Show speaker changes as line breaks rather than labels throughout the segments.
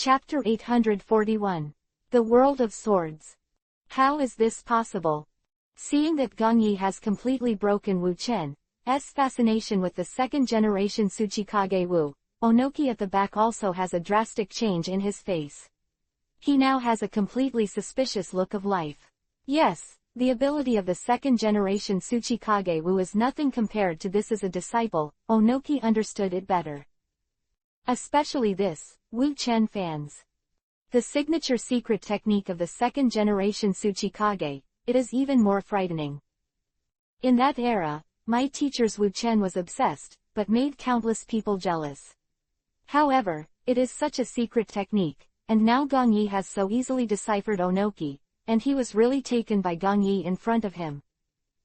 Chapter 841. The World of Swords. How is this possible? Seeing that Gong Yi has completely broken Wu Chen's fascination with the second-generation Tsuchikage Wu, Onoki at the back also has a drastic change in his face. He now has a completely suspicious look of life. Yes, the ability of the second-generation Tsuchikage Wu is nothing compared to this as a disciple. Onoki understood it better. Especially this, Wu Chen fans. The signature secret technique of the second-generation Tsuchikage, it is even more frightening. In that era, my teacher's Wu Chen was obsessed, but made countless people jealous. However, it is such a secret technique, and now Gong Yi has so easily deciphered Onoki, and he was really taken by Gong Yi in front of him.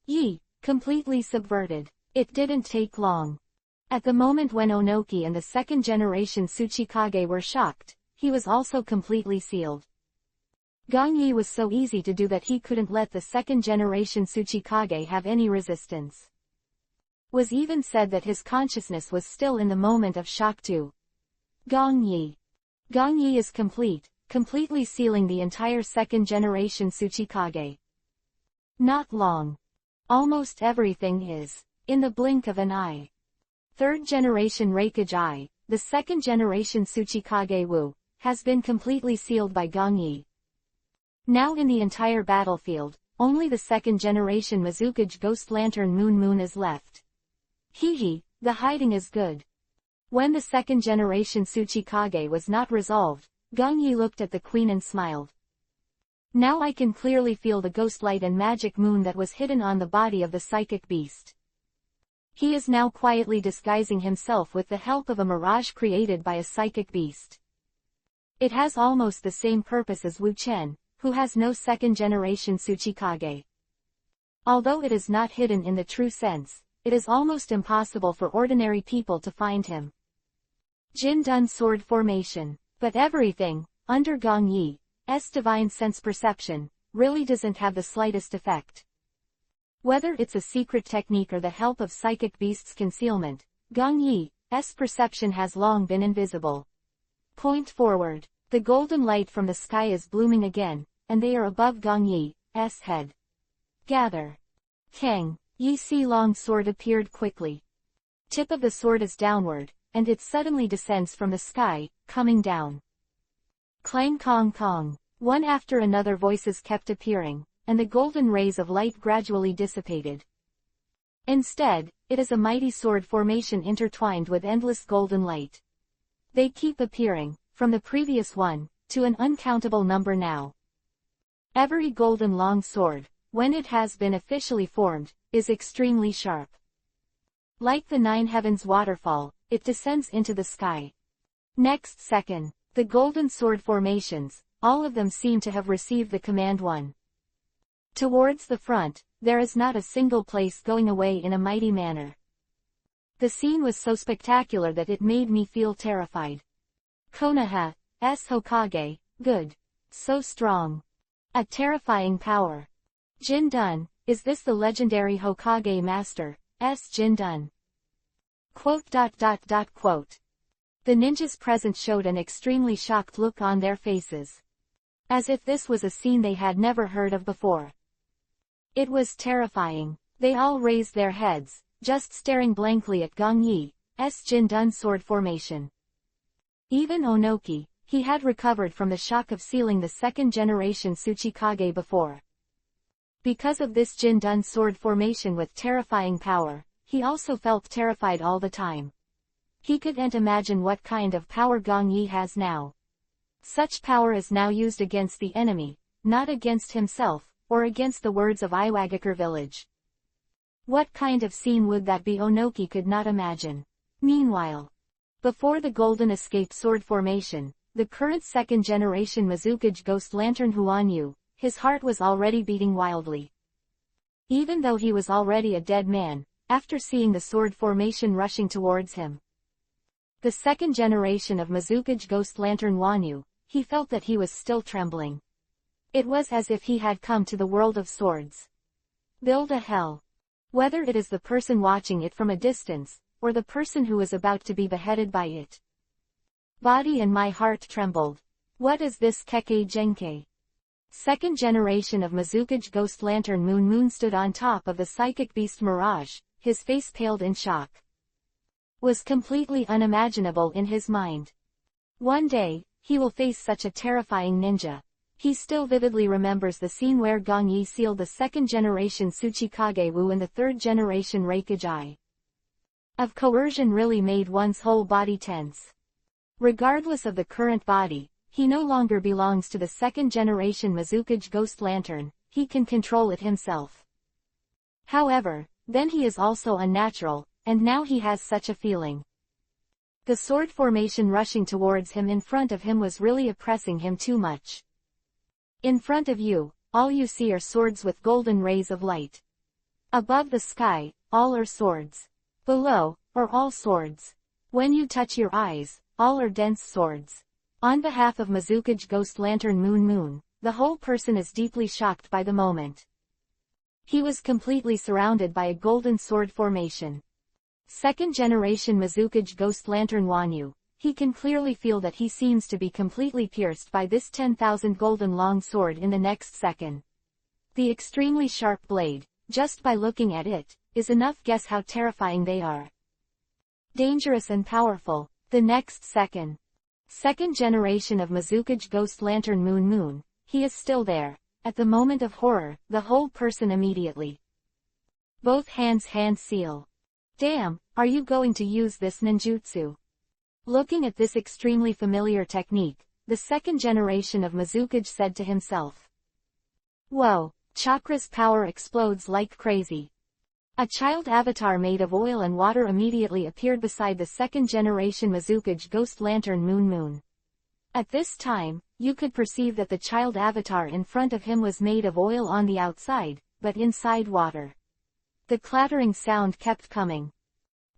Yi, completely subverted. It didn't take long. At the moment when Onoki and the second-generation Tsuchikage were shocked, he was also completely sealed. Gong Yi was so easy to do that he couldn't let the second-generation Tsuchikage have any resistance. Was even said that his consciousness was still in the moment of shock too. Gong Yi. Gong Yi is completely sealing the entire second-generation Tsuchikage. Not long. Almost everything is, in the blink of an eye. Third-generation Reikage, the second-generation Tsuchikage Wu, has been completely sealed by Gong Yi. Now in the entire battlefield, only the second-generation Mizukage Ghost Lantern Moon is left. Hee, the hiding is good. When the second-generation Tsuchikage was not resolved, Gong Yi looked at the queen and smiled. Now I can clearly feel the ghost light and magic moon that was hidden on the body of the psychic beast. He is now quietly disguising himself with the help of a mirage created by a psychic beast. It has almost the same purpose as Wu Chen, who has no second-generation Tsuchikage. Although it is not hidden in the true sense, it is almost impossible for ordinary people to find him. Jin-dun sword formation. But everything, under Gong Yi's divine sense perception, really doesn't have the slightest effect. Whether it's a secret technique or the help of psychic beast's concealment, Gong Yi's perception has long been invisible. Point forward. The golden light from the sky is blooming again, and they are above Gong Yi's head. Gather. Kang, Yi Si long sword appeared quickly. Tip of the sword is downward, and it suddenly descends from the sky, coming down. Clang Kong Kong. One after another voices kept appearing, and the golden rays of light gradually dissipated. Instead, it is a mighty sword formation intertwined with endless golden light. They keep appearing, from the previous one, to an uncountable number now. Every golden long sword, when it has been officially formed, is extremely sharp. Like the Nine Heavens waterfall, it descends into the sky. Next second, the golden sword formations, all of them seem to have received the command one. Towards the front, there is not a single place going away in a mighty manner. The scene was so spectacular that it made me feel terrified. Konoha's Hokage, good. So strong. A terrifying power. Jin-dun, is this the legendary Hokage Master's Jin-dun? Quote. The ninjas present showed an extremely shocked look on their faces. As if this was a scene they had never heard of before. It was terrifying. They all raised their heads, just staring blankly at Gong Yi's Jin-dun sword formation. Even Onoki, he had recovered from the shock of sealing the second-generation Tsuchikage before. Because of this Jin-dun sword formation with terrifying power, he also felt terrified all the time. He couldn't imagine what kind of power Gong Yi has now. Such power is now used against the enemy, not against himself, or against the words of Iwagakure village. What kind of scene would that be? Onoki could not imagine. Meanwhile, before the golden escape sword formation, the current second-generation Mizukage Ghost Lantern Huanyu, his heart was already beating wildly. Even though he was already a dead man, after seeing the sword formation rushing towards him. The second generation of Mizukage Ghost Lantern Huanyu, he felt that he was still trembling. It was as if he had come to the world of swords. Build a hell. Whether it is the person watching it from a distance, or the person who is about to be beheaded by it. Body and my heart trembled. What is this Kekkei Genkei? Second generation of Mizukage Ghost Lantern Moon stood on top of the psychic beast Mirage, his face paled in shock. Was completely unimaginable in his mind. One day, he will face such a terrifying ninja. He still vividly remembers the scene where Gong Yi sealed the second generation Tsuchikage Wu and the third generation Reikage of coercion really made one's whole body tense. Regardless of the current body, he no longer belongs to the second generation Mizukage Ghost Lantern, he can control it himself. However, then he is also unnatural, and now he has such a feeling. The sword formation rushing towards him in front of him was really oppressing him too much. In front of you, all you see are swords with golden rays of light. Above the sky, all are swords. Below, are all swords. When you touch your eyes, all are dense swords. On behalf of Mizukage Ghost Lantern Moon, the whole person is deeply shocked by the moment. He was completely surrounded by a golden sword formation. Second generation Mizukage Ghost Lantern Wanyu, he can clearly feel that he seems to be completely pierced by this 10,000 golden long sword in the next second. The extremely sharp blade, just by looking at it, is enough guess how terrifying they are. Dangerous and powerful, the next second. Second generation of Mizukage Ghost Lantern Moon, he is still there. At the moment of horror, the whole person immediately. Both hands hand seal. Damn, are you going to use this ninjutsu? Looking at this extremely familiar technique, the second generation of Mizukage said to himself. Whoa, chakra's power explodes like crazy. A child avatar made of oil and water immediately appeared beside the second generation Mizukage Ghost Lantern Moon. At this time, you could perceive that the child avatar in front of him was made of oil on the outside, but inside water. The clattering sound kept coming.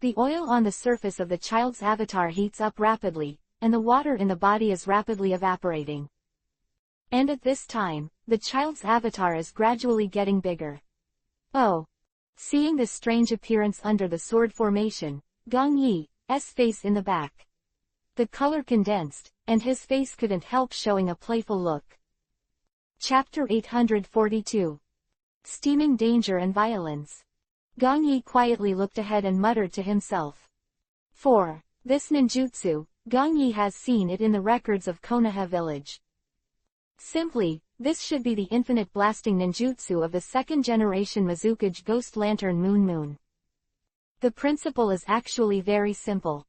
The oil on the surface of the child's avatar heats up rapidly, and the water in the body is rapidly evaporating. And at this time, the child's avatar is gradually getting bigger. Oh! Seeing this strange appearance under the sword formation, Gong Yi's face in the back. The color condensed, and his face couldn't help showing a playful look. Chapter 842. Steaming Danger and Violence. Gong Yi quietly looked ahead and muttered to himself. For this ninjutsu, Gong Yi has seen it in the records of Konoha village. Simply, this should be the infinite blasting ninjutsu of the second generation Mizukage Ghost Lantern Moon. The principle is actually very simple.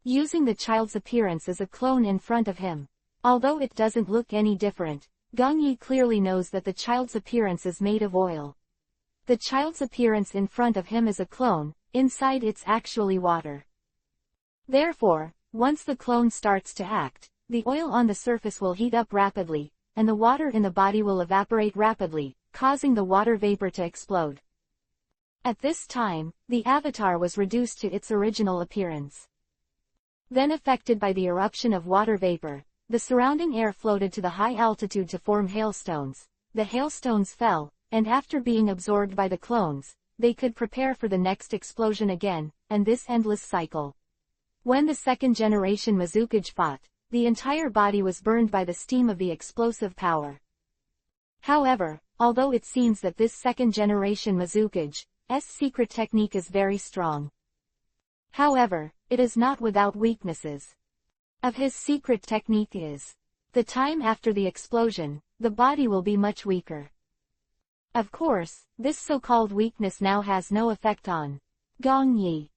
Using the child's appearance as a clone in front of him. Although it doesn't look any different, Gong Yi clearly knows that the child's appearance is made of oil. The child's appearance in front of him is a clone, inside it's actually water. Therefore, once the clone starts to act, the oil on the surface will heat up rapidly, and the water in the body will evaporate rapidly, causing the water vapor to explode. At this time, the avatar was reduced to its original appearance. Then affected by the eruption of water vapor, the surrounding air floated to the high altitude to form hailstones. The hailstones fell, and after being absorbed by the clones, they could prepare for the next explosion again, and this endless cycle. When the second generation Mizukage fought, the entire body was burned by the steam of the explosive power. However, although it seems that this second generation Mizukage's secret technique is very strong. However, it is not without weaknesses. Of his secret technique is, the time after the explosion, the body will be much weaker. Of course, this so-called weakness now has no effect on Gong Yi.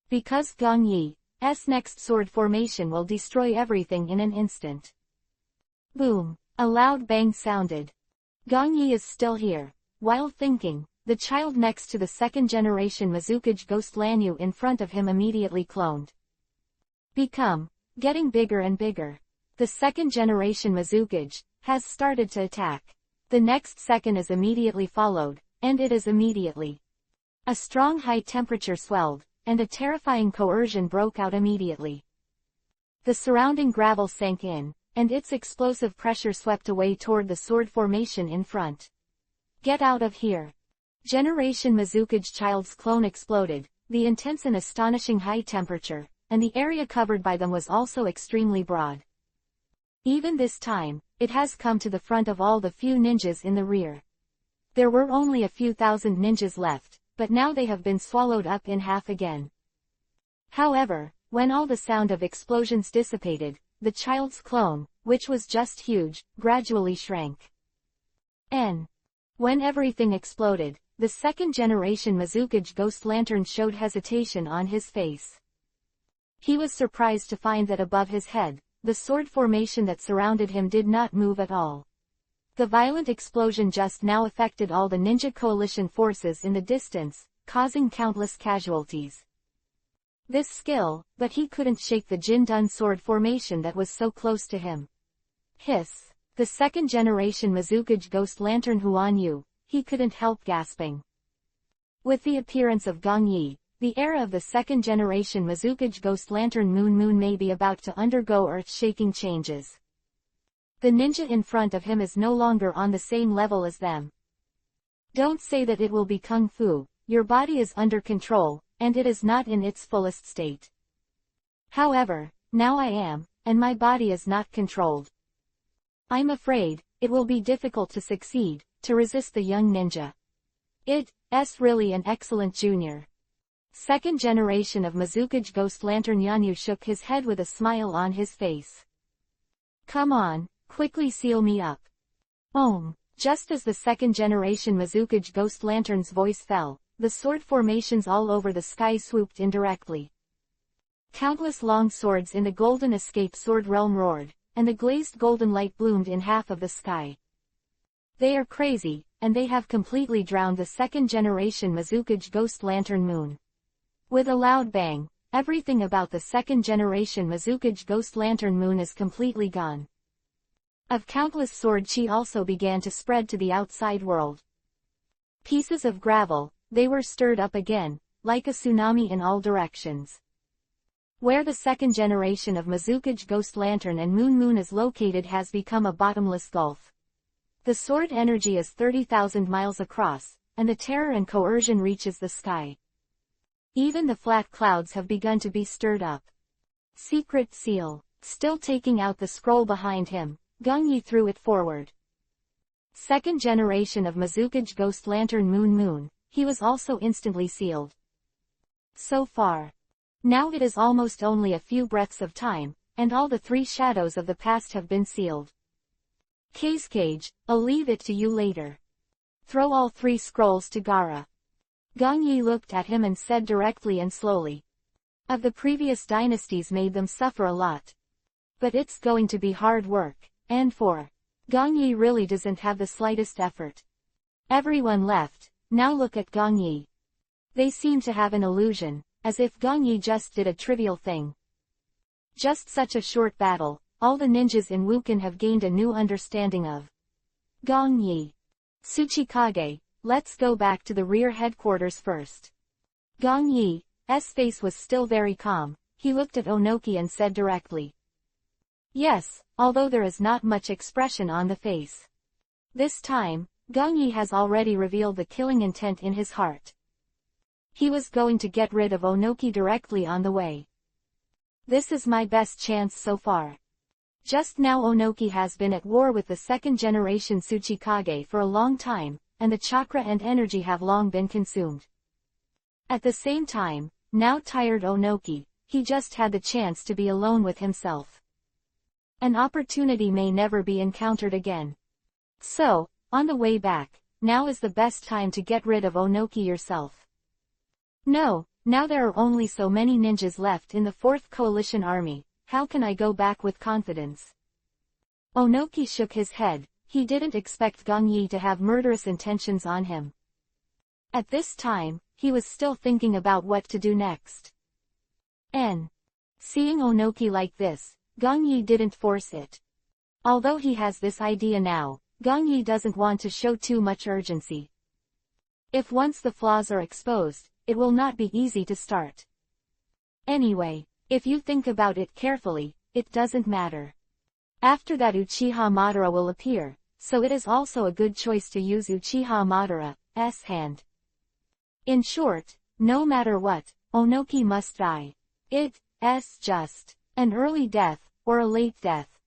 Because Gong Yi's next sword formation will destroy everything in an instant. Boom! A loud bang sounded. Gong Yi is still here. While thinking, the child next to the second generation Mizukage Ghost Lanyu in front of him immediately cloned. Getting bigger and bigger. The second generation Mizukage has started to attack. The next second is immediately followed, and it is immediately. A strong high temperature swelled, and a terrifying coercion broke out immediately. The surrounding gravel sank in, and its explosive pressure swept away toward the sword formation in front. Get out of here! Generation Mizukage child's clone exploded, the intense and astonishing high temperature, and the area covered by them was also extremely broad. Even this time, it has come to the front of all the few ninjas in the rear. There were only a few thousand ninjas left, but now they have been swallowed up in half again. However, when all the sound of explosions dissipated, the child's clone, which was just huge, gradually shrank. When everything exploded, the second-generation Mizukage Ghost Lantern showed hesitation on his face. He was surprised to find that above his head, the sword formation that surrounded him did not move at all. The violent explosion just now affected all the ninja coalition forces in the distance, causing countless casualties. This skill, but he couldn't shake the Jin-Dun sword formation that was so close to him. Hiss! The second-generation Mizukage Ghost Lantern Huan Yu, he couldn't help gasping. With the appearance of Gong Yi, the era of the second-generation Mizukage Ghost Lantern Moon may be about to undergo earth-shaking changes. The ninja in front of him is no longer on the same level as them. Don't say that it will be kung fu, your body is under control, and it is not in its fullest state. However, now I am, and my body is not controlled. I'm afraid, it will be difficult to succeed, to resist the young ninja. It's really an excellent junior. Second generation of Mizukage Ghost Lantern Yanyu shook his head with a smile on his face. Come on, quickly seal me up. Just as the second generation Mizukage Ghost Lantern's voice fell, the sword formations all over the sky swooped in directly. Countless long swords in the Golden Escape Sword Realm roared, and the glazed golden light bloomed in half of the sky. They are crazy, and they have completely drowned the second-generation Mizukage Ghost Lantern Moon. With a loud bang, everything about the second-generation Mizukage Ghost Lantern Moon is completely gone. Of countless sword chi also began to spread to the outside world. Pieces of gravel, they were stirred up again, like a tsunami in all directions. Where the second generation of Mizukage Ghost Lantern and Moon is located has become a bottomless gulf. The sword energy is 30,000 miles across, and the terror and coercion reaches the sky. Even the flat clouds have begun to be stirred up. Secret seal. Still taking out the scroll behind him, Gong Yi threw it forward. Second generation of Mizukage Ghost Lantern Moon, he was also instantly sealed. So far. Now it is almost only a few breaths of time, and all the three shadows of the past have been sealed. Cage, I'll leave it to you later. Throw all three scrolls to Gaara. Gong Yi looked at him and said directly and slowly. Of the previous dynasties made them suffer a lot. But it's going to be hard work, and Gong Yi really doesn't have the slightest effort. Everyone left, now look at Gong Yi. They seem to have an illusion, as if Gong Yi just did a trivial thing. Just such a short battle, all the ninjas in Wukan have gained a new understanding of Gong Yi. Tsuchikage, let's go back to the rear headquarters first. Gong Yi's face was still very calm, he looked at Onoki and said directly. Yes, although there is not much expression on the face. This time, Gong Yi has already revealed the killing intent in his heart. He was going to get rid of Onoki directly on the way. This is my best chance so far. Just now Onoki has been at war with the second generation Tsuchikage for a long time, and the chakra and energy have long been consumed. At the same time, now tired Onoki, he just had the chance to be alone with himself. An opportunity may never be encountered again. So, on the way back, now is the best time to get rid of Onoki yourself. No, now there are only so many ninjas left in the 4th Coalition Army, how can I go back with confidence? Onoki shook his head, he didn't expect Gong Yi to have murderous intentions on him. At this time, he was still thinking about what to do next. Seeing Onoki like this, Gong Yi didn't force it. Although he has this idea now, Gong Yi doesn't want to show too much urgency. If once the flaws are exposed, it will not be easy to start. Anyway, if you think about it carefully, it doesn't matter. After that Uchiha Madara will appear, so it is also a good choice to use Uchiha Madara's hand. In short, no matter what, Onoki must die. It's just an early death, or a late death.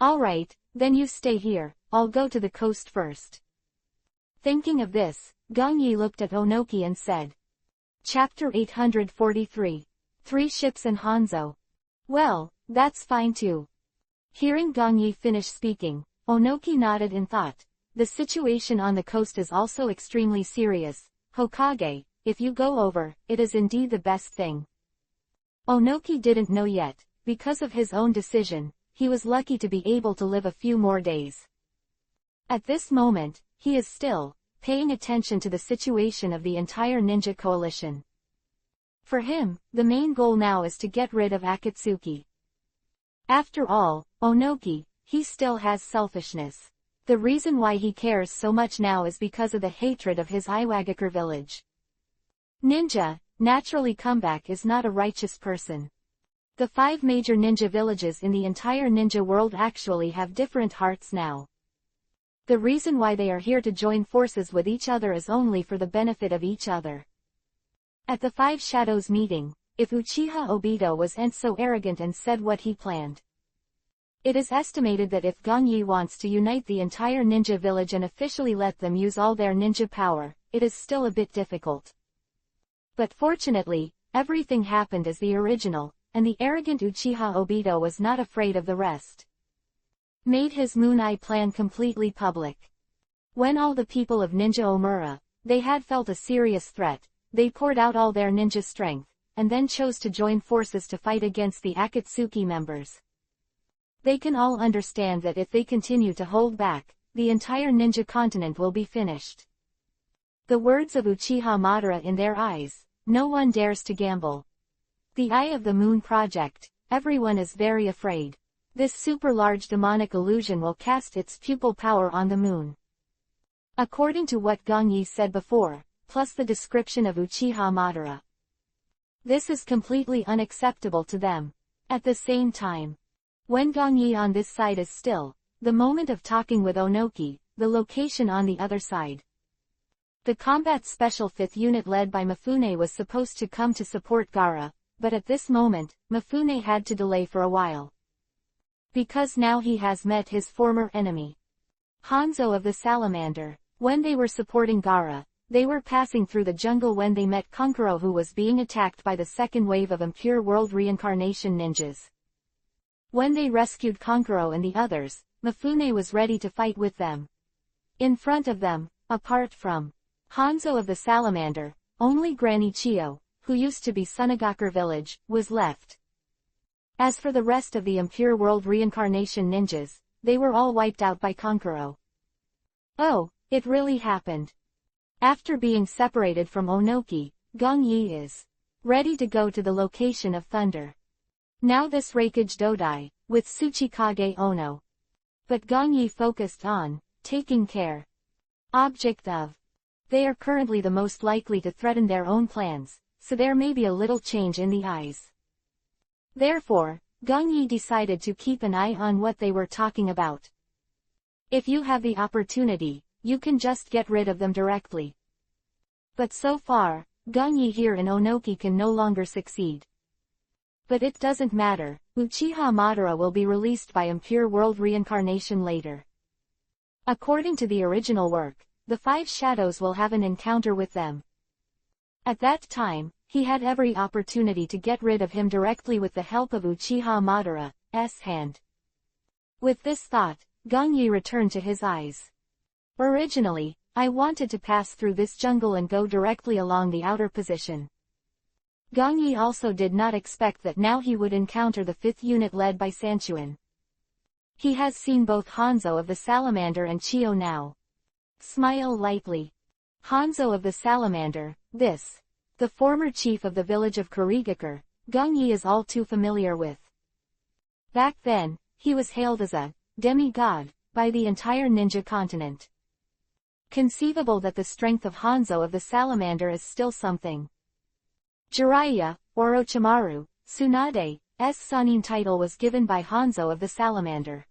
Alright, then you stay here, I'll go to the coast first. Thinking of this, Gong Yi looked at Onoki and said. Chapter 843. 3 Ships and Hanzo. Well, that's fine too. Hearing Gong Yi finish speaking, Onoki nodded and thought, the situation on the coast is also extremely serious. Hokage, if you go over, it is indeed the best thing. Onoki didn't know yet, because of his own decision, he was lucky to be able to live a few more days. At this moment, he is still paying attention to the situation of the entire ninja coalition. For him, the main goal now is to get rid of Akatsuki. After all, Onoki, he still has selfishness. The reason why he cares so much now is because of the hatred of his Iwagakure village. Ninja, naturally Comeback is not a righteous person. The 5 major ninja villages in the entire ninja world actually have different hearts now. The reason why they are here to join forces with each other is only for the benefit of each other. At the 5 Shadows meeting, if Uchiha Obito wasn't so arrogant and said what he planned. It is estimated that if Gong Yi wants to unite the entire ninja village and officially let them use all their ninja power, it is still a bit difficult. But fortunately, everything happened as the original, and the arrogant Uchiha Obito was not afraid of the rest. Made his Moon Eye plan completely public. When all the people of Ninja Omura, they had felt a serious threat, they poured out all their ninja strength, and then chose to join forces to fight against the Akatsuki members. They can all understand that if they continue to hold back, the entire ninja continent will be finished. The words of Uchiha Madara in their eyes, no one dares to gamble. The Eye of the Moon project, everyone is very afraid. This super large demonic illusion will cast its pupil power on the moon. According to what Gong Yi said before, plus the description of Uchiha Madara. This is completely unacceptable to them. At the same time, when Gong Yi on this side is still, the moment of talking with Onoki, the location on the other side. The Combat Special 5th Unit led by Mifune was supposed to come to support Gaara, but at this moment, Mifune had to delay for a while. Because now he has met his former enemy. Hanzo of the Salamander. When they were supporting Gaara, they were passing through the jungle when they met Kankuro, who was being attacked by the second wave of Impure World Reincarnation ninjas. When they rescued Kankuro and the others, Mifune was ready to fight with them. In front of them, apart from Hanzo of the Salamander, only Granny Chio, who used to be Sunagakure village, was left. As for the rest of the Impure World Reincarnation ninjas, they were all wiped out by Kankuro. Oh, it really happened. After being separated from Onoki, Gong Yi is ready to go to the location of Thunder. Now this Reikage Dodai, with Tsuchikage Ono. But Gong Yi focused on taking care. Object of. They are currently the most likely to threaten their own plans, so there may be a little change in the eyes. Therefore, Gong Yi decided to keep an eye on what they were talking about. If you have the opportunity, you can just get rid of them directly. But so far, Gong Yi here in Onoki can no longer succeed. But it doesn't matter, Uchiha Madara will be released by Impure World Reincarnation later. According to the original work, the 5 Shadows will have an encounter with them. At that time, he had every opportunity to get rid of him directly with the help of Uchiha Madara's hand. With this thought, Gong Yi returned to his eyes. Originally, I wanted to pass through this jungle and go directly along the outer position. Gong Yi also did not expect that now he would encounter the 5th unit led by Sanchuan. He has seen both Hanzo of the Salamander and Chio now. Smile lightly. Hanzo of the Salamander, this. The former chief of the village of Kurigakure, Gong Yi is all too familiar with. Back then, he was hailed as a demigod by the entire ninja continent. Conceivable that the strength of Hanzo of the Salamander is still something. Jiraiya, Orochimaru, Tsunade's Sannin title was given by Hanzo of the Salamander.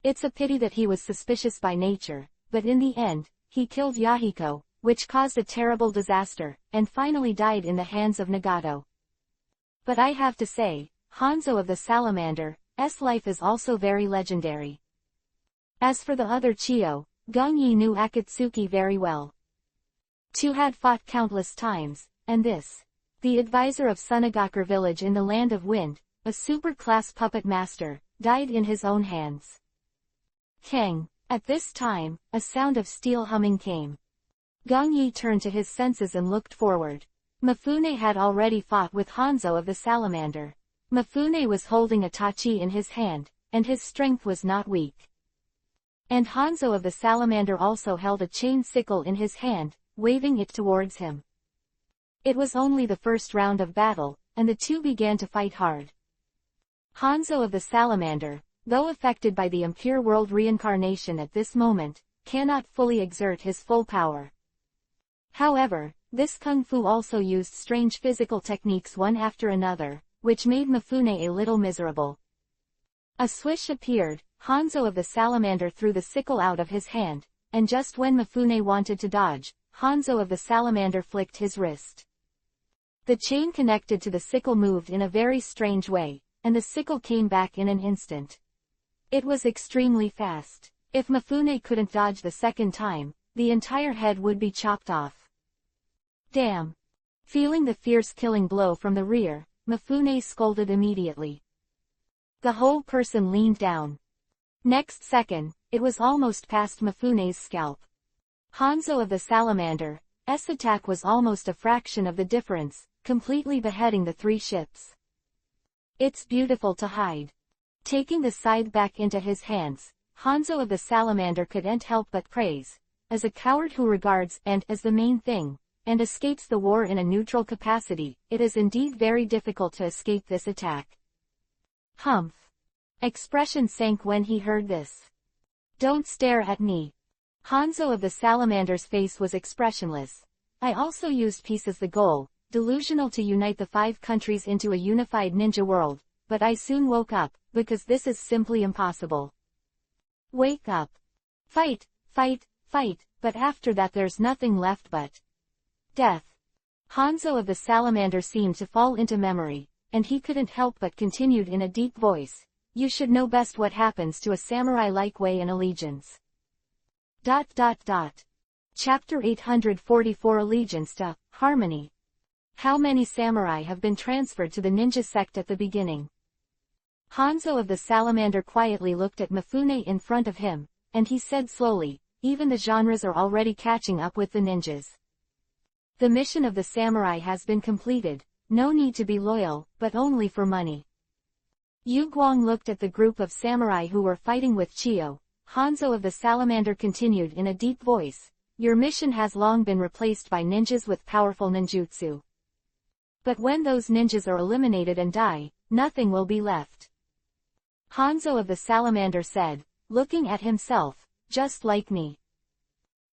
It's a pity that he was suspicious by nature, but in the end, he killed Yahiko, which caused a terrible disaster, and finally died in the hands of Nagato. But I have to say, Hanzo of the Salamander, life is also very legendary. As for the other Chiyo, Gongyi knew Akatsuki very well. Two had fought countless times, and this, the advisor of Sunagakur village in the Land of Wind, a super-class puppet master, died in his own hands. Kang. At this time, a sound of steel humming came. Gongyi turned to his senses and looked forward. Mifune had already fought with Hanzo of the Salamander. Mifune was holding a tachi in his hand, and his strength was not weak. And Hanzo of the Salamander also held a chain sickle in his hand, waving it towards him. It was only the first round of battle, and the two began to fight hard. Hanzo of the Salamander, though affected by the impure world reincarnation at this moment, cannot fully exert his full power. However, this kung fu also used strange physical techniques one after another, which made Mifune a little miserable. A swish appeared, Hanzo of the Salamander threw the sickle out of his hand, and just when Mifune wanted to dodge, Hanzo of the Salamander flicked his wrist. The chain connected to the sickle moved in a very strange way, and the sickle came back in an instant. It was extremely fast. If Mifune couldn't dodge the second time, the entire head would be chopped off. Damn! Feeling the fierce killing blow from the rear, Mifune scolded immediately. The whole person leaned down. Next second, it was almost past Mifune's scalp. Hanzo of the Salamander's attack was almost a fraction of the difference, completely beheading the three ships. It's beautiful to hide. Taking the scythe back into his hands, Hanzo of the Salamander couldn't help but praise, as a coward who regards and as the main thing, and escapes the war in a neutral capacity, it is indeed very difficult to escape this attack. Humph! Expression sank when he heard this. Don't stare at me. Hanzo of the Salamander's face was expressionless. I also used peace as the goal, delusional to unite the 5 countries into a unified ninja world, but I soon woke up, because this is simply impossible. Wake up. Fight, fight, fight, but after that there's nothing left but death. Hanzo of the Salamander seemed to fall into memory, and he couldn't help but continued in a deep voice. You should know best what happens to a samurai-like way in allegiance. Chapter 844 Allegiance to Harmony. How many samurai have been transferred to the ninja sect at the beginning? Hanzo of the Salamander quietly looked at Mifune in front of him, and he said slowly, even the genres are already catching up with the ninjas. The mission of the samurai has been completed, no need to be loyal, but only for money. Yu Guang looked at the group of samurai who were fighting with Chiyo. Hanzo of the Salamander continued in a deep voice, your mission has long been replaced by ninjas with powerful ninjutsu. But when those ninjas are eliminated and die, nothing will be left. Hanzo of the Salamander said, looking at himself, just like me.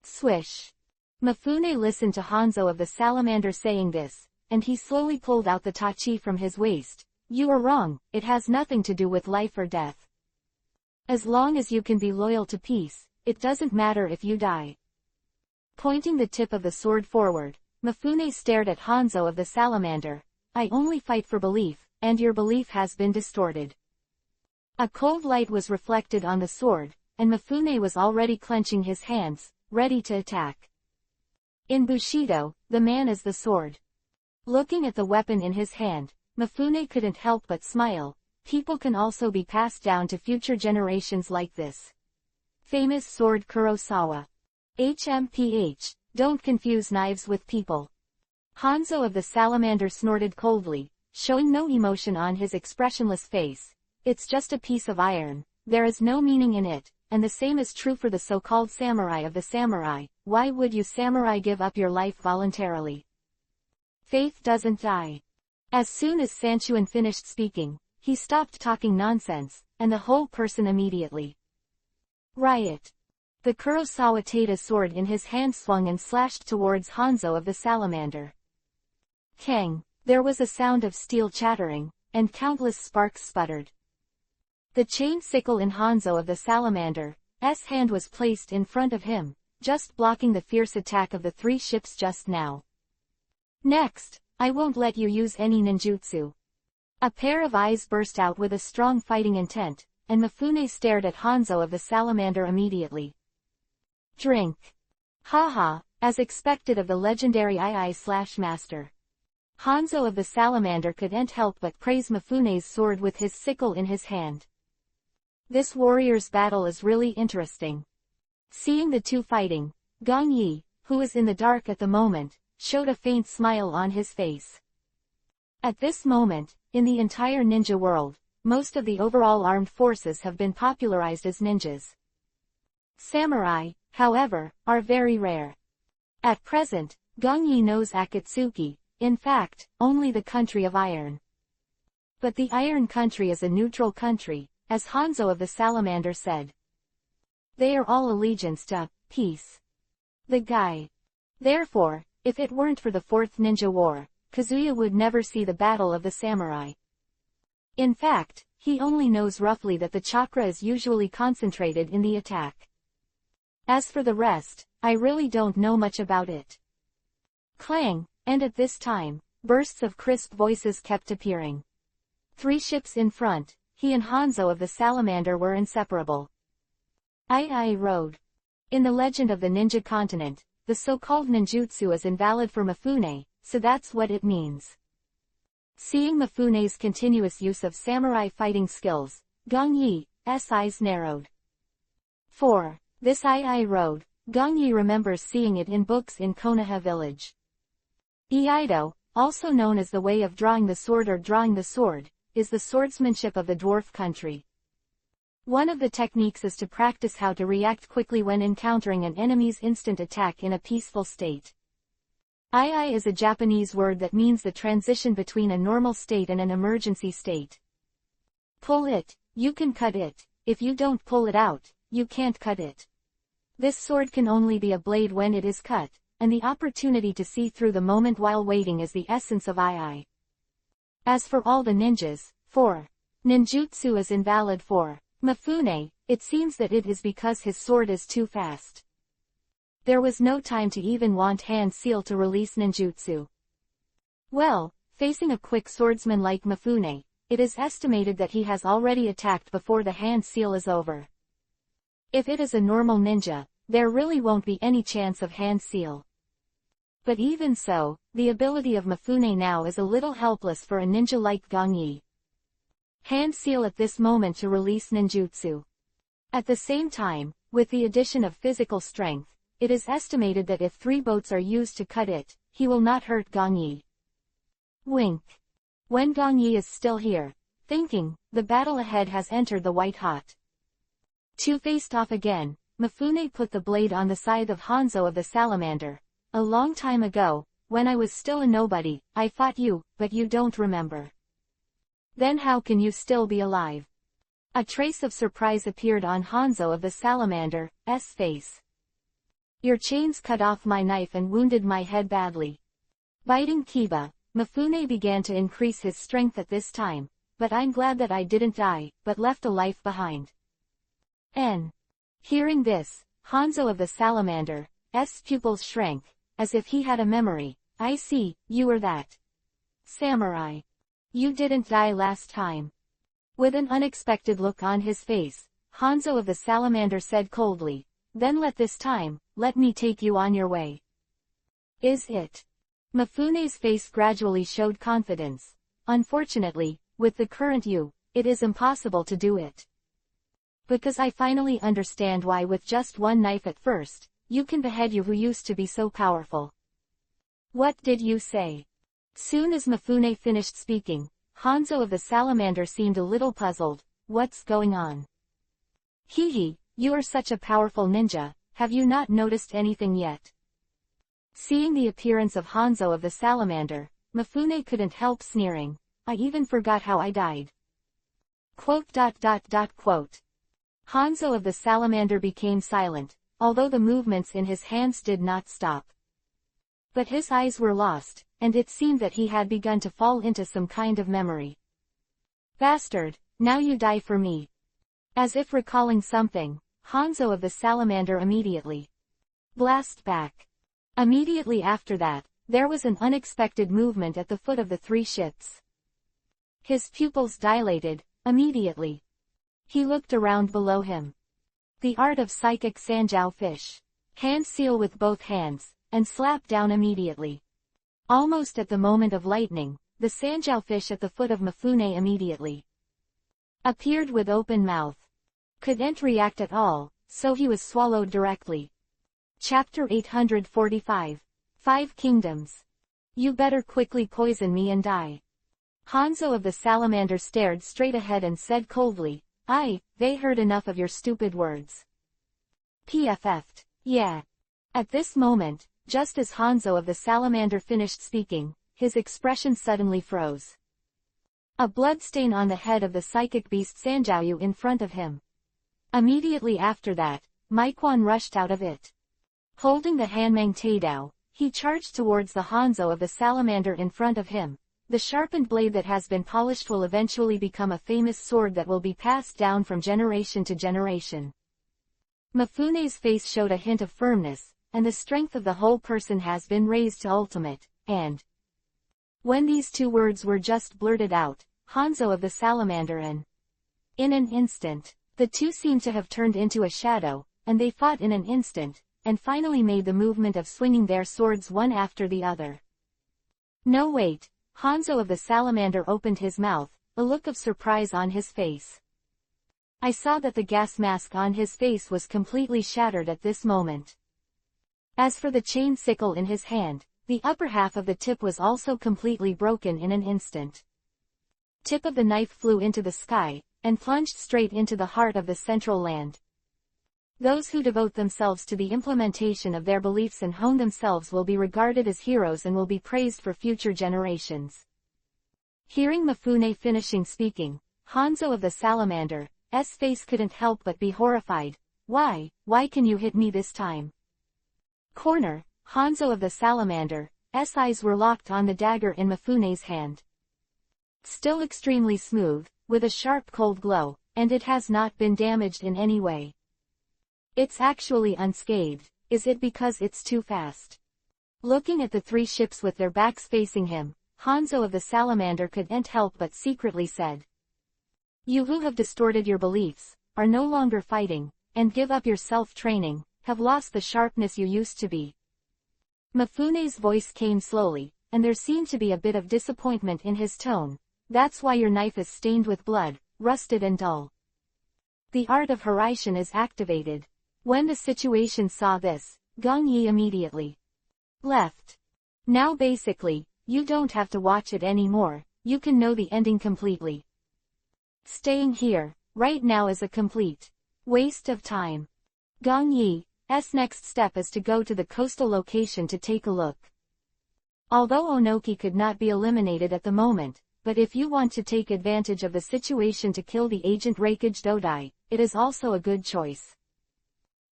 Swish. Mifune listened to Hanzo of the Salamander saying this, and he slowly pulled out the tachi from his waist. You are wrong, it has nothing to do with life or death. As long as you can be loyal to peace, it doesn't matter if you die. Pointing the tip of the sword forward, Mifune stared at Hanzo of the Salamander. I only fight for belief, and your belief has been distorted. A cold light was reflected on the sword, and Mifune was already clenching his hands, ready to attack. In Bushido, the man is the sword. Looking at the weapon in his hand, Mifune couldn't help but smile. People can also be passed down to future generations like this. Famous sword Kurosawa. HMPH, don't confuse knives with people. Hanzo of the Salamander snorted coldly, showing no emotion on his expressionless face. It's just a piece of iron, there is no meaning in it, and the same is true for the so-called samurai of the samurai. Why would you samurai give up your life voluntarily? Faith doesn't die. As soon as Sanchuan finished speaking, he stopped talking nonsense, and the whole person immediately riot. The Kurosawa Tada sword in his hand swung and slashed towards Hanzo of the Salamander. Kang! There was a sound of steel chattering, and countless sparks sputtered. The chain sickle in Hanzo of the Salamander's hand was placed in front of him, just blocking the fierce attack of the 3 ships just now. Next, I won't let you use any ninjutsu. A pair of eyes burst out with a strong fighting intent, and Mifune stared at Hanzo of the salamander immediately. Drink. Haha, as expected of the legendary II/Master. Hanzo of the salamander couldn't help but praise Mifune's sword with his sickle in his hand. This warrior's battle is really interesting. Seeing the two fighting, Gong Yi, who was in the dark at the moment, showed a faint smile on his face. At this moment, in the entire ninja world, most of the overall armed forces have been popularized as ninjas. Samurai, however, are very rare. At present, Gong Yi knows Akatsuki, in fact, only the country of iron. But the Iron Country is a neutral country, as Hanzo of the Salamander said. They are all allegiance to peace. The guy. Therefore, if it weren't for the Fourth Ninja War, Kazuya would never see the Battle of the Samurai. In fact, he only knows roughly that the chakra is usually concentrated in the attack. As for the rest, I really don't know much about it. Clang, and at this time, bursts of crisp voices kept appearing. 3 ships in front, he and Hanzo of the Salamander were inseparable. Road. In the legend of the ninja continent, the so-called ninjutsu is invalid for Mifune, so that's what it means. Seeing Mifune's continuous use of samurai fighting skills, Gong Yi's eyes narrowed. 4. This road, Gong Yi remembers seeing it in books in Konoha village. Iaido, also known as the way of drawing the sword or drawing the sword, is the swordsmanship of the dwarf country. One of the techniques is to practice how to react quickly when encountering an enemy's instant attack in a peaceful state. Ii is a Japanese word that means the transition between a normal state and an emergency state. Pull it, you can cut it, if you don't pull it out, you can't cut it. This sword can only be a blade when it is cut, and the opportunity to see through the moment while waiting is the essence of II. As for all the ninjas, 4. Ninjutsu is invalid for Mifune, it seems that it is because his sword is too fast. There was no time to even want hand seal to release ninjutsu. Well, facing a quick swordsman like Mifune, it is estimated that he has already attacked before the hand seal is over. If it is a normal ninja, there really won't be any chance of hand seal. But even so, the ability of Mifune now is a little helpless for a ninja like Gong Yi. Hand seal at this moment to release ninjutsu. At the same time, with the addition of physical strength, it is estimated that if 3 boats are used to cut it, he will not hurt Gong Yi. Wink. When Gong Yi is still here, thinking, the battle ahead has entered the white hot. 2 faced off again, Mifune put the blade on the scythe of Hanzo of the Salamander. A long time ago, when I was still a nobody, I fought you, but you don't remember. Then how can you still be alive? A trace of surprise appeared on Hanzo of the Salamander's face. Your chains cut off my knife and wounded my head badly. Biting Kiba, Mifune began to increase his strength at this time, but I'm glad that I didn't die, but left a life behind. Hearing this, Hanzo of the Salamander's pupils shrank, as if he had a memory. I see, you were that samurai. You didn't die last time. With an unexpected look on his face, Hanzo of the Salamander said coldly, then this time, let me take you on your way. Is it? Mifune's face gradually showed confidence. Unfortunately, with the current you, it is impossible to do it. Because I finally understand why with just 1 knife at first, you can behead you who used to be so powerful. What did you say? Soon as Mifune finished speaking, Hanzo of the Salamander seemed a little puzzled. What's going on? Hehe, you are such a powerful ninja, have you not noticed anything yet? Seeing the appearance of Hanzo of the Salamander, Mifune couldn't help sneering. I even forgot how I died. Quote. Hanzo of the Salamander became silent, although the movements in his hands did not stop. But his eyes were lost, and it seemed that he had begun to fall into some kind of memory. Bastard, now you die for me. As if recalling something, Hanzo of the Salamander immediately blast back. Immediately after that, there was an unexpected movement at the foot of the 3 ships. His pupils dilated, immediately. He looked around below him. The art of psychic Sanjiao fish. Hand seal with both hands, and slap down immediately. Almost at the moment of lightning, the Sanjiao fish at the foot of Mifune immediately appeared with open mouth. Couldn't react at all, so he was swallowed directly. Chapter 845. 5 Kingdoms. You better quickly poison me and die. Hanzo of the salamander stared straight ahead and said coldly, they heard enough of your stupid words. PFF'd. Yeah. At this moment, just as Hanzo of the salamander finished speaking, his expression suddenly froze. A bloodstain on the head of the psychic beast Sanjiao in front of him. Immediately after that, Maiquan rushed out of it. Holding the Hanmang Taidao, he charged towards the Hanzo of the salamander in front of him. The sharpened blade that has been polished will eventually become a famous sword that will be passed down from generation to generation. Mifune's face showed a hint of firmness, and the strength of the whole person has been raised to ultimate, and when these 2 words were just blurted out, Hanzo of the salamander and in an instant, the 2 seemed to have turned into a shadow, and they fought in an instant, and finally made the movement of swinging their swords one after the other. No wait. Hanzo of the salamander opened his mouth, a look of surprise on his face. I saw that the gas mask on his face was completely shattered at this moment. As for the chain sickle in his hand, the upper half of the tip was also completely broken in an instant. Tip of the knife flew into the sky, and plunged straight into the heart of the central land. Those who devote themselves to the implementation of their beliefs and hone themselves will be regarded as heroes and will be praised for future generations. Hearing Mifune finishing speaking, Hanzo of the salamander's face couldn't help but be horrified. Why can you hit me this time? Corner, Hanzo of the salamander's eyes were locked on the dagger in Mifune's hand. Still extremely smooth, with a sharp cold glow, and it has not been damaged in any way. It's actually unscathed. Is it because it's too fast? Looking at the 3 ships with their backs facing him, Hanzo of the salamander couldn't help but secretly said, you who have distorted your beliefs, are no longer fighting, and give up your self-training, have lost the sharpness you used to be. Mifune's voice came slowly, and there seemed to be a bit of disappointment in his tone. That's why your knife is stained with blood, rusted and dull. The art of Hiraishin is activated. When the situation saw this, Gong Yi immediately left. Now basically, you don't have to watch it anymore, you can know the ending completely. Staying here, right now is a complete waste of time. Gong Yi's next step is to go to the coastal location to take a look. Although Onoki could not be eliminated at the moment, but if you want to take advantage of the situation to kill the agent Reikage Dodai, it is also a good choice.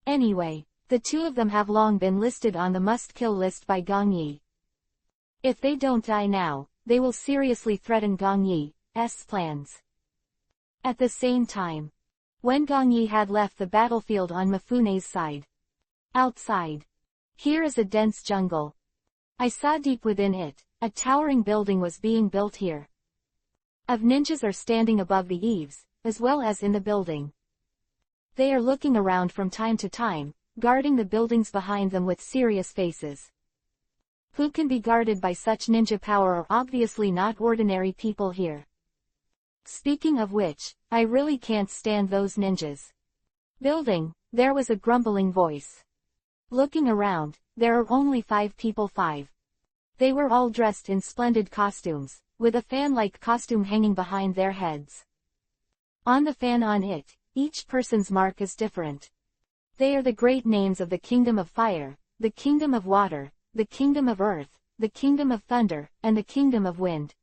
Anyway, the 2 of them have long been listed on the must-kill list by Gong Yi. If they don't die now, they will seriously threaten Gong Yi's plans. At the same time, when Gong Yi had left the battlefield on Mifune's side, outside, here is a dense jungle. I saw deep within it, a towering building was being built here. Of ninjas are standing above the eaves, as well as in the building. They are looking around from time to time, guarding the buildings behind them with serious faces. Who can be guarded by such ninja power are obviously not ordinary people here. Speaking of which, I really can't stand those ninjas. Building, there was a grumbling voice. Looking around, there are only 5 people 5. They were all dressed in splendid costumes, with a fan-like costume hanging behind their heads. On the fan on it, each person's mark is different. They are the great names of the Kingdom of Fire, the Kingdom of Water, the Kingdom of Earth, the Kingdom of Thunder, and the Kingdom of Wind.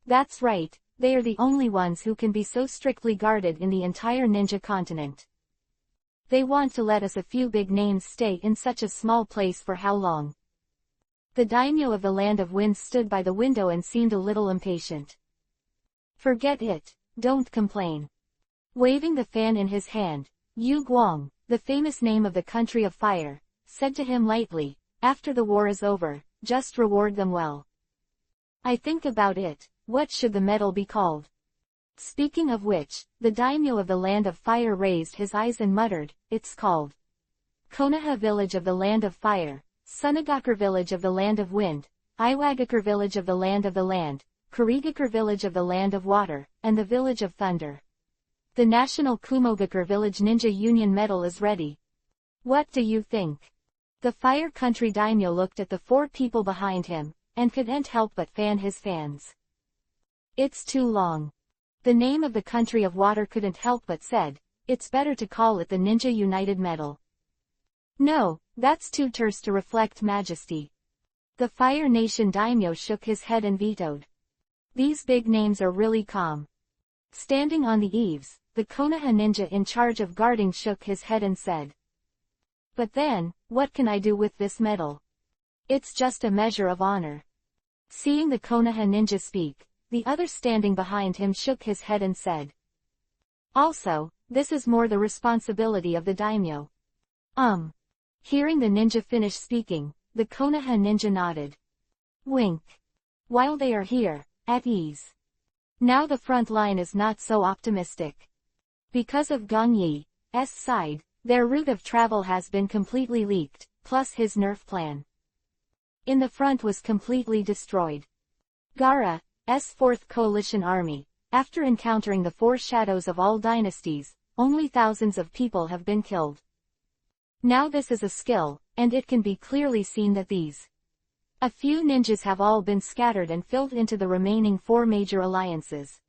That's right, they are the only ones who can be so strictly guarded in the entire ninja continent. They want to let us a few big names stay in such a small place for how long? The daimyo of the Land of Winds stood by the window and seemed a little impatient. Forget it, don't complain. Waving the fan in his hand, Yu Guang, the famous name of the country of fire, said to him lightly, after the war is over, just reward them well. I think about it, What should the medal be called? Speaking of which, the daimyo of the land of fire raised his eyes and muttered, "It's called Konoha village of the land of fire, Sunagakure village of the land of wind, Iwagakure village of the land, Kurigakure village of the land of water, and the village of thunder. The National Kumogakure Village Ninja Union medal is ready. What do you think?" The Fire Country daimyo looked at the four people behind him, and couldn't help but fan his fans. "It's too long." The name of the country of water couldn't help but said, "It's better to call it the Ninja United Medal." "No, that's too terse to reflect majesty." The Fire Nation daimyo shook his head and vetoed. "These big names are really calm." Standing on the eaves, the Konoha ninja in charge of guarding shook his head and said, "But then, what can I do with this medal? It's just a measure of honor." Seeing the Konoha ninja speak, the other standing behind him shook his head and said, "Also, this is more the responsibility of the daimyo." Hearing the ninja finish speaking, the Konoha ninja nodded. Wink. "While they are here, at ease. Now the front line is not so optimistic. Because of Gong Yi's side, their route of travel has been completely leaked, plus his nerf plan in the front was completely destroyed. Gaara's Fourth Coalition Army, after encountering the four shadows of all dynasties, only thousands of people have been killed. Now this is a skill, and it can be clearly seen that a few ninjas have all been scattered and filled into the remaining four major alliances.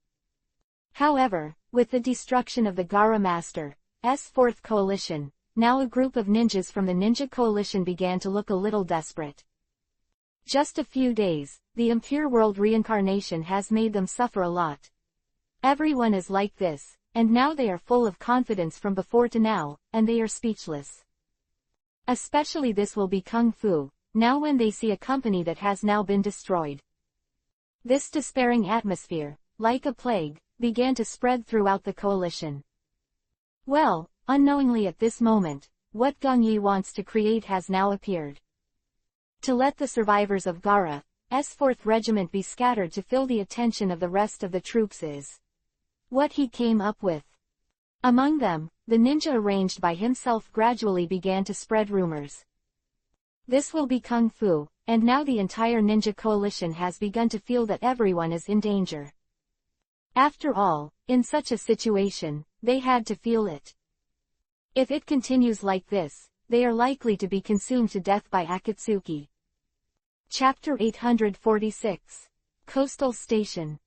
However, with the destruction of the Gaara Master's Fourth Coalition, now a group of ninjas from the Ninja Coalition began to look a little desperate. Just a few days, the impure world reincarnation has made them suffer a lot. Everyone is like this, and now they are full of confidence from before to now, and they are speechless. Especially this will be Kung Fu, now when they see a company that has now been destroyed. This despairing atmosphere, like a plague, began to spread throughout the coalition. Well, unknowingly at this moment, what Gong Yi wants to create has now appeared. To let the survivors of Gaara's Fourth Regiment be scattered to fill the attention of the rest of the troops is what he came up with. Among them, the ninja arranged by himself gradually began to spread rumors. This will be Kung Fu, and now the entire ninja coalition has begun to feel that everyone is in danger. After all, in such a situation, they had to feel it. If it continues like this, they are likely to be consumed to death by Akatsuki. Chapter 846. Coastal Station.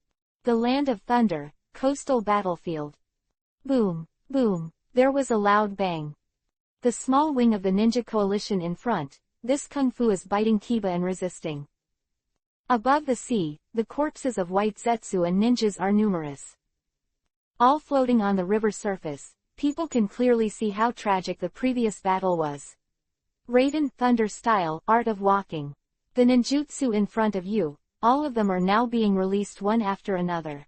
The Land of Thunder, Coastal Battlefield. Boom, boom, there was a loud bang. The small wing of the ninja coalition in front, this kung fu is biting Kiba and resisting. Above the sea, the corpses of white Zetsu and ninjas are numerous. All floating on the river surface, people can clearly see how tragic the previous battle was. Raiden Thunder style, art of walking. The ninjutsu in front of you, all of them are now being released one after another.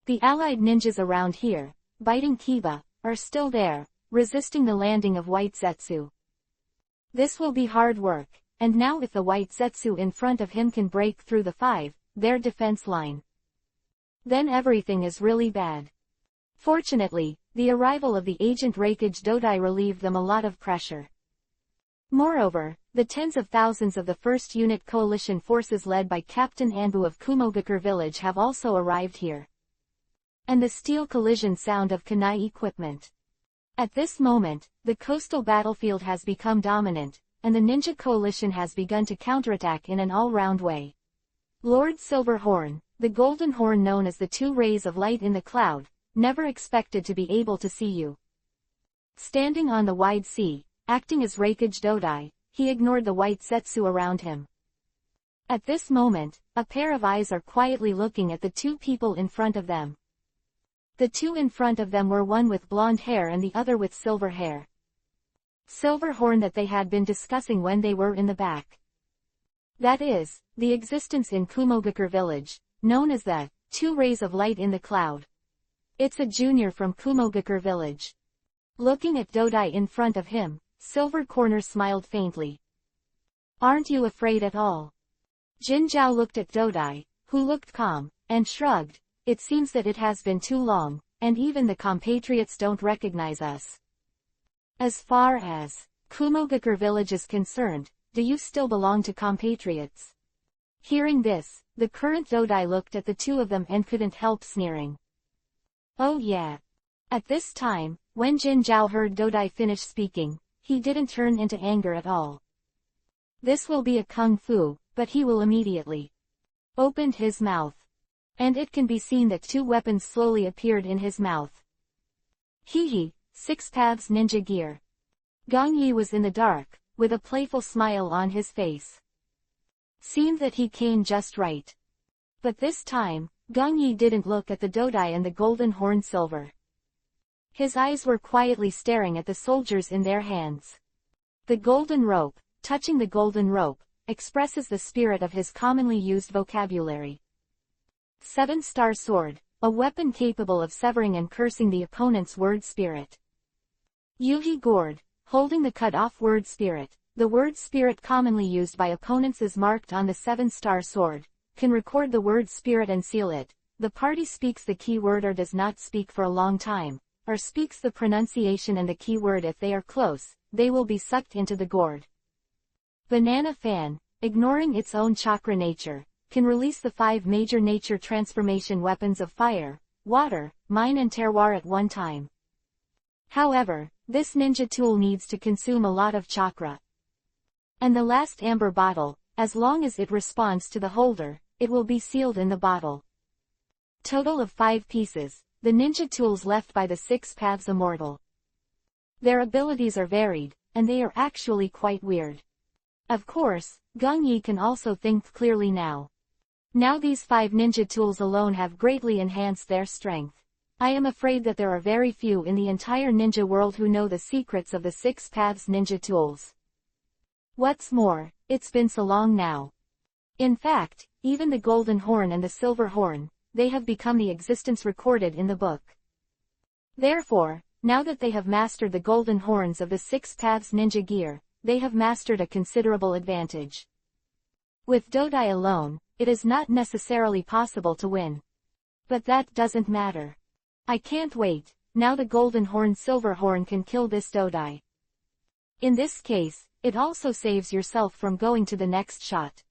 The allied ninjas around here, biting Kiba, are still there, resisting the landing of white Zetsu. This will be hard work, and now if the white Zetsu in front of him can break through their defense line, then everything is really bad. Fortunately, the arrival of the agent Reikage Dodai relieved them a lot of pressure. Moreover, the tens of thousands of the 1st Unit Coalition forces led by Captain Anbu of Kumogakure Village have also arrived here. And the steel collision sound of kunai equipment. At this moment, the coastal battlefield has become dominant, and the Ninja Coalition has begun to counterattack in an all-round way. Lord Silverhorn, the golden horn known as the two rays of light in the cloud, never expected to be able to see you. Standing on the wide sea, acting as Reikage Dodai, he ignored the white Zetsu around him. At this moment, a pair of eyes are quietly looking at the two people in front of them. The two in front of them were one with blonde hair and the other with silver hair. Silverhorn that they had been discussing when they were in the back. That is, the existence in Kumogakure Village, known as the two rays of light in the cloud. It's a junior from Kumogakure Village. Looking at Dodai in front of him, Silver Corner smiled faintly. Aren't you afraid at all? Jin Zhao looked at Dodai, who looked calm, and shrugged. It seems that it has been too long, and even the compatriots don't recognize us. As far as Kumogakure village is concerned, do you still belong to compatriots? Hearing this, the current Dodai looked at the two of them and couldn't help sneering. Oh yeah. At this time, when Jin Zhao heard Dodai finish speaking, he didn't turn into anger at all. This will be a kung fu, but he will immediately opened his mouth. And it can be seen that two weapons slowly appeared in his mouth. Hee, 6 paths ninja gear. Gong Yi was in the dark, with a playful smile on his face. Seemed that he came just right. But this time, Gong Yi didn't look at the Dodai and the golden horn silver. His eyes were quietly staring at the soldiers in their hands. The golden rope, touching the golden rope, expresses the spirit of his commonly used vocabulary. 7-star sword, a weapon capable of severing and cursing the opponent's word spirit. Yuhi gourd, holding the cut-off word spirit. The word spirit commonly used by opponents is marked on the 7-star sword, can record the word spirit and seal it. The party speaks the key word or does not speak for a long time, or speaks the pronunciation and the key word. If they are close, they will be sucked into the gourd. Banana fan, ignoring its own chakra nature, can release the 5 major nature transformation weapons of fire, water, mine and terroir at one time. However, this ninja tool needs to consume a lot of chakra. And the last amber bottle, as long as it responds to the holder, it will be sealed in the bottle. Total of 5 pieces, the ninja tools left by the 6 paths immortal. Their abilities are varied, and they are actually quite weird. Of course, Gong Yi can also think clearly now. Now these 5 ninja tools alone have greatly enhanced their strength. I am afraid that there are very few in the entire ninja world who know the secrets of the 6 paths ninja tools. What's more, it's been so long now. In fact, even the golden horn and the silver horn, they have become the existence recorded in the book. Therefore, now that they have mastered the golden horns of the 6 paths ninja gear, they have mastered a considerable advantage. With Dodai alone, it is not necessarily possible to win. But that doesn't matter. I can't wait, now the golden horn silver horn can kill this Dodai. In this case, it also saves yourself from going to the next shot.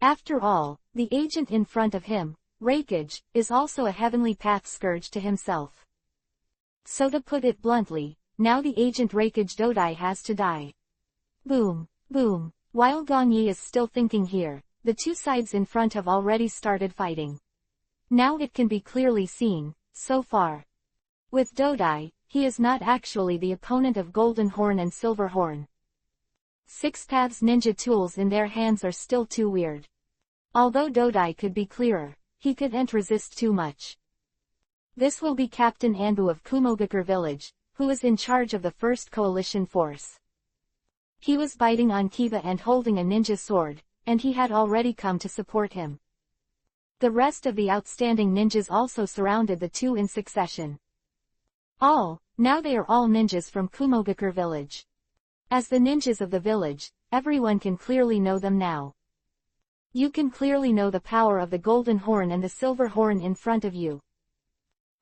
After all, the agent in front of him, Raikage, is also a heavenly path scourge to himself. So to put it bluntly, now the agent Raikage Dodai has to die. Boom, boom. While Gong Yi is still thinking here, the two sides in front have already started fighting. Now it can be clearly seen, so far. With Dodai, he is not actually the opponent of Golden Horn and Silver Horn. 6 paths ninja tools in their hands are still too weird. Although Dodai could be clearer, he couldn't resist too much. This will be Captain Anbu of Kumogakure village, who is in charge of the first coalition force. He was biting on Kiba and holding a ninja sword, and he had already come to support him. The rest of the outstanding ninjas also surrounded the two in succession. Now they are all ninjas from Kumogakure village. As the ninjas of the village, everyone can clearly know them now. You can clearly know the power of the golden horn and the silver horn in front of you.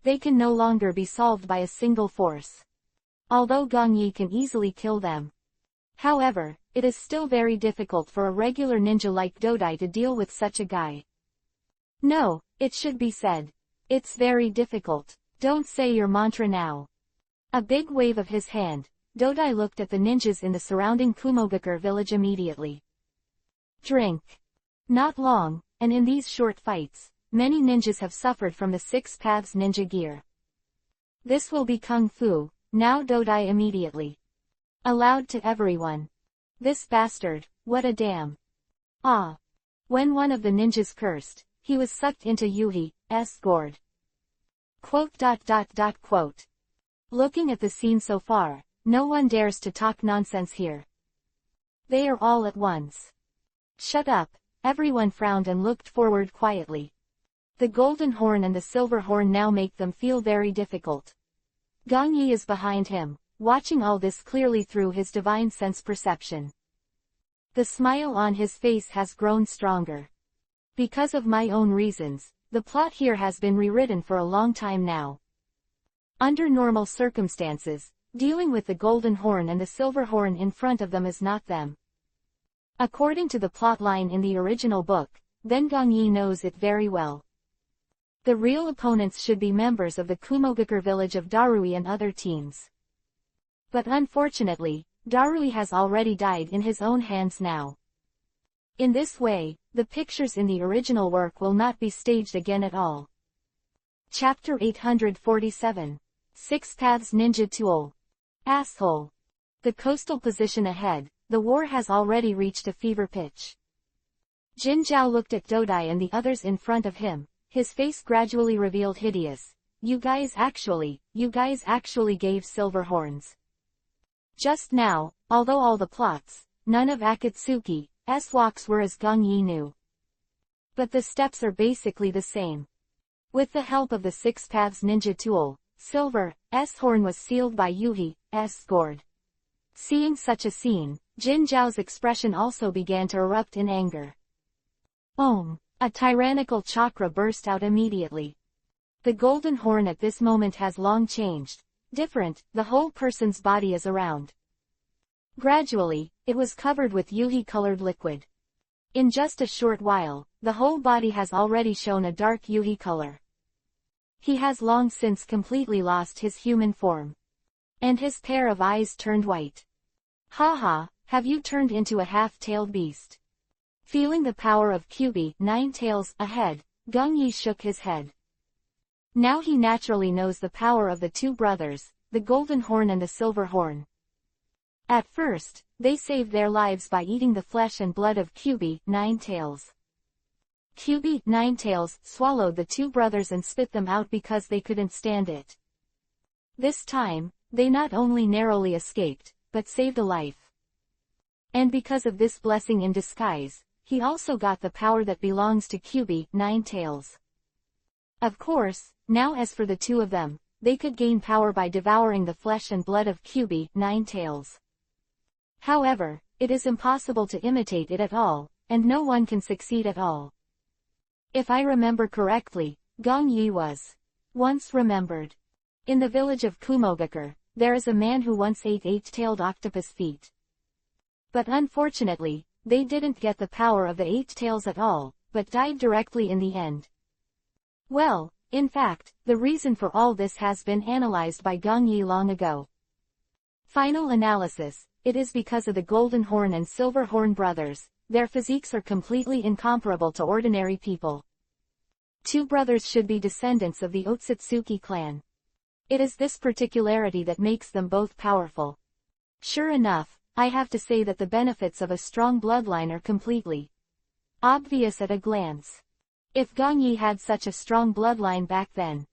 They can no longer be solved by a single force. Although Gong Yi can easily kill them. However, it is still very difficult for a regular ninja like Dodai to deal with such a guy. No, it should be said. It's very difficult. Don't say your mantra now. A big wave of his hand, Dodai looked at the ninjas in the surrounding Kumogakure village immediately. Drink. Not long, and in these short fights, many ninjas have suffered from the 6 paths ninja gear. This will be kung fu, now Dodai immediately allowed to everyone. This bastard, what a damn. When one of the ninjas cursed, he was sucked into Yuhi's gourd. Quote. Looking at the scene so far, no one dares to talk nonsense here. They are all at once. Shut up, everyone frowned and looked forward quietly. The golden horn and the silver horn now make them feel very difficult. Gong Yi is behind him, watching all this clearly through his divine sense perception. The smile on his face has grown stronger. Because of my own reasons, the plot here has been rewritten for a long time now. Under normal circumstances, dealing with the golden horn and the silver horn in front of them is not them. According to the plotline in the original book, then Gong Yi knows it very well. The real opponents should be members of the Kumogakure village of Darui and other teams. But unfortunately, Darui has already died in his own hands now. In this way, the pictures in the original work will not be staged again at all. Chapter 847. 6 Paths Ninja Tool. Asshole. The coastal position ahead, the war has already reached a fever pitch. Jin Zhao looked at Dodai and the others in front of him, his face gradually revealed hideous. You guys actually gave silver horns. Just now, although all the plots, none of Akatsuki's walks were as Gong Yi knew. But the steps are basically the same. With the help of the 6 Paths Ninja Tool, Silver's horn was sealed by Yuhi's gourd. Seeing such a scene, Jin Zhao's expression also began to erupt in anger. A tyrannical chakra burst out immediately. The golden horn at this moment has long changed. Different, the whole person's body is around. Gradually, it was covered with Yuhi-colored liquid. In just a short while, the whole body has already shown a dark Yuhi color. He has long since completely lost his human form. And his pair of eyes turned white. Haha, have you turned into a half-tailed beast? Feeling the power of Kyubi, 9 tails, ahead, Gong Yi shook his head. Now he naturally knows the power of the 2 brothers, the golden horn and the silver horn. At first, they saved their lives by eating the flesh and blood of Kyubi, 9 tails. Kyubi, 9 tails, swallowed the 2 brothers and spit them out because they couldn't stand it. This time, they not only narrowly escaped, but saved a life. And because of this blessing in disguise, he also got the power that belongs to Kyubi, 9 tails. Of course, now as for the 2 of them, they could gain power by devouring the flesh and blood of Kyubi, 9 tails. However, it is impossible to imitate it at all, and no one can succeed at all. If I remember correctly, Gong Yi was once remembered. In the village of Kumogakure, there is a man who once ate 8-tailed octopus feet. But unfortunately, they didn't get the power of the 8 tails at all, but died directly in the end. Well, in fact, the reason for all this has been analyzed by Gong Yi long ago. Final analysis, it is because of the golden horn and silver horn brothers, their physiques are completely incomparable to ordinary people. 2 brothers should be descendants of the Otsutsuki clan. It is this particularity that makes them both powerful. Sure enough, I have to say that the benefits of a strong bloodline are completely obvious at a glance. If Gong Yi had such a strong bloodline back then,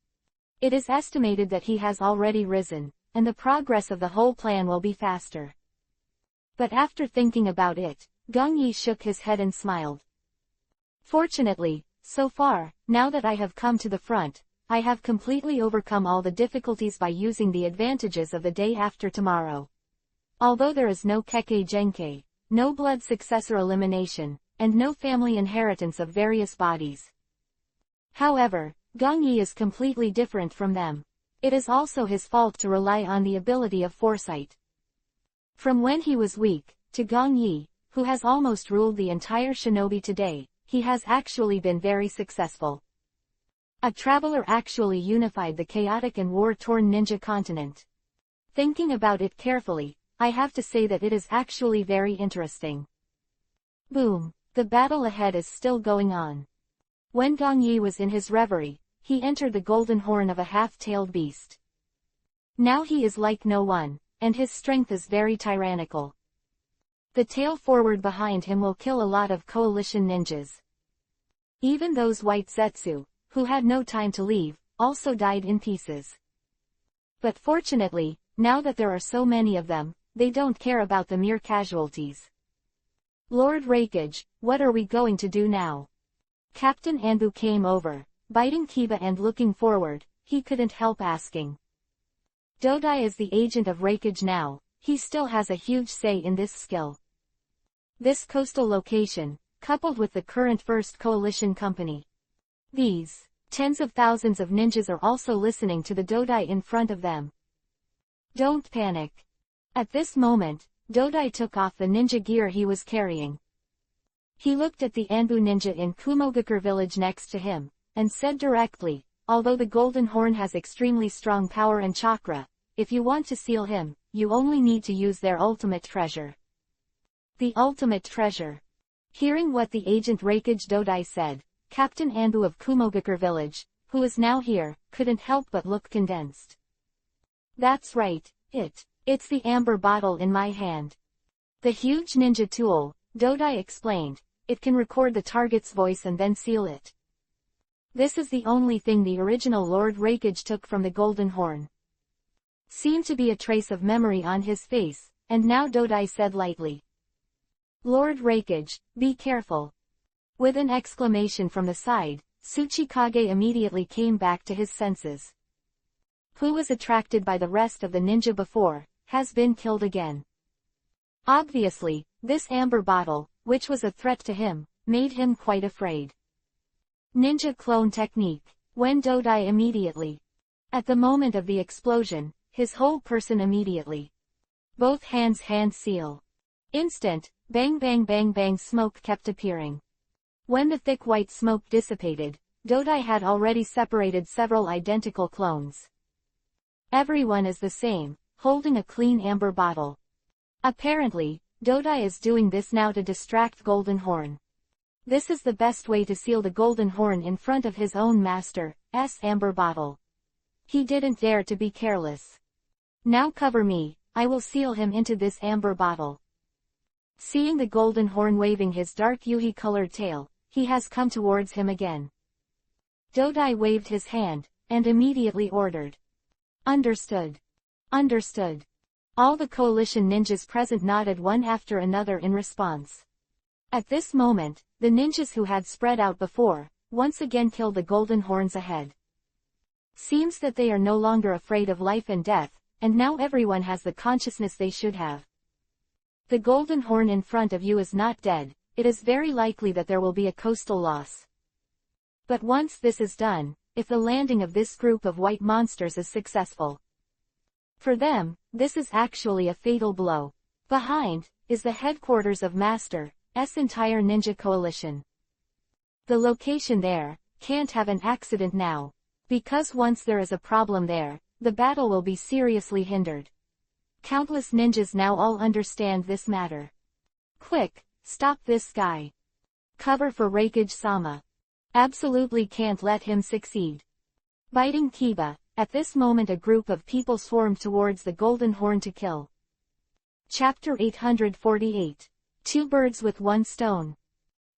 it is estimated that he has already risen, and the progress of the whole plan will be faster. But after thinking about it, Gong Yi shook his head and smiled. Fortunately, so far, now that I have come to the front, I have completely overcome all the difficulties by using the advantages of the day after tomorrow. Although there is no Kekkei Genkei, no blood successor elimination, and no family inheritance of various bodies. However, Gong Yi is completely different from them. It is also his fault to rely on the ability of foresight. From when he was weak, to Gong Yi, who has almost ruled the entire shinobi today, he has actually been very successful. A traveler actually unified the chaotic and war-torn ninja continent. Thinking about it carefully, I have to say that it is actually very interesting. Boom, the battle ahead is still going on. When Gong Yi was in his reverie, he entered the golden horn of a half-tailed beast. Now he is like no one, and his strength is very tyrannical. The tail forward behind him will kill a lot of coalition ninjas. Even those white Zetsu, who had no time to leave, also died in pieces. But fortunately, now that there are so many of them, they don't care about the mere casualties. Lord Raikage, what are we going to do now? Captain Anbu came over, biting Kiba and looking forward, he couldn't help asking. Dodai is the agent of Raikage now, he still has a huge say in this skill. This coastal location, coupled with the current First Coalition Company. These Tens of thousands of ninjas are also listening to the Dodai in front of them. Don't panic. At this moment, Dodai took off the ninja gear he was carrying. He looked at the Anbu ninja in Kumogakure village next to him, and said directly, although the golden horn has extremely strong power and chakra, if you want to seal him, you only need to use their ultimate treasure. The ultimate treasure. Hearing what the agent Reikage Dodai said, Captain Anbu of Kumogakure village, who is now here, couldn't help but look condensed. That's right, it's the amber bottle in my hand. The huge ninja tool, Dodai explained, it can record the target's voice and then seal it. This is the only thing the original Lord Reikage took from the golden horn. Seemed to be a trace of memory on his face, and now Dodai said lightly. Lord Reikage, be careful. With an exclamation from the side, Tsuchikage immediately came back to his senses. Who was attracted by the rest of the ninja before, has been killed again. Obviously, this amber bottle, which was a threat to him, made him quite afraid. Ninja clone technique, when Dodai immediately. At the moment of the explosion, his whole person immediately. Both hands hand seal. Instant, bang bang bang bang smoke kept appearing. When the thick white smoke dissipated, Dodai had already separated several identical clones. Everyone is the same, holding a clean amber bottle. Apparently, Dodai is doing this now to distract Golden Horn. This is the best way to seal the Golden Horn in front of his own master's amber bottle. He didn't dare to be careless. Now cover me, I will seal him into this amber bottle. Seeing the Golden Horn waving his dark yuhi-colored tail, he has come towards him again. Dodai waved his hand, and immediately ordered. Understood. Understood. All the coalition ninjas present nodded one after another in response. At this moment, the ninjas who had spread out before, once again killed the golden horns ahead. Seems that they are no longer afraid of life and death, and now everyone has the consciousness they should have. The golden horn in front of you is not dead, it is very likely that there will be a coastal loss. But once this is done, if the landing of this group of white monsters is successful, for them, this is actually a fatal blow. Behind, is the headquarters of Master's entire ninja coalition. The location there, can't have an accident now. Because once there is a problem there, the battle will be seriously hindered. Countless ninjas now all understand this matter. Quick, stop this guy. Cover for Reikage-sama. Absolutely can't let him succeed. Biting Kiba, at this moment a group of people swarmed towards the golden horn to kill. Chapter 848. Two birds with one stone.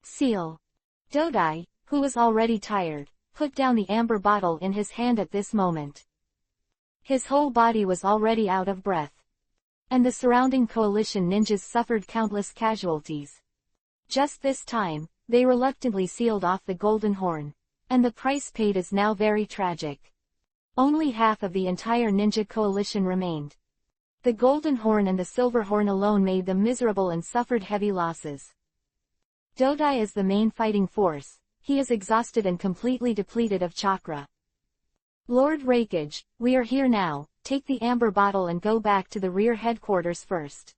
Seal. Dodai, who was already tired, put down the amber bottle in his hand at this moment. His whole body was already out of breath. And the surrounding coalition ninjas suffered countless casualties. Just this time, they reluctantly sealed off the golden horn. And the price paid is now very tragic. Only half of the entire ninja coalition remained. The golden horn and the silver horn alone made them miserable and suffered heavy losses. Dodai is the main fighting force, he is exhausted and completely depleted of chakra. Lord Reikage, we are here now, take the amber bottle and go back to the rear headquarters first.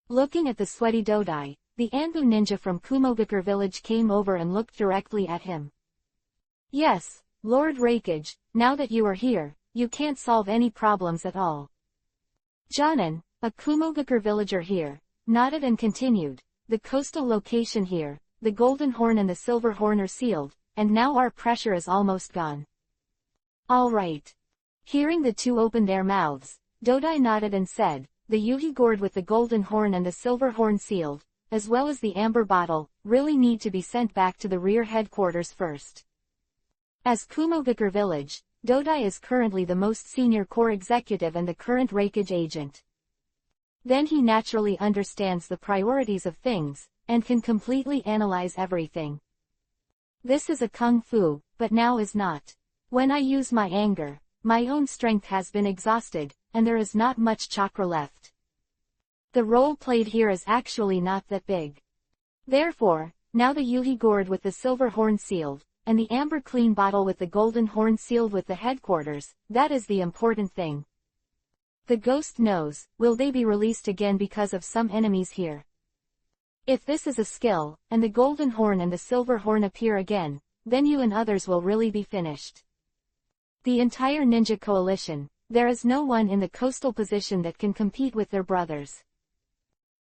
Looking at the sweaty Dodai, the Anbu ninja from Kumogakure village came over and looked directly at him. Yes, Lord Reikage, now that you are here, you can't solve any problems at all. Jonin, a Kumogakure villager here, nodded and continued, the coastal location here, the golden horn and the silver horn are sealed, and now our pressure is almost gone. All right. Hearing the two open their mouths, Dodai nodded and said, the yuhi gourd with the golden horn and the silver horn sealed, as well as the amber bottle, really need to be sent back to the rear headquarters first. As Kumogakure village, Dodai is currently the most senior core executive and the current Reikage agent. Then he naturally understands the priorities of things, and can completely analyze everything. This is a kung fu, but now is not. When I use my anger, my own strength has been exhausted, and there is not much chakra left. The role played here is actually not that big. Therefore, now the yuhi gourd with the silver horn sealed, and the amber clean bottle with the golden horn sealed with the headquarters, that is the important thing. The ghost knows, will they be released again because of some enemies here? If this is a skill, and the golden horn and the silver horn appear again, then you and others will really be finished. The entire ninja coalition, there is no one in the coastal position that can compete with their brothers.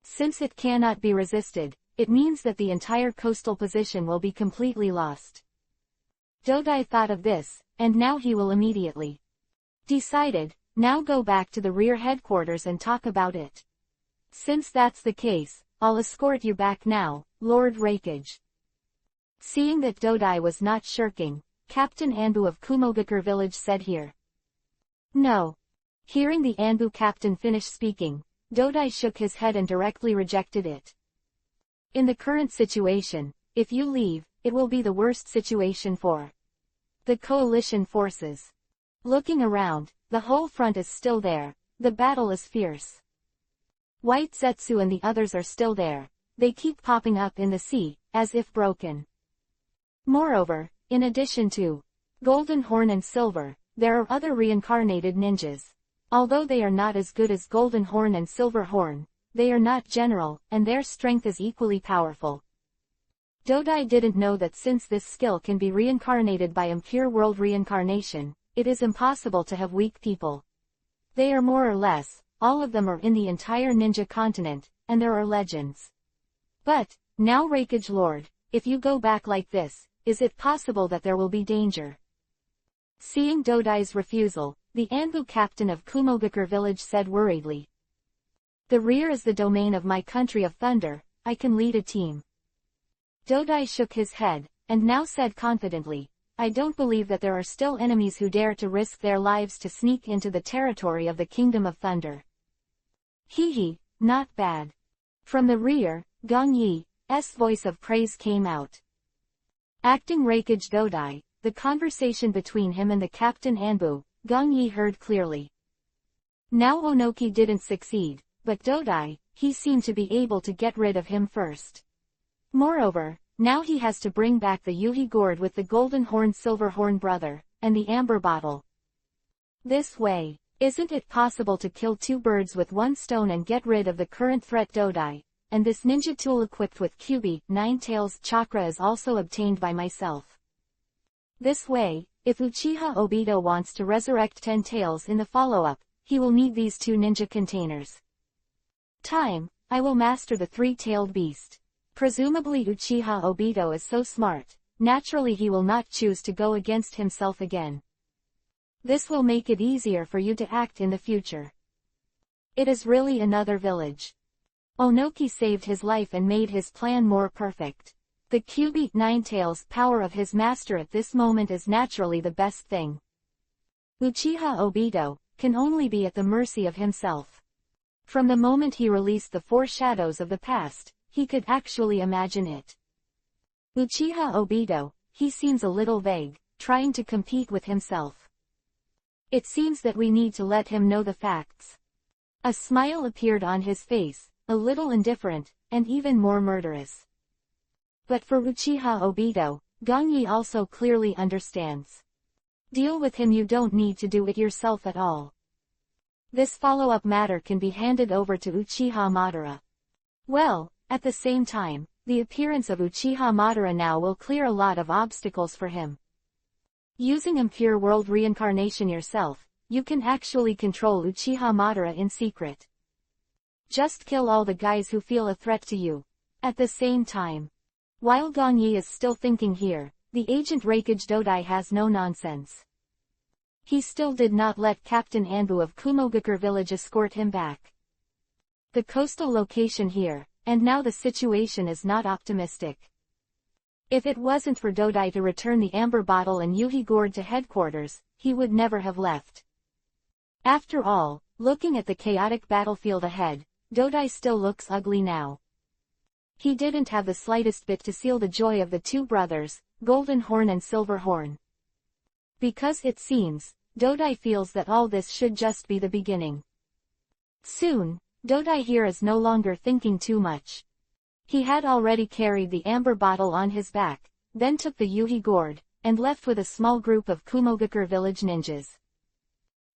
Since it cannot be resisted, it means that the entire coastal position will be completely lost. Dodai thought of this, and now he will immediately. Decided, now go back to the rear headquarters and talk about it. Since that's the case, I'll escort you back now, Lord Rakage. Seeing that Dodai was not shirking, Captain Anbu of Kumogakure village said here. No. Hearing the Anbu captain finish speaking, Dodai shook his head and directly rejected it. In the current situation, if you leave, it will be the worst situation for the coalition forces. Looking around, the whole front is still there, the battle is fierce. White Zetsu and the others are still there, they keep popping up in the sea, as if broken. Moreover, in addition to Golden Horn and Silver, there are other reincarnated ninjas. Although they are not as good as Golden Horn and Silver Horn, they are not general, and their strength is equally powerful. Dodai didn't know that since this skill can be reincarnated by impure world reincarnation, it is impossible to have weak people. They are more or less, all of them are in the entire ninja continent, and there are legends. But, now Rakage Lord, if you go back like this, is it possible that there will be danger? Seeing Dodai's refusal, the Anbu captain of Kumogakure village said worriedly. The rear is the domain of my country of thunder, I can lead a team. Dodai shook his head, and now said confidently, I don't believe that there are still enemies who dare to risk their lives to sneak into the territory of the Kingdom of Thunder. Hee, not bad. From the rear, Gong Yi's voice of praise came out. Acting Rakage Dodai, the conversation between him and the Captain Anbu, Gong Yi heard clearly. Now Onoki didn't succeed, but Dodai, he seemed to be able to get rid of him first. Moreover, now he has to bring back the Yuhi gourd with the Golden Horn Silver Horn brother, and the amber bottle. This way, isn't it possible to kill two birds with one stone and get rid of the current threat Dodai, and this ninja tool equipped with Kyubi, 9 tails chakra is also obtained by myself. This way, if Uchiha Obito wants to resurrect 10 tails in the follow-up, he will need these 2 ninja containers. Time, I will master the 3-tailed beast. Presumably Uchiha Obito is so smart, naturally he will not choose to go against himself again. This will make it easier for you to act in the future. It is really another village. Onoki saved his life and made his plan more perfect. The Kyubi 9 tails power of his master at this moment is naturally the best thing. Uchiha Obito can only be at the mercy of himself. From the moment he released the 4 shadows of the past, he could actually imagine it. Uchiha Obito, he seems a little vague, trying to compete with himself. It seems that we need to let him know the facts. A smile appeared on his face, a little indifferent, and even more murderous. But for Uchiha Obito, Gong Yi also clearly understands. Deal with him, you don't need to do it yourself at all. This follow-up matter can be handed over to Uchiha Madara. Well, at the same time, the appearance of Uchiha Madara now will clear a lot of obstacles for him. Using impure world reincarnation yourself, you can actually control Uchiha Madara in secret. Just kill all the guys who feel a threat to you. At the same time, while Gong Yi is still thinking here, the agent Rakage Dodai has no nonsense. He still did not let Captain Anbu of Kumogakure village escort him back. The coastal location here, and now the situation is not optimistic. If it wasn't for Dodai to return the amber bottle and Yuhi gourd to headquarters, he would never have left. After all, looking at the chaotic battlefield ahead, Dodai still looks ugly now. He didn't have the slightest bit to seal the joy of the 2 brothers, Golden Horn and Silver Horn. Because it seems, Dodai feels that all this should just be the beginning. Soon, Dodai here is no longer thinking too much. He had already carried the amber bottle on his back, then took the Yuhi gourd, and left with a small group of Kumogakure village ninjas.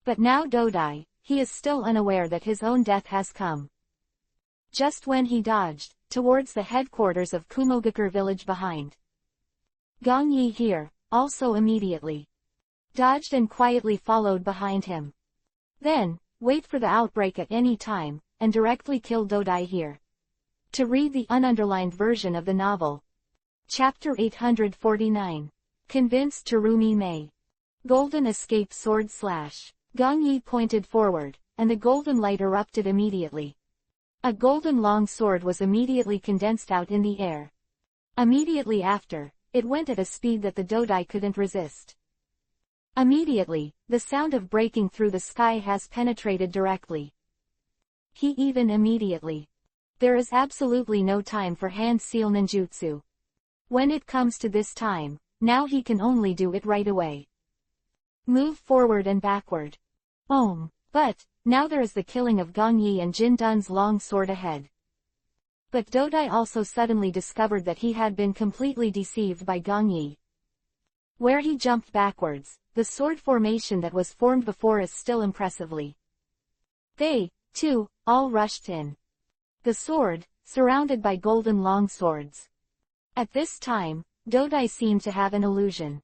But now Dodai, he is still unaware that his own death has come. Just when he dodged towards the headquarters of Kumogakure village behind, Gong Yi here, also immediately dodged and quietly followed behind him. Then, wait for the outbreak at any time, and directly kill Dodai here. To read the ununderlined version of the novel. Chapter 849. Convinced Terumi Mei. Golden escape sword slash. Gong Yi pointed forward, and the golden light erupted immediately. A golden long sword was immediately condensed out in the air. Immediately after, it went at a speed that the Dodai couldn't resist. Immediately, the sound of breaking through the sky has penetrated directly. He even immediately. There is absolutely no time for hand seal ninjutsu. When it comes to this time, now he can only do it right away. Move forward and backward. But, now there is the killing of Gong Yi and Jin Dun's long sword ahead. But Dodai also suddenly discovered that he had been completely deceived by Gong Yi. Where he jumped backwards, the sword formation that was formed before is still impressively. They, too, all rushed in. The sword, surrounded by golden long swords. At this time, Dodai seemed to have an illusion.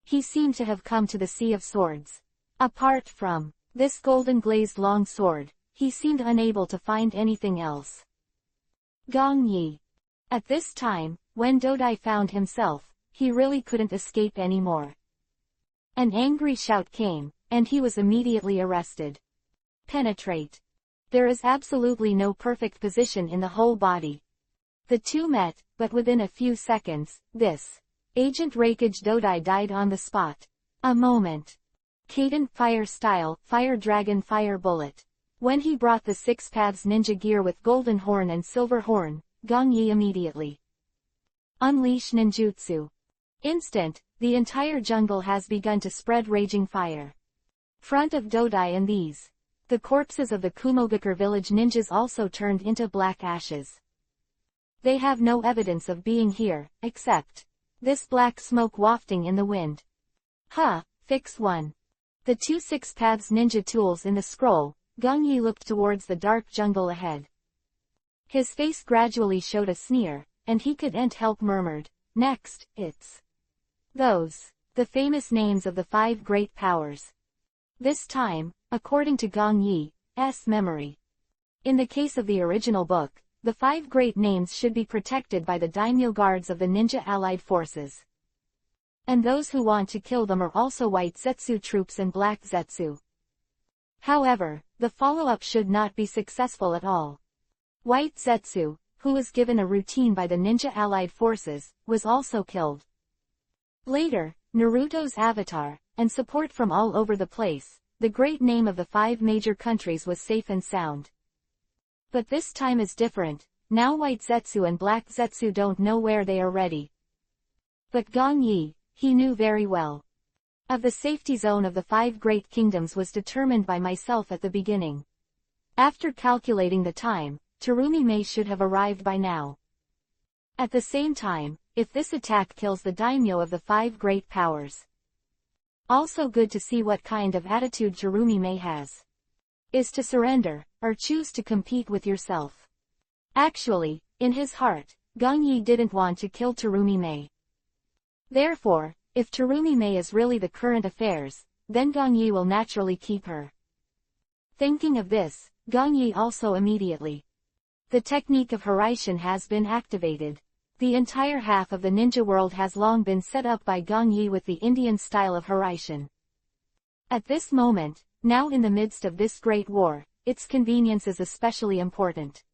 He seemed to have come to the Sea of Swords. Apart from this golden glazed long sword, he seemed unable to find anything else. Gong Yi. At this time, when Dodai found himself, he really couldn't escape anymore. An angry shout came, and he was immediately arrested. Penetrate. There is absolutely no perfect position in the whole body. The two met, but within a few seconds, this Agent Rakage Dodai died on the spot. A moment. Kaden Fire Style, Fire Dragon Fire Bullet. When he brought the Six Paths ninja gear with Golden Horn and Silver Horn, Gong Yi immediately unleash ninjutsu. Instant, the entire jungle has begun to spread raging fire. Front of Dodai and these. The corpses of the Kumogakure village ninjas also turned into black ashes. They have no evidence of being here, except this black smoke wafting in the wind. Fix 1. The two Six Paths ninja tools in the scroll. Gong Yi looked towards the dark jungle ahead. His face gradually showed a sneer, and he couldn't help murmured, "Next, it's those, the famous names of the five great powers." This time, according to Gong Yi's memory. In the case of the original book, the five great names should be protected by the daimyo guards of the ninja allied forces. And those who want to kill them are also white Zetsu troops and black Zetsu. However, the follow-up should not be successful at all. White Zetsu, who was given a routine by the ninja allied forces, was also killed. Later, Naruto's avatar, and support from all over the place, the great name of the five major countries was safe and sound. But this time is different. Now white Zetsu and black Zetsu don't know where they are ready. But Gong Yi, he knew very well. Of the safety zone of the five great kingdoms was determined by myself at the beginning. After calculating the time, Terumi Mei should have arrived by now. At the same time, if this attack kills the daimyo of the five great powers. Also good to see what kind of attitude Terumi Mei has. Is to surrender, or choose to compete with yourself. Actually, in his heart, Gong Yi didn't want to kill Terumi Mei. Therefore, if Terumi Mei is really the current affairs, then Gong Yi will naturally keep her. Thinking of this, Gong Yi also immediately. The technique of Hiraishin has been activated. The entire half of the ninja world has long been set up by Gong Yi with the Indian style of Hiraishin. At this moment, now in the midst of this great war, its convenience is especially important.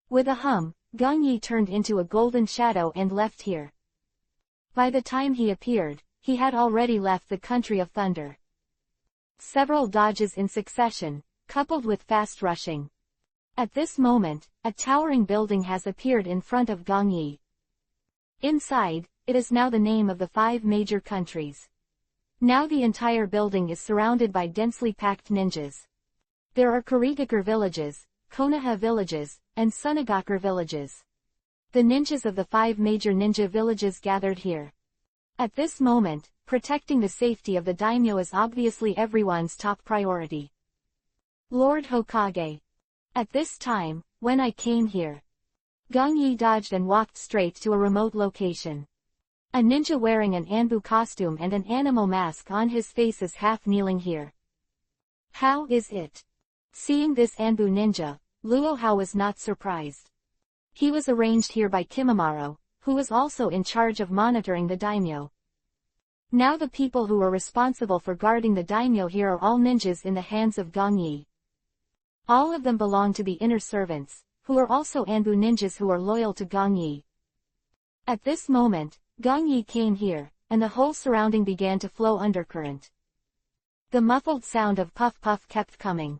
With a hum, Gong Yi turned into a golden shadow and left here. By the time he appeared, he had already left the country of thunder. Several dodges in succession, coupled with fast rushing. At this moment, a towering building has appeared in front of Gong Yi. Inside, it is now the name of the five major countries. Now the entire building is surrounded by densely packed ninjas. There are Kurigakure villages, Konoha villages, and Sunagakure villages. The ninjas of the five major ninja villages gathered here. At this moment, protecting the safety of the daimyo is obviously everyone's top priority. Lord Hokage. At this time, when I came here, Gong Yi dodged and walked straight to a remote location. A ninja wearing an Anbu costume and an animal mask on his face is half kneeling here. How is it? Seeing this Anbu ninja, Luo Hao was not surprised. He was arranged here by Kimimaro, who was also in charge of monitoring the daimyo. Now the people who were responsible for guarding the daimyo here are all ninjas in the hands of Gong Yi. All of them belong to the inner servants, who are also Anbu ninjas who are loyal to Gong Yi. At this moment, Gong Yi came here, and the whole surrounding began to flow undercurrent. The muffled sound of puff puff kept coming.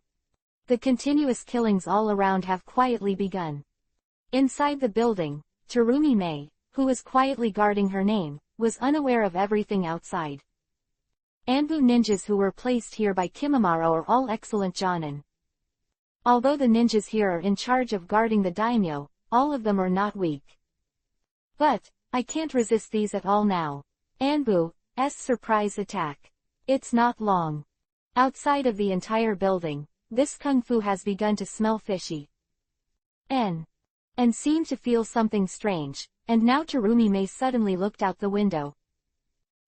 The continuous killings all around have quietly begun. Inside the building, Terumi Mei, who was quietly guarding her name, was unaware of everything outside. Anbu ninjas who were placed here by Kimimaro are all excellent jonin. Although the ninjas here are in charge of guarding the daimyo, all of them are not weak. But, I can't resist these at all now. Anbu's surprise attack. It's not long. Outside of the entire building, this kung fu has begun to smell fishy. And seemed to feel something strange, and now Terumi Mei suddenly looked out the window.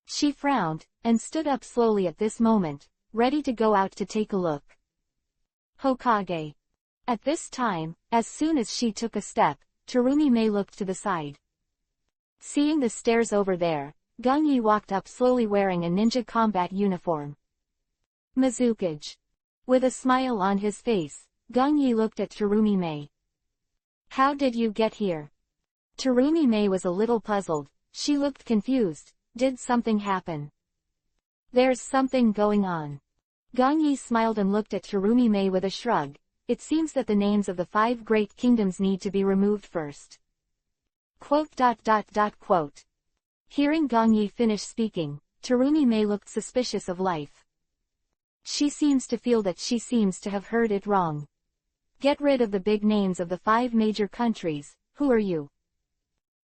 She frowned, and stood up slowly at this moment, ready to go out to take a look. Hokage. At this time, as soon as she took a step, Terumi Mei looked to the side. Seeing the stairs over there, Gong Yi walked up slowly wearing a ninja combat uniform. Mizukage. With a smile on his face, Gong Yi looked at Terumi Mei. How did you get here? Terumi Mei was a little puzzled. She looked confused. Did something happen? There's something going on. Gong Yi smiled and looked at Terumi Mei with a shrug. It seems that the names of the 5 great kingdoms need to be removed first. Quote. Hearing Gong Yi finish speaking, Terumi Mei looked suspicious of life. She seems to feel that she seems to have heard it wrong. Get rid of the big names of the 5 major countries. Who are you?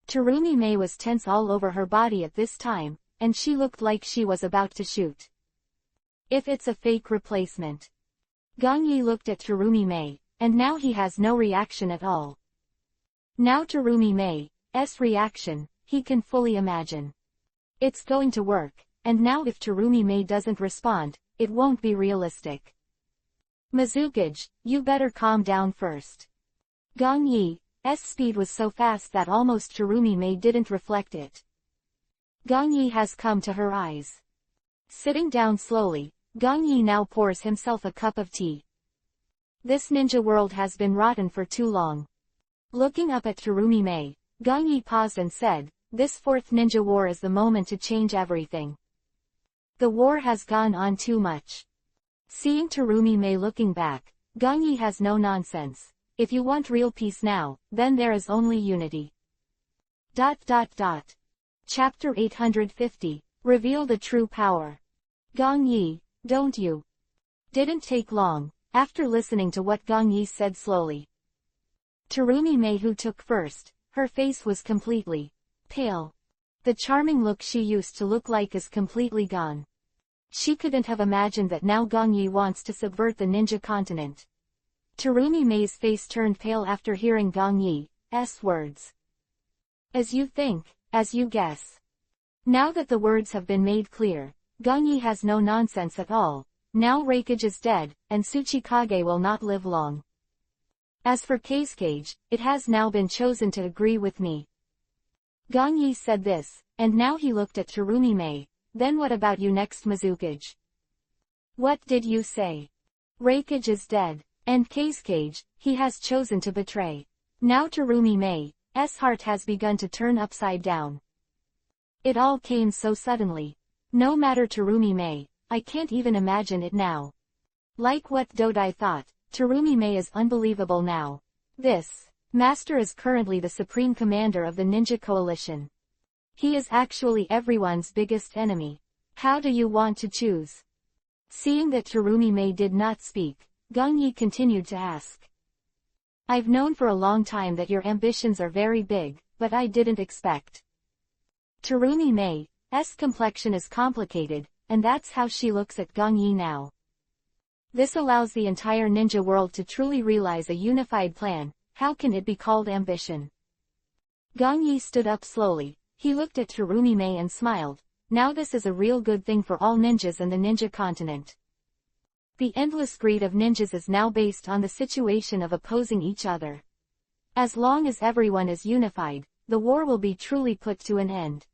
Terumi Mei was tense all over her body at this time, and she looked like she was about to shoot. If it's a fake replacement. Gong Yi looked at Terumi Mei, and now he has no reaction at all. Now Terumi Mei's reaction, he can fully imagine. It's going to work, and now if Terumi Mei doesn't respond, it won't be realistic. Mizukage, you better calm down first. Gong Yi's speed was so fast that almost Terumi Mei didn't reflect it. Gong Yi has come to her eyes. Sitting down slowly, Gong Yi now pours himself a cup of tea. This ninja world has been rotten for too long. Looking up at Terumi Mei, Gong Yi paused and said, this 4th ninja war is the moment to change everything. The war has gone on too much. Seeing Terumi Mei looking back, Gong Yi has no nonsense. If you want real peace now, then there is only unity. Chapter 850, Reveal the True Power. Gong Yi, don't you? Didn't take long, after listening to what Gong Yi said slowly. Terumi Mei who took first, her face was completely pale. The charming look she used to look like is completely gone. She couldn't have imagined that now Gong Yi wants to subvert the ninja continent. Terumi Mei's face turned pale after hearing Gong Yi's words. As you think, as you guess. Now that the words have been made clear, Gong Yi has no nonsense at all. Now Reikage is dead, and Tsuchikage will not live long. As for Kazekage, it has now been chosen to agree with me. Gong Yi said this, and now he looked at Terumi Mei. Then what about you next, Mizukage? What did you say? Reikage is dead, and Kazekage, he has chosen to betray. Now Terumi Mei's heart has begun to turn upside down. It all came so suddenly. No matter Terumi Mei, I can't even imagine it now. Like what Dodai thought, Terumi Mei is unbelievable now. This master is currently the supreme commander of the ninja coalition. He is actually everyone's biggest enemy. How do you want to choose? Seeing that Terumi Mei did not speak, Gong Yi continued to ask. I've known for a long time that your ambitions are very big, but I didn't expect. Terumi Mei's Mei's complexion is complicated, and that's how she looks at Gong Yi now. This allows the entire ninja world to truly realize a unified plan. How can it be called ambition? Gong Yi stood up slowly. He looked at Terumi Mei and smiled. Now this is a real good thing for all ninjas and the ninja continent. The endless greed of ninjas is now based on the situation of opposing each other. As long as everyone is unified, the war will be truly put to an end.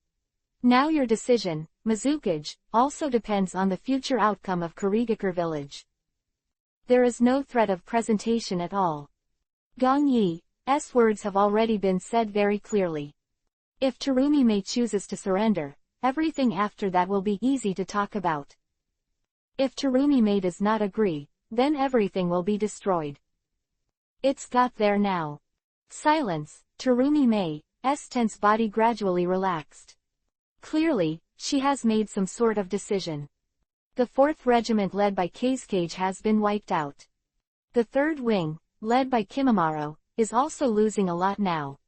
Now your decision, Mizukage, also depends on the future outcome of Kurigakure village. There is no threat of presentation at all. Gong Yi's words have already been said very clearly. If Terumi Mei chooses to surrender, everything after that will be easy to talk about. If Terumi Mei does not agree, then everything will be destroyed. It's got there now. Silence. Terumi Mei's tense body gradually relaxed. Clearly, she has made some sort of decision. The 4th Regiment led by Kazekage has been wiped out. The 3rd Wing, led by Kimimaro, is also losing a lot now.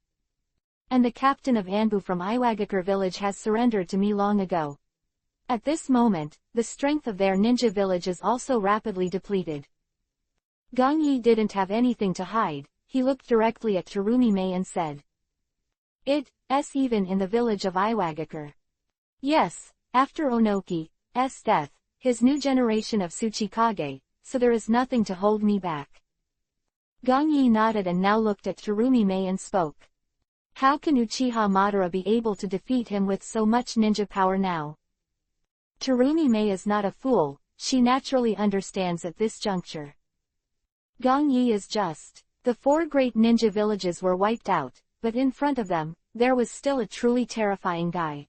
And the captain of Anbu from Iwagakure village has surrendered to me long ago. At this moment, the strength of their ninja village is also rapidly depleted. Gong Yi didn't have anything to hide. He looked directly at Terumi Mei and said, "It's even in the village of Iwagakure." Yes, after Onoki's death, his new generation of Tsuchikage, so there is nothing to hold me back. Gong Yi nodded and now looked at Terumi Mei and spoke. How can Uchiha Madara be able to defeat him with so much ninja power now? Terumi Mei is not a fool, she naturally understands at this juncture. Gong Yi is just. The 4 great ninja villages were wiped out, but in front of them, there was still a truly terrifying guy.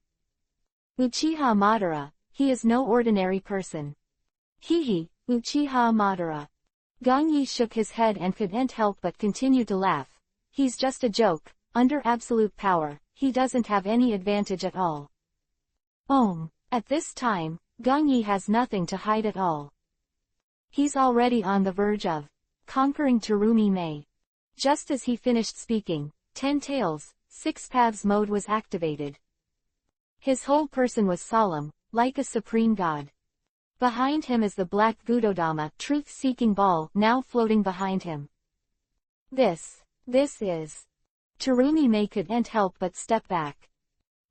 Uchiha Madara, he is no ordinary person. Uchiha Madara. Gong Yi shook his head and couldn't help but continue to laugh. He's just a joke. Under absolute power, he doesn't have any advantage at all. At this time, Gong Yi has nothing to hide at all. He's already on the verge of conquering Terumi Mei. Just as he finished speaking, 10 Tails, 6 Paths mode was activated. His whole person was solemn, like a supreme god. Behind him is the black Gudodama truth-seeking ball now floating behind him. This is... Terumi Mei couldn't help but step back.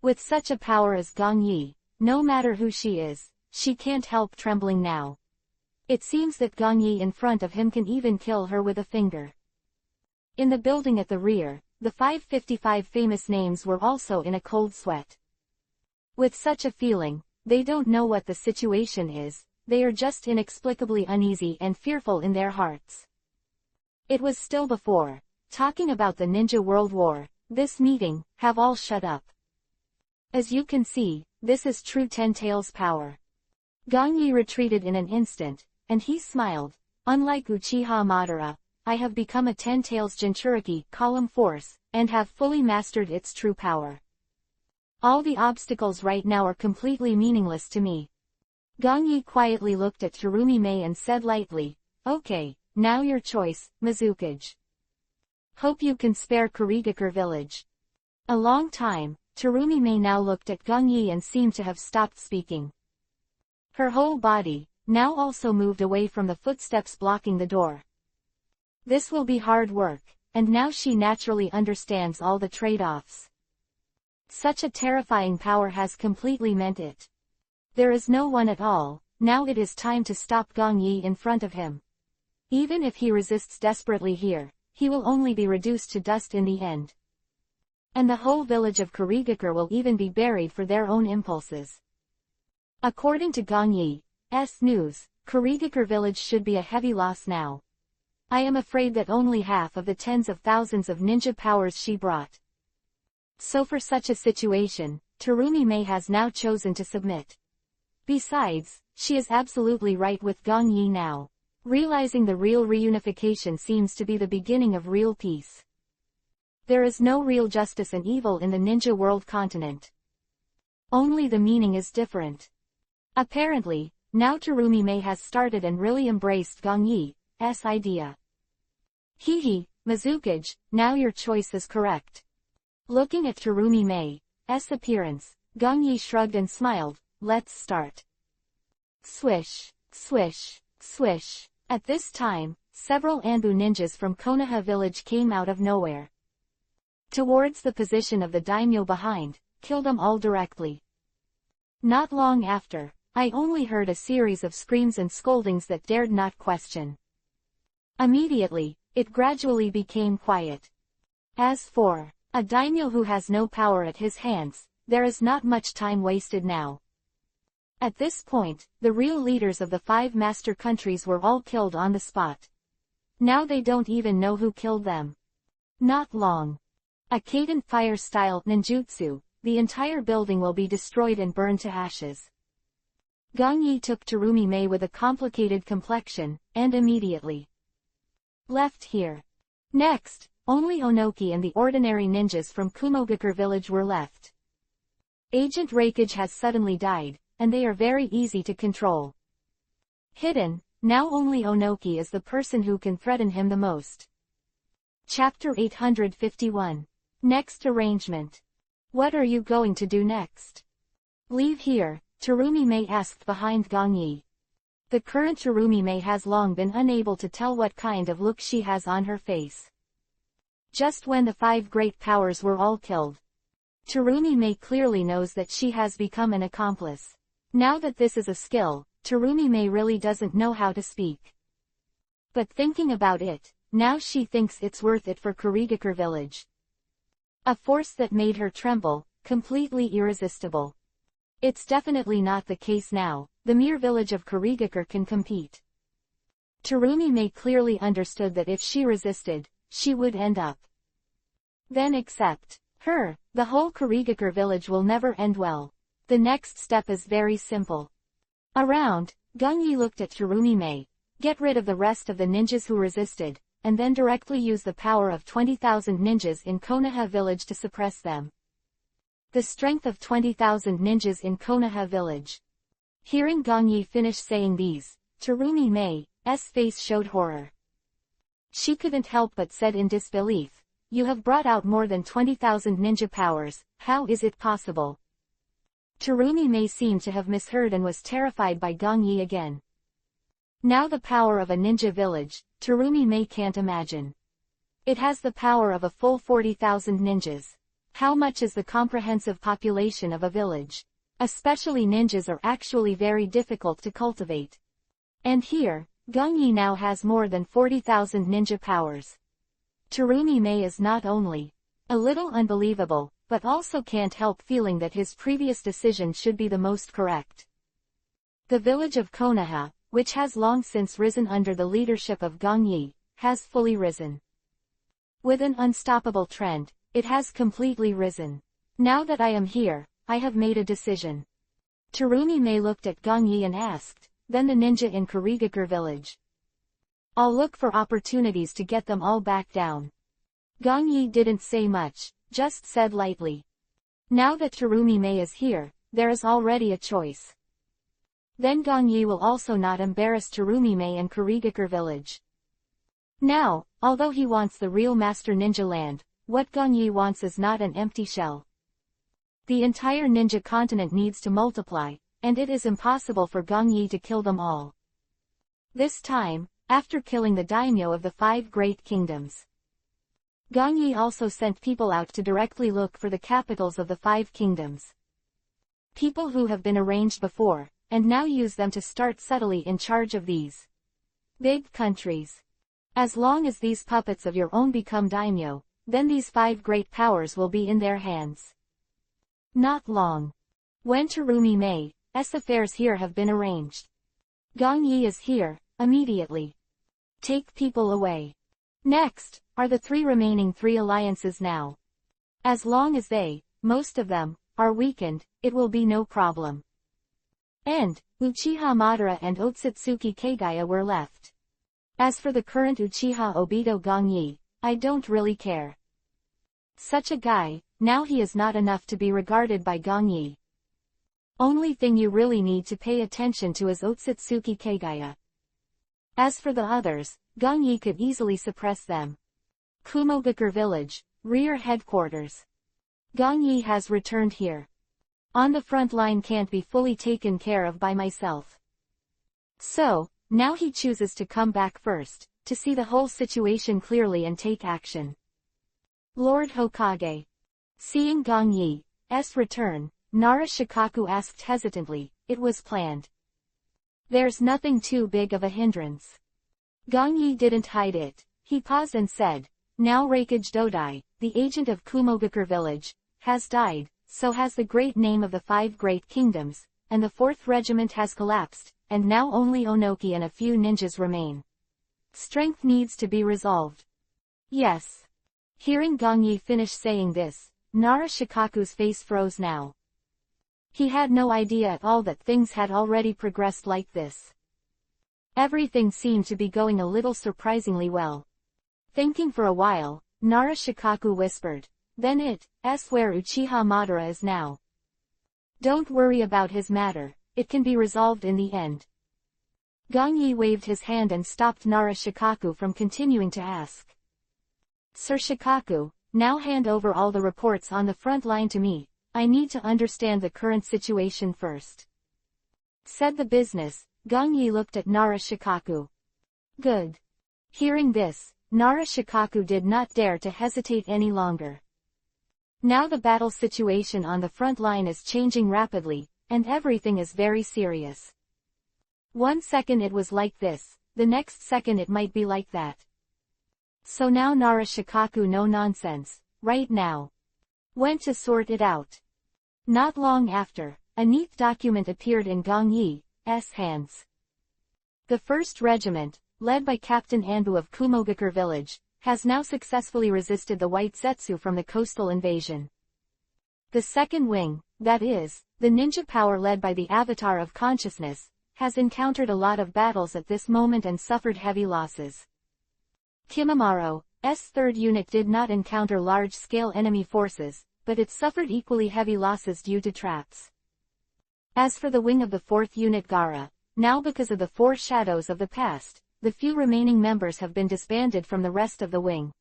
With such a power as Gong Yi, no matter who she is, she can't help trembling now. It seems that Gong Yi in front of him can even kill her with a finger. In the building at the rear, the 555 famous names were also in a cold sweat. With such a feeling, they don't know what the situation is, they are just inexplicably uneasy and fearful in their hearts. It was still before talking about the Ninja World War, this meeting, have all shut up. As you can see, this is true 10 Tails power. Gong Yi retreated in an instant, and he smiled. Unlike Uchiha Madara, I have become a 10 Tails Jinchuriki column force, and have fully mastered its true power. All the obstacles right now are completely meaningless to me. Gong Yi quietly looked at Terumi Mei and said lightly, "Okay, now your choice, Mizukage. Hope you can spare Kurigakure village." A long time, Terumi Mei now looked at Gong Yi and seemed to have stopped speaking. Her whole body, now also moved away from the footsteps blocking the door. This will be hard work, and now she naturally understands all the trade-offs. Such a terrifying power has completely meant it. There is no one at all, now it is time to stop Gong Yi in front of him. Even if he resists desperately here, he will only be reduced to dust in the end. And the whole village of Kurigakure will even be buried for their own impulses. According to Gong Yi's news, Kurigakure village should be a heavy loss now. I am afraid that only half of the tens of thousands of ninja powers she brought. So for such a situation, Terumi Mei has now chosen to submit. Besides, she is absolutely right with Gong Yi now. Realizing the real reunification seems to be the beginning of real peace. There is no real justice and evil in the ninja world continent. Only the meaning is different. Apparently, now Terumi Mei has started and really embraced Gong Yi's idea. Mizukage, now your choice is correct. Looking at Terumi Mei's appearance, Gongyi shrugged and smiled. Let's start. Swish, swish, swish. At this time, several Anbu ninjas from Konoha village came out of nowhere. Towards the position of the daimyo behind, killed them all directly. Not long after, I only heard a series of screams and scoldings that dared not question. Immediately, it gradually became quiet. As for a daimyo who has no power at his hands, there is not much time wasted now. At this point, the real leaders of the 5 master countries were all killed on the spot. Now they don't even know who killed them. Not long. A Kaden fire-style ninjutsu, the entire building will be destroyed and burned to ashes. Gongyi took Terumi Mei with a complicated complexion, and immediately left here. Next, only Onoki and the ordinary ninjas from Kumogakure village were left. Agent Reikage has suddenly died, and they are very easy to control. Hidden, now only Onoki is the person who can threaten him the most. Chapter 851. Next arrangement. What are you going to do next? Leave here, Terumi Mei asked behind Gongyi. The current Terumi Mei has long been unable to tell what kind of look she has on her face. Just when the 5 great powers were all killed, Terumi Mei clearly knows that she has become an accomplice. Now that this is a skill, Terumi Mei really doesn't know how to speak. But thinking about it, now she thinks it's worth it for Kurigakure village. A force that made her tremble, completely irresistible. It's definitely not the case now, the mere village of Kurigakure can compete. Terumi Mei clearly understood that if she resisted, she would end up. Then except her, the whole Kurigakure village will never end well. The next step is very simple. Around, Gongyi looked at Terumi Mei. Get rid of the rest of the ninjas who resisted, and then directly use the power of 20,000 ninjas in Konoha village to suppress them. The strength of 20,000 ninjas in Konoha village. Hearing Gongyi finish saying these, Terumi Mei's face showed horror. She couldn't help but said in disbelief, "You have brought out more than 20,000 ninja powers, how is it possible?" Terumi Mei seemed to have misheard and was terrified by Gongyi again. Now the power of a ninja village, Terumi Mei can't imagine. It has the power of a full 40,000 ninjas. How much is the comprehensive population of a village? Especially ninjas are actually very difficult to cultivate. And here, Gongyi now has more than 40,000 ninja powers. Terumi Mei is not only a little unbelievable, but also can't help feeling that his previous decision should be the most correct. The village of Konoha, which has long since risen under the leadership of Gongyi, has fully risen. With an unstoppable trend, it has completely risen. Now that I am here, I have made a decision. Terumi Mei looked at Gongyi and asked, then the ninja in Kurigakure village. I'll look for opportunities to get them all back down. Gongyi didn't say much, just said lightly. Now that Terumi Mei is here, there is already a choice. Then Gongyi will also not embarrass Terumi Mei and Kurigakure village. Now, although he wants the real Master Ninja land, what Gongyi wants is not an empty shell. The entire ninja continent needs to multiply, and it is impossible for Gongyi to kill them all. This time, after killing the daimyo of the 5 great kingdoms, Gongyi also sent people out to directly look for the capitals of the 5 kingdoms. People who have been arranged before, and now use them to start subtly in charge of these big countries. As long as these puppets of your own become daimyo, then these 5 great powers will be in their hands. Not long. When Terumi Mei's affairs here have been arranged, Gongyi is here, immediately. Take people away. Next, are the 3 remaining 3 alliances now. As long as they, most of them, are weakened, it will be no problem. And, Uchiha Madara and Otsutsuki Kagaya were left. As for the current Uchiha Obito Gongyi, I don't really care. Such a guy, now he is not enough to be regarded by Gongyi. Only thing you really need to pay attention to is Otsutsuki Kagaya. As for the others, Gongyi could easily suppress them. Kumogakure village, rear headquarters. Gongyi has returned here. On the front line can't be fully taken care of by myself. So, now he chooses to come back first, to see the whole situation clearly and take action. Lord Hokage. Seeing Gong Yi's return, Nara Shikaku asked hesitantly, "It was planned. There's nothing too big of a hindrance." Gong Yi didn't hide it. He paused and said, "Now Raikage Dodai, the agent of Kumogakure village, has died, so has the great name of the 5 great kingdoms, and the 4th regiment has collapsed, and now only Onoki and a few ninjas remain. Strength needs to be resolved." Yes. Hearing Gong Yi finish saying this, Nara Shikaku's face froze now. He had no idea at all that things had already progressed like this. Everything seemed to be going a little surprisingly well. Thinking for a while, Nara Shikaku whispered, "Then it's where Uchiha Madara is now. Don't worry about his matter, it can be resolved in the end." Gong Yi waved his hand and stopped Nara Shikaku from continuing to ask. "Sir Shikaku, now hand over all the reports on the front line to me, I need to understand the current situation first." Said the business, Gong Yi looked at Nara Shikaku. Good. Hearing this, Nara Shikaku did not dare to hesitate any longer. Now the battle situation on the front line is changing rapidly, and everything is very serious. One second it was like this, the next second it might be like that. So now Nara Shikaku no nonsense, right now. Went to sort it out. Not long after, a neat document appeared in Gong Yi's hands. The 1st Regiment, led by Captain Anbu of Kumogakure village, has now successfully resisted the White Zetsu from the coastal invasion. The 2nd Wing, that is, the ninja power led by the Avatar of Consciousness, has encountered a lot of battles at this moment and suffered heavy losses. Kimamaro's 3rd Unit did not encounter large-scale enemy forces, but it suffered equally heavy losses due to traps. As for the wing of the 4th Unit Gara, now because of the 4 shadows of the past, the few remaining members have been disbanded from the rest of the wing.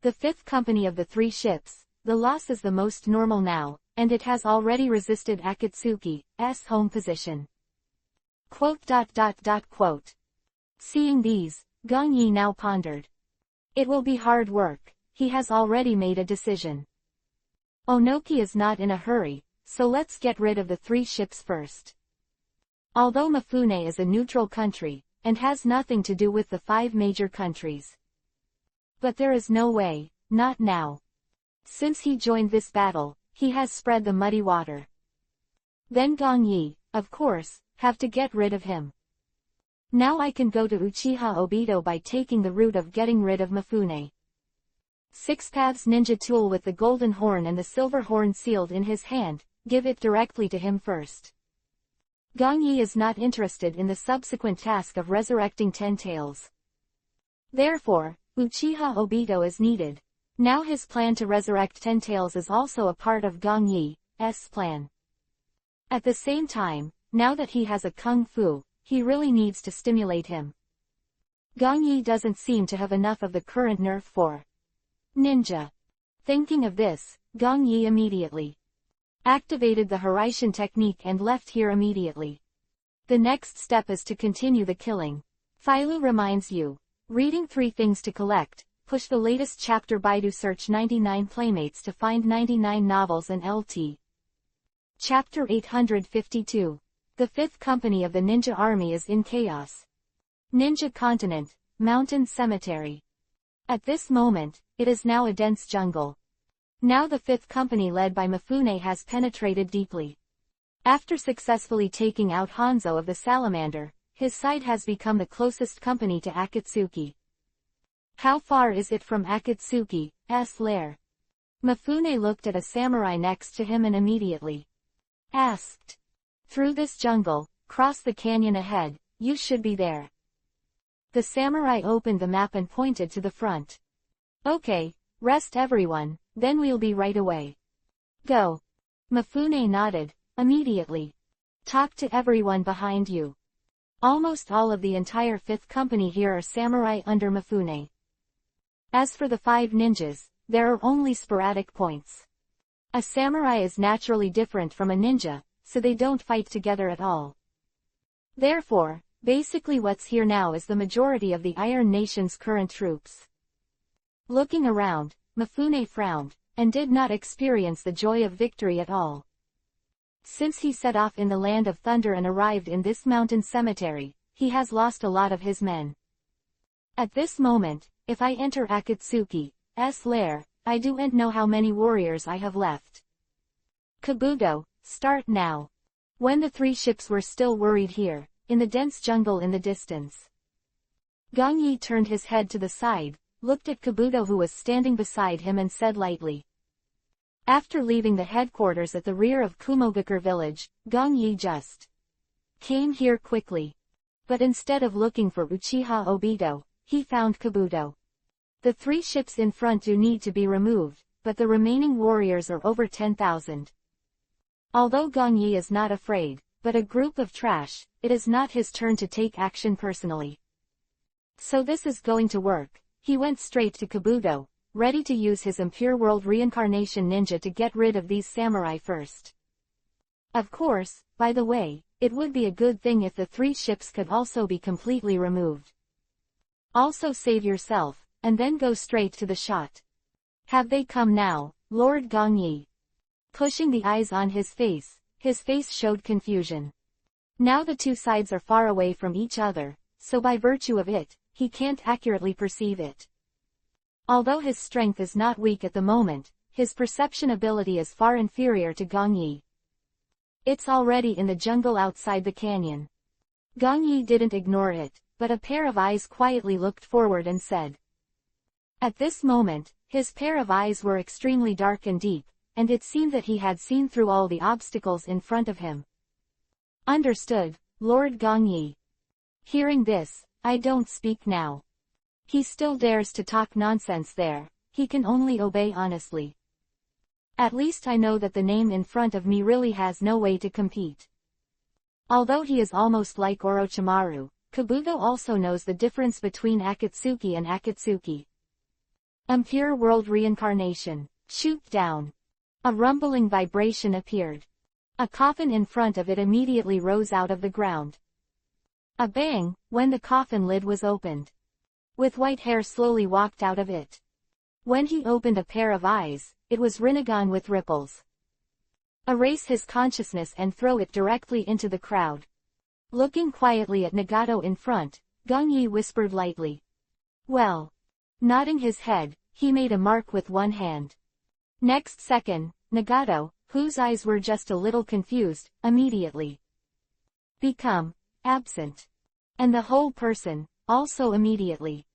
The 5th Company of the 3 ships, the loss is the most normal now, and it has already resisted Akatsuki's home position. Quote. Seeing these, Gong Yi now pondered. It will be hard work, he has already made a decision. Onoki is not in a hurry, so let's get rid of the 3 ships first. Although Mifune is a neutral country, and has nothing to do with the 5 major countries. But there is no way, not now. Since he joined this battle, he has spread the muddy water. Then Gong Yi, of course, have to get rid of him. Now I can go to Uchiha Obito by taking the route of getting rid of Mifune. 6 Paths ninja tool with the golden horn and the silver horn sealed in his hand, give it directly to him first. Gong Yi is not interested in the subsequent task of resurrecting 10 tails. Therefore, Uchiha Obito is needed. Now his plan to resurrect 10 tails is also a part of Gong Yi's plan. At the same time, now that he has a kung fu, he really needs to stimulate him. Gong Yi doesn't seem to have enough of the current nerf for ninja. Thinking of this, Gong Yi immediately activated the Hiraishin technique and left here immediately. The next step is to continue the killing. Philo reminds you. Reading 3 things to collect. Push the latest chapter. Baidu search 99 playmates to find 99 novels and LT. Chapter 852. The 5th Company of the Ninja Army is in chaos. Ninja Continent, Mountain Cemetery. At this moment, it is now a dense jungle. Now the 5th Company led by Mifune has penetrated deeply. After successfully taking out Hanzo of the Salamander, his side has become the closest company to Akatsuki. How far is it from Akatsuki's lair? Mifune looked at a samurai next to him and immediately asked. Through this jungle, cross the canyon ahead, you should be there. The samurai opened the map and pointed to the front. Okay, rest everyone, then we'll be right away. Go. Mifune nodded, immediately. Talk to everyone behind you. Almost all of the entire 5th Company here are samurai under Mifune. As for the 5 ninjas, there are only sporadic points. A samurai is naturally different from a ninja, so they don't fight together at all. Therefore, basically what's here now is the majority of the Iron Nation's current troops. Looking around, Mifune frowned, and did not experience the joy of victory at all. Since he set off in the Land of Thunder and arrived in this mountain cemetery, he has lost a lot of his men. At this moment, if I enter Akatsuki's lair, I don't know how many warriors I have left. Kabuto, start now. When the three ships were still worried here, in the dense jungle in the distance, Gongyi turned his head to the side, looked at Kabuto who was standing beside him and said lightly. After leaving the headquarters at the rear of Kumogakure village, Gongyi just came here quickly. But instead of looking for Uchiha Obito, he found Kabuto. The three ships in front do need to be removed, but the remaining warriors are over 10,000. Although Gongyi is not afraid, but a group of trash, it is not his turn to take action personally. So this is going to work. He went straight to Kabuto, ready to use his Impure World Reincarnation Ninja to get rid of these samurai first. Of course, by the way, it would be a good thing if the three ships could also be completely removed. Also save yourself, and then go straight to the shot. Have they come now, Lord Gongyi? Pushing the eyes on his face showed confusion. Now the two sides are far away from each other, so by virtue of it, he can't accurately perceive it. Although his strength is not weak at the moment, his perception ability is far inferior to Gongyi. It's already in the jungle outside the canyon. Gongyi didn't ignore it, but a pair of eyes quietly looked forward and said. At this moment, his pair of eyes were extremely dark and deep, and it seemed that he had seen through all the obstacles in front of him. Understood, Lord Gongyi. Hearing this, I don't speak now. He still dares to talk nonsense there, he can only obey honestly. At least I know that the name in front of me really has no way to compete. Although he is almost like Orochimaru, Kabuto also knows the difference between Akatsuki and Akatsuki. Impure World Reincarnation. Shoot down. A rumbling vibration appeared. A coffin in front of it immediately rose out of the ground. A bang, when the coffin lid was opened. With white hair slowly walked out of it. When he opened a pair of eyes, it was Rinnegan with ripples. Erase his consciousness and throw it directly into the crowd. Looking quietly at Nagato in front, Gongyi whispered lightly. Well. Nodding his head, he made a mark with one hand. Next second, Nagato, whose eyes were just a little confused, immediately become absent. And the whole person, also immediately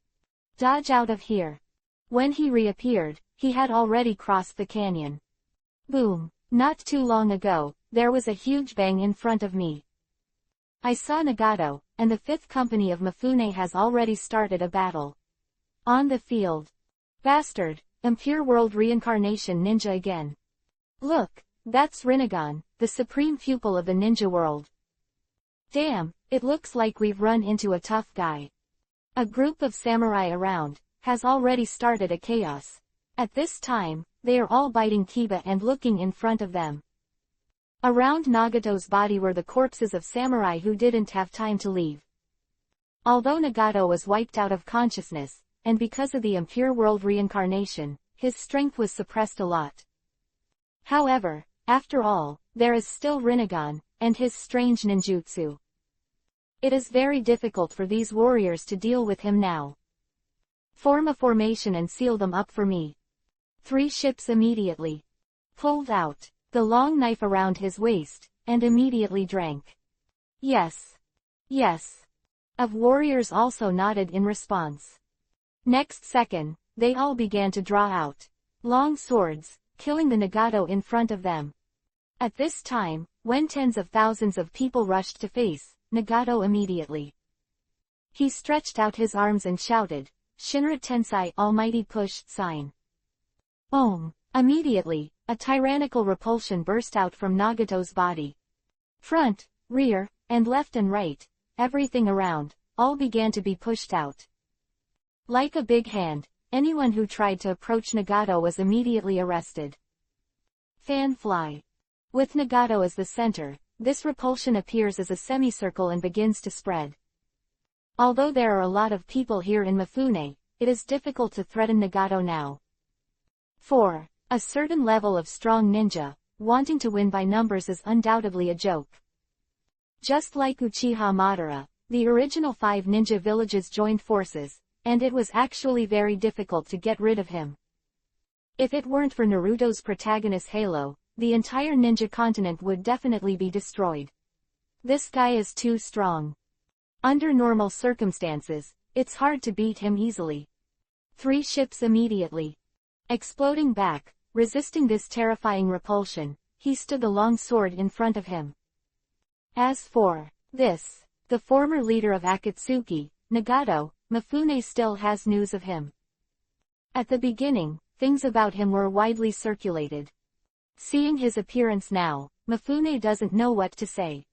dodge out of here. When he reappeared, he had already crossed the canyon. Boom. Not too long ago, there was a huge bang in front of me. I saw Nagato, and the 5th company of Mifune has already started a battle. On the field. Bastard, Impure World Reincarnation Ninja again. Look, that's Rinnegan, the supreme pupil of the ninja world. Damn, it looks like we've run into a tough guy. A group of samurai around has already started a chaos. At this time, they are all biting Kiba and looking in front of them. Around Nagato's body were the corpses of samurai who didn't have time to leave. Although Nagato was wiped out of consciousness, and because of the Impure World Reincarnation, his strength was suppressed a lot. However, after all, there is still Rinnegan, and his strange ninjutsu. It is very difficult for these warriors to deal with him now. Form a formation and seal them up for me. 3 ships immediately pulled out the long knife around his waist, and immediately drank. Yes. Yes. Of warriors also nodded in response. Next second, they all began to draw out long swords, killing the Nagato in front of them. At this time, when tens of thousands of people rushed to face Nagato immediately, he stretched out his arms and shouted, Shinra Tensei Almighty Push Sign. Om. Immediately, a tyrannical repulsion burst out from Nagato's body. Front, rear, and left and right, everything around, all began to be pushed out. Like a big hand, anyone who tried to approach Nagato was immediately arrested. Fan fly. With Nagato as the center, this repulsion appears as a semicircle and begins to spread. Although there are a lot of people here in Mifune, it is difficult to threaten Nagato now. 4. A certain level of strong ninja, wanting to win by numbers is undoubtedly a joke. Just like Uchiha Madara, the original 5 ninja villages joined forces, and it was actually very difficult to get rid of him. If it weren't for Naruto's protagonist Halo, the entire ninja continent would definitely be destroyed. This guy is too strong. Under normal circumstances, it's hard to beat him easily. 3 ships immediately. Exploding back, resisting this terrifying repulsion, he stood the long sword in front of him. As for this, the former leader of Akatsuki, Nagato, Mifune still has news of him. At the beginning, things about him were widely circulated. Seeing his appearance now, Mifune doesn't know what to say.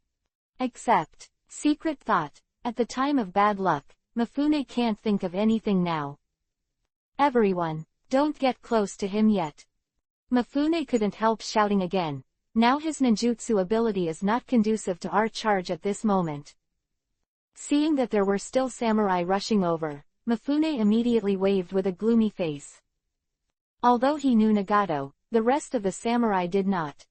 Except, secret thought, at the time of bad luck, Mifune can't think of anything now. Everyone, don't get close to him yet. Mifune couldn't help shouting again. Now his ninjutsu ability is not conducive to our charge at this moment. Seeing that there were still samurai rushing over, Mifune immediately waved with a gloomy face. Although he knew Nagato, the rest of the samurai did not.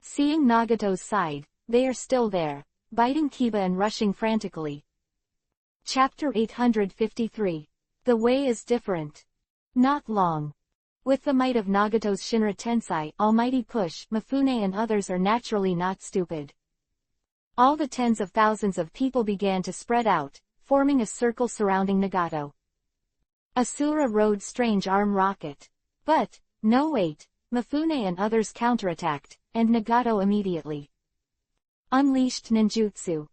Seeing Nagato's side, they are still there, biting Kiba and rushing frantically. Chapter 853. The way is different. Not long. With the might of Nagato's Shinra Tensei almighty push, Mifune and others are naturally not stupid. All the tens of thousands of people began to spread out, forming a circle surrounding Nagato. Asura rode strange arm rocket. But, no wait, Mifune and others counterattacked, and Nagato immediately unleashed ninjutsu.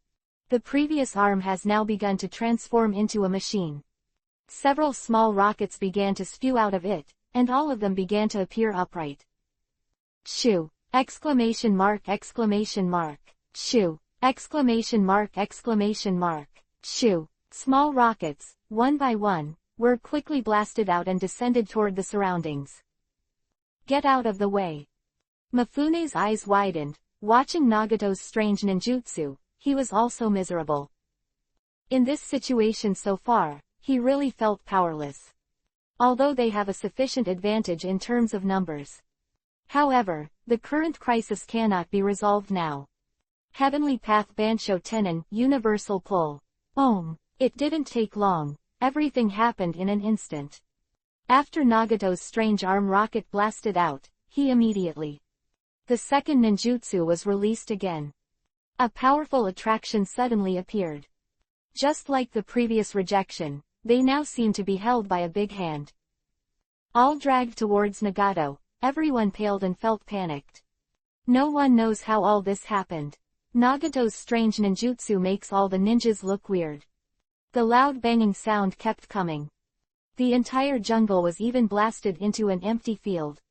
The previous arm has now begun to transform into a machine. Several small rockets began to spew out of it, and all of them began to appear upright. Shoo! Exclamation mark! Exclamation mark! Shoo! Exclamation mark! Exclamation mark! Shoo! Small rockets, one by one, were quickly blasted out and descended toward the surroundings. Get out of the way! Mifune's eyes widened, watching Nagato's strange ninjutsu. He was also miserable. In this situation so far, he really felt powerless. Although they have a sufficient advantage in terms of numbers. However, the current crisis cannot be resolved now. Heavenly Path Bansho Tenon, Universal Pull. It didn't take long. Everything happened in an instant. After Nagato's strange arm rocket blasted out, he immediately. The second ninjutsu was released again. A powerful attraction suddenly appeared. Just like the previous rejection, they now seem to be held by a big hand. All dragged towards Nagato, everyone paled and felt panicked. No one knows how all this happened. Nagato's strange ninjutsu makes all the ninjas look weird. The loud banging sound kept coming. The entire jungle was even blasted into an empty field.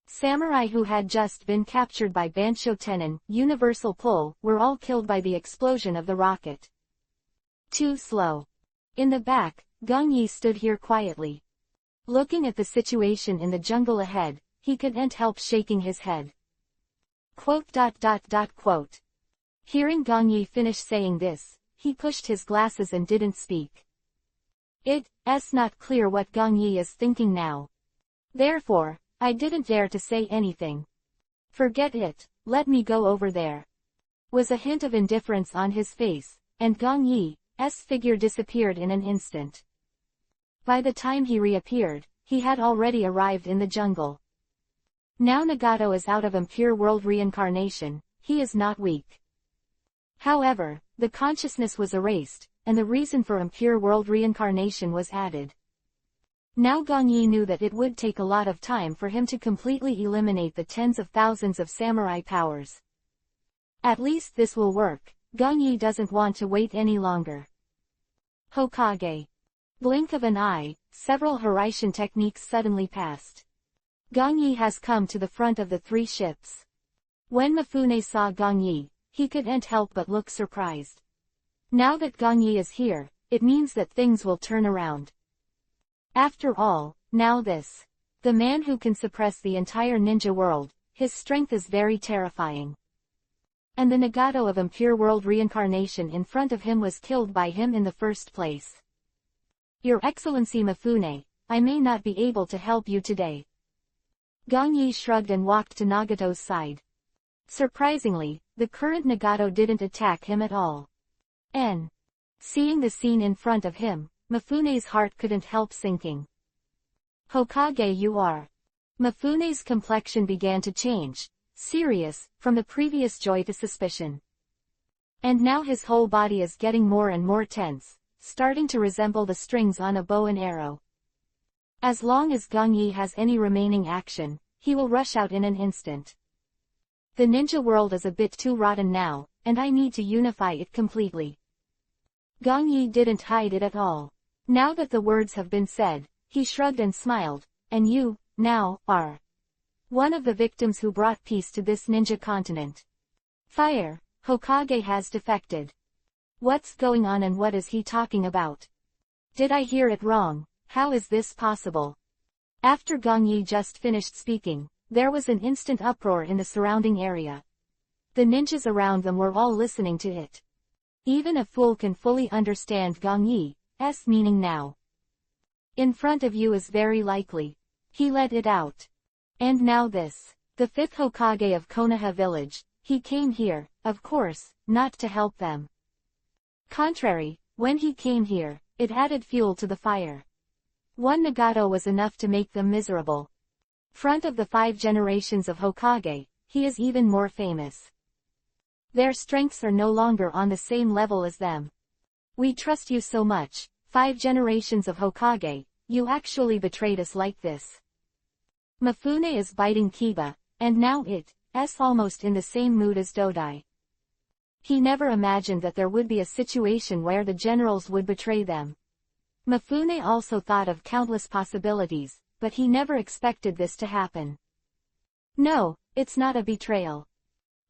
Samurai who had just been captured by Bansho Tenon, Universal Pull, were all killed by the explosion of the rocket. Too slow. In the back, Gong Yi stood here quietly. Looking at the situation in the jungle ahead, he couldn't help shaking his head. Quote. Hearing Gong Yi finish saying this, he pushed his glasses and didn't speak. It's not clear what Gong Yi is thinking now. Therefore, I didn't dare to say anything. Forget it, let me go over there. Was a hint of indifference on his face, and Gong Yi's figure disappeared in an instant. By the time he reappeared, he had already arrived in the jungle. Now Nagato is out of impure world reincarnation, he is not weak. However, the consciousness was erased, and the reason for impure world reincarnation was added. Now Gong Yi knew that it would take a lot of time for him to completely eliminate the tens of thousands of samurai powers. At least this will work. Gong Yi doesn't want to wait any longer. Hokage. Blink of an eye, several Hiraishin techniques suddenly passed. Gong Yi has come to the front of the 3 ships. When Mifune saw Gong Yi, he couldn't help but look surprised. Now that Gong Yi is here, it means that things will turn around. After all, now the man who can suppress the entire ninja world, his strength is very terrifying. And the Nagato of Impure World reincarnation in front of him was killed by him in the first place. Your Excellency Mifune, I may not be able to help you today. Gong Yi shrugged and walked to Nagato's side. Surprisingly, the current Nagato didn't attack him at all. Seeing the scene in front of him, Mifune's heart couldn't help sinking. Hokage, you are. Mifune's complexion began to change, serious, from the previous joy to suspicion. And now his whole body is getting more and more tense, starting to resemble the strings on a bow and arrow. As long as Gong Yi has any remaining action, he will rush out in an instant. The ninja world is a bit too rotten now, and I need to unify it completely. Gong Yi didn't hide it at all. Now that the words have been said, he shrugged and smiled, and you, now, are one of the victims who brought peace to this ninja continent. Fire, Hokage has defected. What's going on and what is he talking about? Did I hear it wrong? How is this possible? After Gong Yi just finished speaking, there was an instant uproar in the surrounding area. The ninjas around them were all listening to it. Even a fool can fully understand Gong Yi's meaning now. In front of you is very likely. He let it out. And now this. The fifth Hokage of Konoha village, he came here, of course, not to help them. Contrary, when he came here, it added fuel to the fire. One Nagato was enough to make them miserable. Front of the 5 generations of Hokage, he is even more famous. Their strengths are no longer on the same level as them. We trust you so much, 5 generations of Hokage, you actually betrayed us like this. Mifune is biting Kiba, and now it's almost in the same mood as Dodai. He never imagined that there would be a situation where the generals would betray them. Mifune also thought of countless possibilities, but he never expected this to happen. No, it's not a betrayal.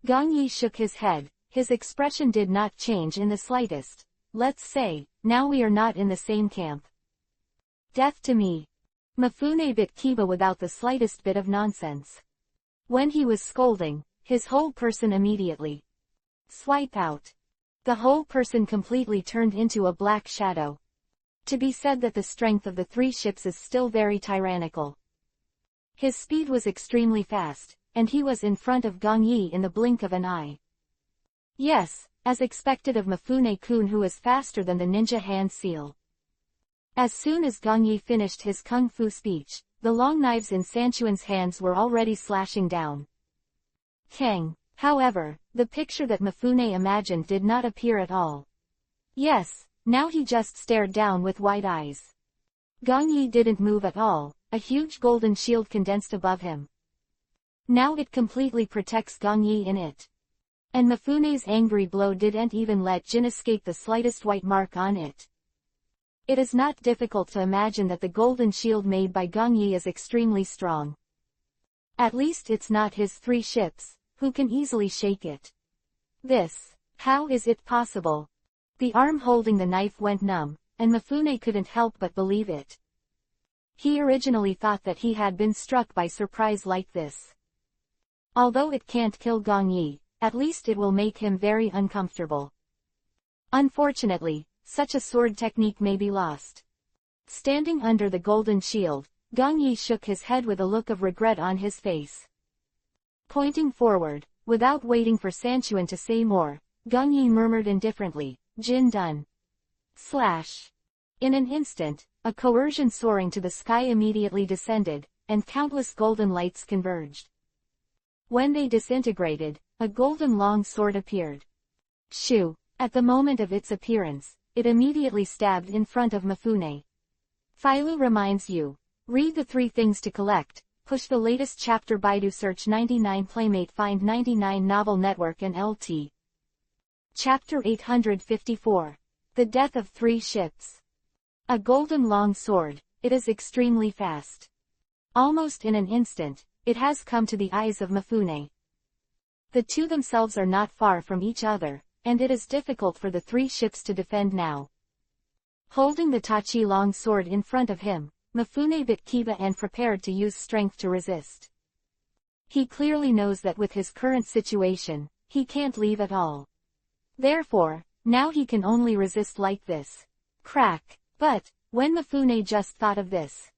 Gong Yi shook his head, his expression did not change in the slightest. Let's say, now we are not in the same camp. Death to me. Mifune bit Kiba without the slightest bit of nonsense. When he was scolding, his whole person immediately swipe out. The whole person completely turned into a black shadow. To be said that the strength of the 3 ships is still very tyrannical. His speed was extremely fast, and he was in front of Gong Yi in the blink of an eye. Yes, as expected of Mifune-kun, who is faster than the ninja hand seal. As soon as Gong Yi finished his kung fu speech, the long knives in Sanchuan's hands were already slashing down. Kang. However, the picture that Mifune imagined did not appear at all. Yes, now he just stared down with wide eyes. Gong Yi didn't move at all, a huge golden shield condensed above him. Now it completely protects Gong Yi in it. And Mifune's angry blow didn't even let Jin escape the slightest white mark on it. It is not difficult to imagine that the golden shield made by Gong Yi is extremely strong. At least it's not his 3 ships, who can easily shake it. How is it possible? The arm holding the knife went numb, and Mifune couldn't help but believe it. He originally thought that he had been struck by surprise like this. Although it can't kill Gong Yi, at least it will make him very uncomfortable. Unfortunately, such a sword technique may be lost. Standing under the golden shield, Gong Yi shook his head with a look of regret on his face. Pointing forward, without waiting for Sanchuan to say more, Gong Yi murmured indifferently, Jin done. Slash. In an instant, a coercion soaring to the sky immediately descended, and countless golden lights converged. When they disintegrated, a golden long sword appeared. Shoo! At the moment of its appearance, it immediately stabbed in front of Mifune. Philo reminds you. Read the 3 things to collect, push the latest chapter Baidu search 99 Playmate find 99 Novel Network and LT. Chapter 854. The Death of 3 Ships. A golden long sword, it is extremely fast. Almost in an instant, it has come to the eyes of Mifune. The 2 themselves are not far from each other, and it is difficult for the 3 ships to defend now. Holding the Tachi long sword in front of him, Mifune bit Kiba and prepared to use strength to resist. He clearly knows that with his current situation, he can't leave at all. Therefore, now he can only resist like this. Crack. But, when Mifune just thought of this,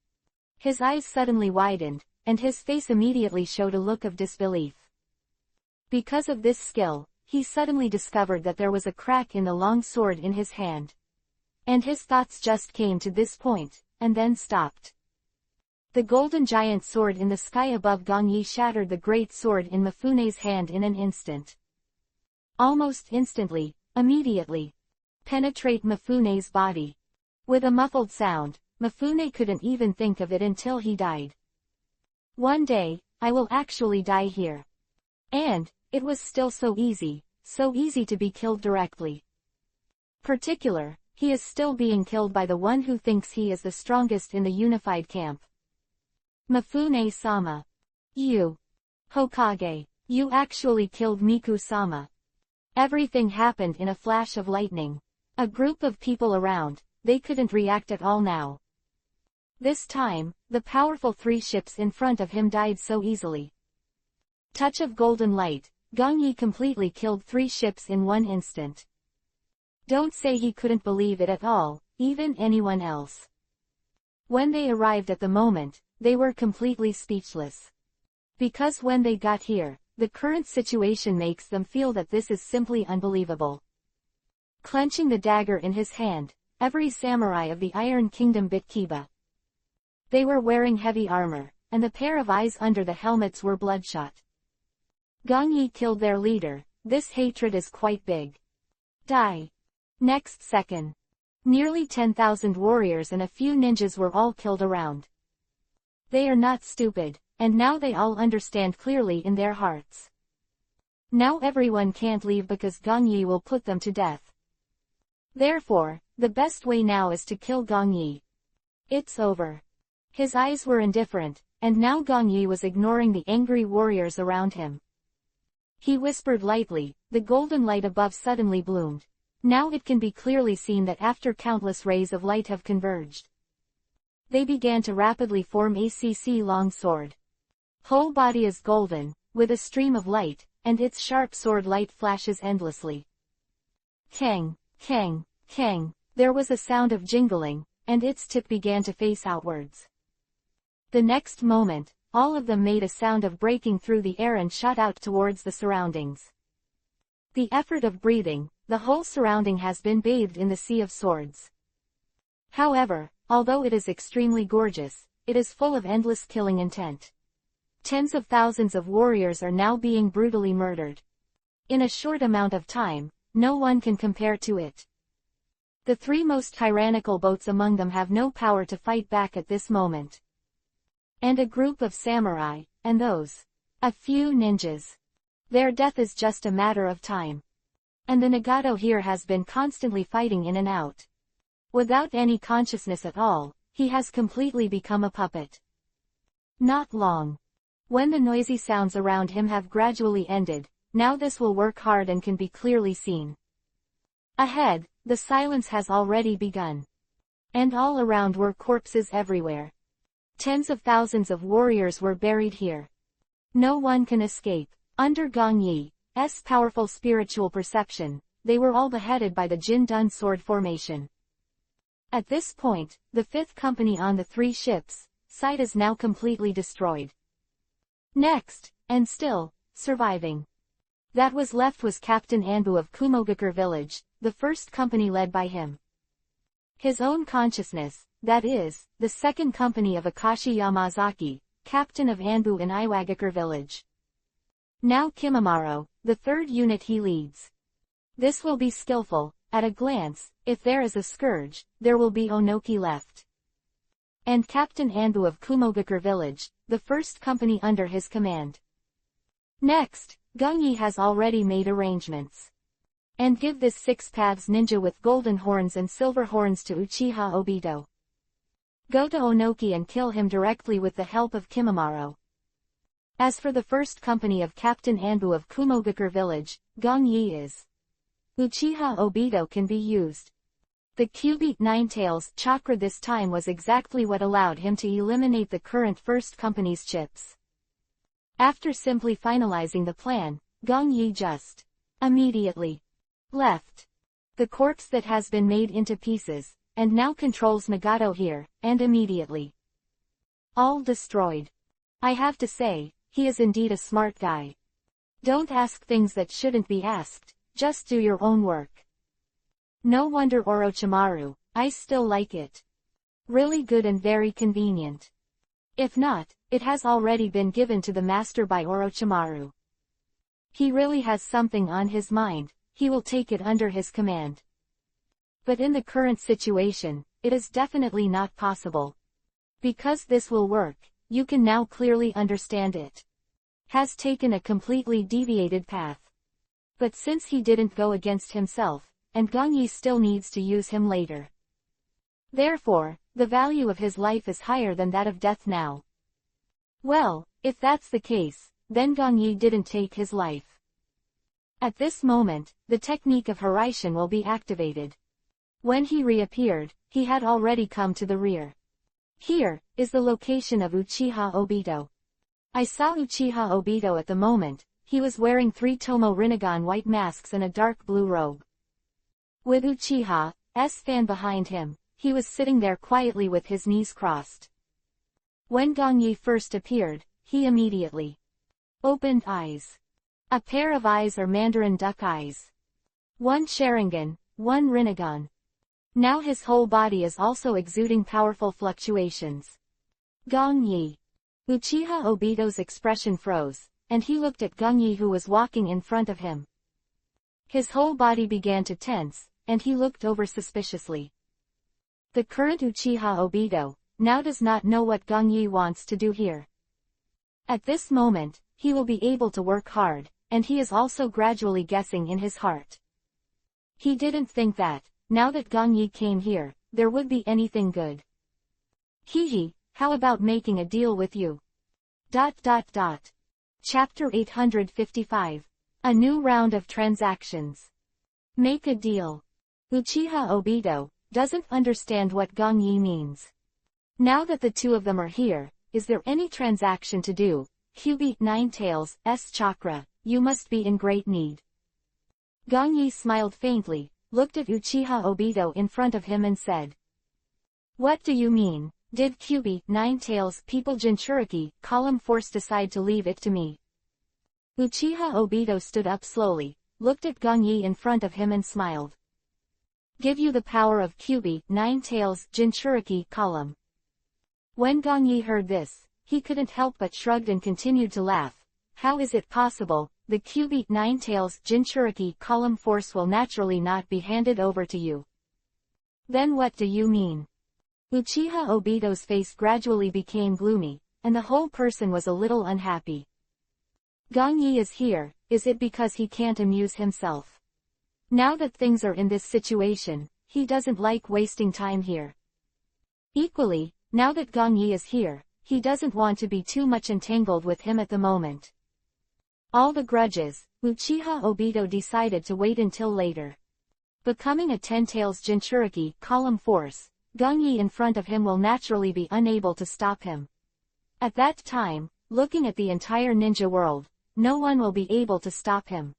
his eyes suddenly widened, and his face immediately showed a look of disbelief. Because of this skill, he suddenly discovered that there was a crack in the long sword in his hand. And his thoughts just came to this point, and then stopped. The golden giant sword in the sky above Gong Yi shattered the great sword in Mifune's hand in an instant. Almost instantly, immediately. Penetrate Mifune's body. With a muffled sound, Mifune couldn't even think of it until he died. One day, I will actually die here. And, it was still so easy to be killed directly. He is still being killed by the one who thinks he is the strongest in the unified camp. Mifune-sama. You. Hokage. You actually killed Miku-sama. Everything happened in a flash of lightning. A group of people around, they couldn't react at all now. This time, the powerful 3 ships in front of him died so easily. Touch of golden light, Gong Yi completely killed 3 ships in one instant. Don't say he couldn't believe it at all, even anyone else. When they arrived at the moment, they were completely speechless. Because when they got here, the current situation makes them feel that this is simply unbelievable. Clenching the dagger in his hand, every samurai of the Iron Kingdom bit Kiba. They were wearing heavy armor, and the pair of eyes under the helmets were bloodshot. Gong Yi killed their leader, this hatred is quite big. Die. Next second. Nearly 10,000 warriors and a few ninjas were all killed around. They are not stupid, and now they all understand clearly in their hearts. Now everyone can't leave because Gong Yi will put them to death. Therefore, the best way now is to kill Gong Yi. It's over. His eyes were indifferent, and now Gong Yi was ignoring the angry warriors around him. He whispered lightly, the golden light above suddenly bloomed. Now it can be clearly seen that after countless rays of light have converged, they began to rapidly form a cc long sword. Whole body is golden, with a stream of light, and its sharp sword light flashes endlessly. Kang, kang, kang, there was a sound of jingling, and its tip began to face outwards. The next moment, all of them made a sound of breaking through the air and shot out towards the surroundings. The effort of breathing, the whole surrounding has been bathed in the sea of swords. However, although it is extremely gorgeous, it is full of endless killing intent. Tens of thousands of warriors are now being brutally murdered. In a short amount of time, no one can compare to it. The 3 most tyrannical boats among them have no power to fight back at this moment. And a group of samurai, and those, a few ninjas. Their death is just a matter of time. And the Nagato here has been constantly fighting in and out. Without any consciousness at all, he has completely become a puppet. Not long. When the noisy sounds around him have gradually ended, now this will work hard and can be clearly seen. Ahead, the silence has already begun. And all around were corpses everywhere. Tens of thousands of warriors were buried here. No one can escape. Under Gong Yi's powerful spiritual perception, they were all beheaded by the Jin-Dun sword formation. At this point, the 5th company on the 3 ships' side is now completely destroyed. Next, and still, surviving, that was left was Captain Anbu of Kumogakure village, the 1st company led by him. His own consciousness, that is, the 2nd company of Akashi Yamazaki, captain of Anbu in Iwagakure village. Now Kimimaro, the 3rd unit he leads. This will be skillful. At a glance, if there is a scourge, there will be Onoki left. And Captain Anbu of Kumogakure village, the 1st company under his command. Next, Gong Yi has already made arrangements. And give this 6 paths ninja with golden horns and silver horns to Uchiha Obito. Go to Onoki and kill him directly with the help of Kimimaro. As for the 1st company of Captain Anbu of Kumogakure village, Gong Yi is. Uchiha Obito can be used. The Cubite Ninetails chakra this time was exactly what allowed him to eliminate the current 1st company's chips. After simply finalizing the plan, Gong Yi just immediately left. The corpse that has been made into pieces, and now controls Nagato here, and immediately all destroyed. I have to say, he is indeed a smart guy. Don't ask things that shouldn't be asked, just do your own work. No wonder Orochimaru, I still like it. Really good and very convenient. If not, it has already been given to the master by Orochimaru. He really has something on his mind, he will take it under his command. But in the current situation, it is definitely not possible. Because this will work, you can now clearly understand it has taken a completely deviated path. But since he didn't go against himself, and Gong Yi still needs to use him later. Therefore, the value of his life is higher than that of death now. Well, if that's the case, then Gong Yi didn't take his life. At this moment, the technique of Hiraishin will be activated. When he reappeared, he had already come to the rear. Here is the location of Uchiha Obito. I saw Uchiha Obito at the moment. He was wearing 3 Tomo Rinnegan white masks and a dark blue robe. With Uchiha's fan behind him, he was sitting there quietly with his knees crossed. When Gong Yi first appeared, he immediately opened eyes. A pair of eyes are Mandarin duck eyes. 1 Sharingan, 1 Rinnegan. Now his whole body is also exuding powerful fluctuations. Gong Yi. Uchiha Obito's expression froze, and he looked at Gong Yi who was walking in front of him. His whole body began to tense, and he looked over suspiciously. The current Uchiha Obito now does not know what Gong Yi wants to do here. At this moment, he will be able to work hard, and he is also gradually guessing in his heart. He didn't think that, now that Gong Yi came here, there would be anything good. Hehe, how about making a deal with you? Chapter 855. A new round of transactions. Make a deal. Uchiha Obito doesn't understand what Gong Yi means. Now that the two of them are here, is there any transaction to do? Kyubi 9 Tails, S chakra, you must be in great need. Gong Yi smiled faintly, looked at Uchiha Obito in front of him and said. What do you mean? Did Kyubi 9 Tails people Jinchuriki column force decide to leave it to me? Uchiha Obito stood up slowly, looked at Gong Yi in front of him and smiled. Give you the power of Kyubi 9 Tails Jinchuriki column. When Gong Yi heard this, he couldn't help but shrugged and continued to laugh. How is it possible? The Kyubi 9 Tails Jinchuriki column force will naturally not be handed over to you. Then what do you mean? Uchiha Obito's face gradually became gloomy, and the whole person was a little unhappy. Gong Yi is here, is it because he can't amuse himself? Now that things are in this situation, he doesn't like wasting time here. Equally, now that Gong Yi is here, he doesn't want to be too much entangled with him at the moment. All the grudges, Uchiha Obito decided to wait until later. Becoming a 10 Tails Jinchuriki column force, Gong Yi in front of him will naturally be unable to stop him. At that time, looking at the entire ninja world, no one will be able to stop him.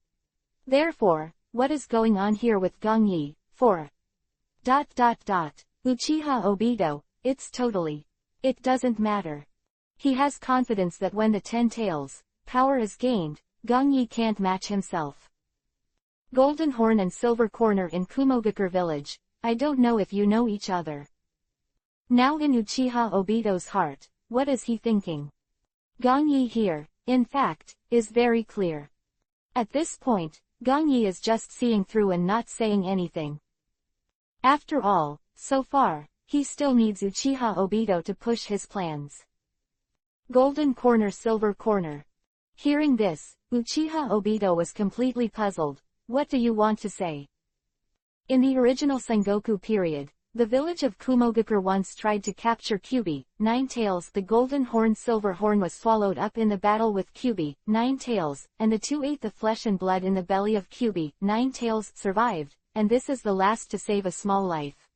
Therefore, what is going on here with Gong Yi? Uchiha Obito, it's totally. It doesn't matter. He has confidence that when the 10 Tails power is gained, Gong Yi can't match himself. Golden Horn and Silver Corner in Kumogakure village, I don't know if you know each other. Now in Uchiha Obito's heart, what is he thinking? Gong Yi here, in fact, is very clear. At this point, Gong Yi is just seeing through and not saying anything. After all, so far, he still needs Uchiha Obito to push his plans. Golden Corner Silver Corner. Hearing this, Uchiha Obito was completely puzzled. What do you want to say? In the original Sengoku period, the village of Kumogakure once tried to capture Kyubi 9 Tails. The Golden Horn Silver Horn was swallowed up in the battle with Kyubi 9 Tails, and the two ate the flesh and blood in the belly of Kyubi 9 Tails, survived, and this is the last to save a small life.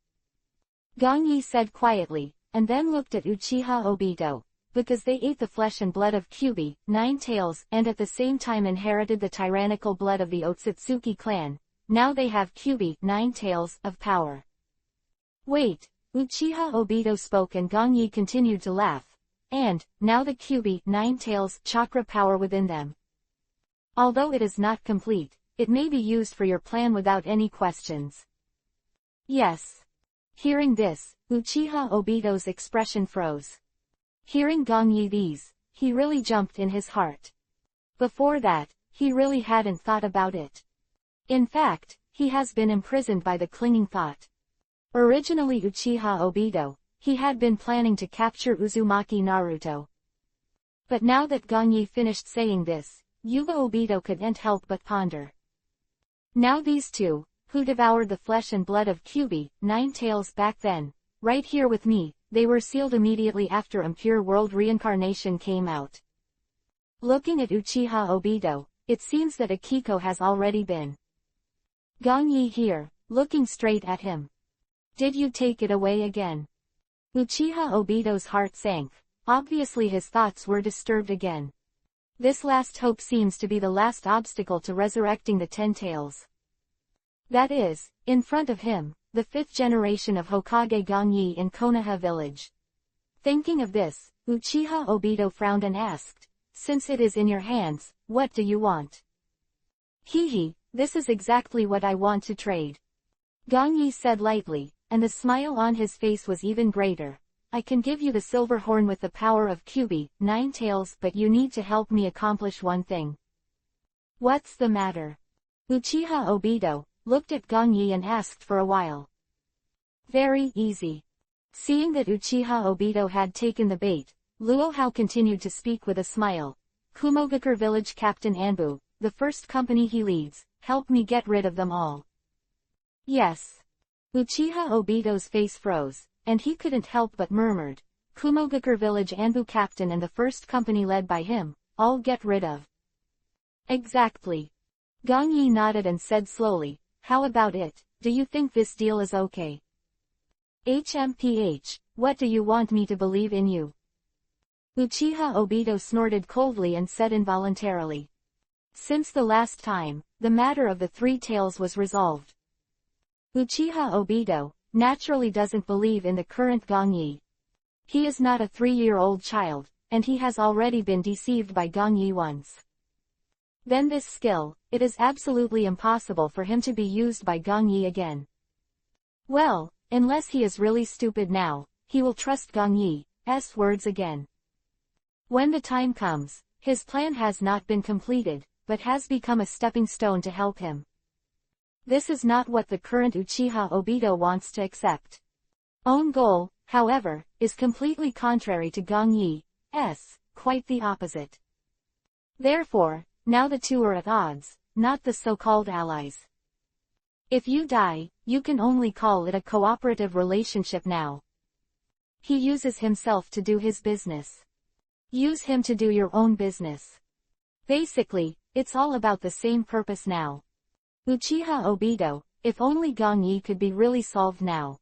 Gong Yi said quietly, and then looked at Uchiha Obito. because they ate the flesh and blood of Kyubi, 9 tails, and at the same time inherited the tyrannical blood of the Otsutsuki clan. Now they have Kyubi, 9 tails, of power. Wait, Uchiha Obito spoke and Gongyi continued to laugh. And, now the Kyubi, 9 tails, chakra power within them. Although it is not complete, it may be used for your plan without any questions. Yes. Hearing this, Uchiha Obito's expression froze. Hearing Gongyi these, he really jumped in his heart. Before that, he really hadn't thought about it. In fact, he has been imprisoned by the clinging thought. Originally Uchiha Obito, he had been planning to capture Uzumaki Naruto. But now that Gongyi finished saying this, Yuga Obito couldn't help but ponder. Now these two, who devoured the flesh and blood of Kyubi, 9 tails back then, right here with me, they were sealed immediately after Impure World Reincarnation came out. Looking at Uchiha Obito, it seems that Akiko has already been. Gongyi here, looking straight at him. Did you take it away again? Uchiha Obito's heart sank. Obviously his thoughts were disturbed again. This last hope seems to be the last obstacle to resurrecting the 10 tails. That is, in front of him, the 5th generation of Hokage Gongyi in Konoha village. Thinking of this, Uchiha Obito frowned and asked, "Since it is in your hands, what do you want?" "Hehe, this is exactly what I want to trade," Gongyi said lightly, and the smile on his face was even greater. "I can give you the silver horn with the power of Kyubi, 9 tails, but you need to help me accomplish one thing." "What's the matter?" Uchiha Obito looked at Gongyi and asked for a while. "Very easy." Seeing that Uchiha Obito had taken the bait, Luohao continued to speak with a smile. "Kumogakure village captain Anbu, the first company he leads, help me get rid of them all." "Yes." Uchiha Obito's face froze, and he couldn't help but murmured, "Kumogakure village Anbu captain and the first company led by him, all get rid of." "Exactly." Gongyi nodded and said slowly, "How about it? Do you think this deal is okay?" "HMPH, what do you want me to believe in you?" Uchiha Obito snorted coldly and said involuntarily. Since the last time, the matter of the 3 tails was resolved. Uchiha Obito naturally doesn't believe in the current Gongyi. He is not a 3-year-old child, and he has already been deceived by Gongyi once. Then this skill, it is absolutely impossible for him to be used by Gongyi again. Well, unless he is really stupid now, he will trust Gongyi's words again. When the time comes, his plan has not been completed, but has become a stepping stone to help him. This is not what the current Uchiha Obito wants to accept. Own goal, however, is completely contrary to Gongyi's, quite the opposite. Therefore, now the two are at odds, not the so-called allies. If you die, you can only call it a cooperative relationship now. He uses himself to do his business. Use him to do your own business. Basically, it's all about the same purpose now. Uchiha Obito, if only Gongyi could be really solved now.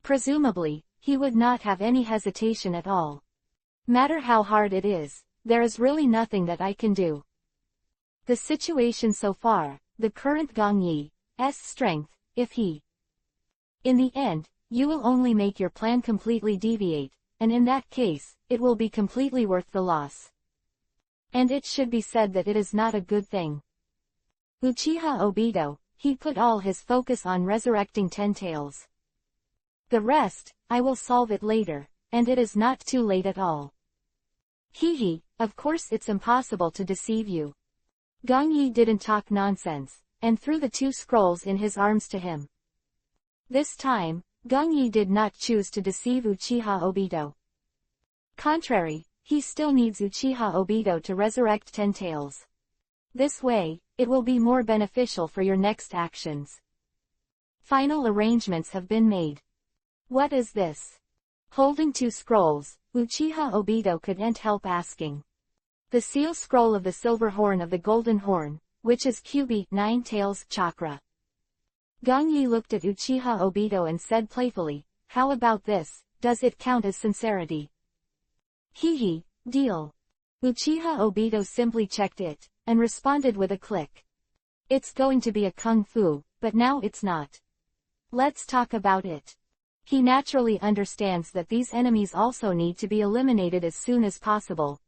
Presumably, he would not have any hesitation at all. Matter how hard it is, there is really nothing that I can do. The situation so far, the current Gongyi's strength, if he. In the end, you will only make your plan completely deviate, and in that case, it will be completely worth the loss. And it should be said that it is not a good thing. Uchiha Obito, he put all his focus on resurrecting 10 tails. The rest, I will solve it later, and it is not too late at all. Hehe, of course it's impossible to deceive you. Gongyi didn't talk nonsense, and threw the 2 scrolls in his arms to him. This time, Gongyi did not choose to deceive Uchiha Obito. Contrary, he still needs Uchiha Obito to resurrect 10 tails. This way, it will be more beneficial for your next actions. Final arrangements have been made. What is this? Holding 2 scrolls, Uchiha Obito couldn't help asking. The seal scroll of the silver horn of the golden horn, which is Kyubi, 9 tails, chakra. Gongyi looked at Uchiha Obito and said playfully, "How about this, does it count as sincerity?" Hee, deal. Uchiha Obito simply checked it, and responded with a click. It's going to be a kung fu, but now it's not. Let's talk about it. He naturally understands that these enemies also need to be eliminated as soon as possible.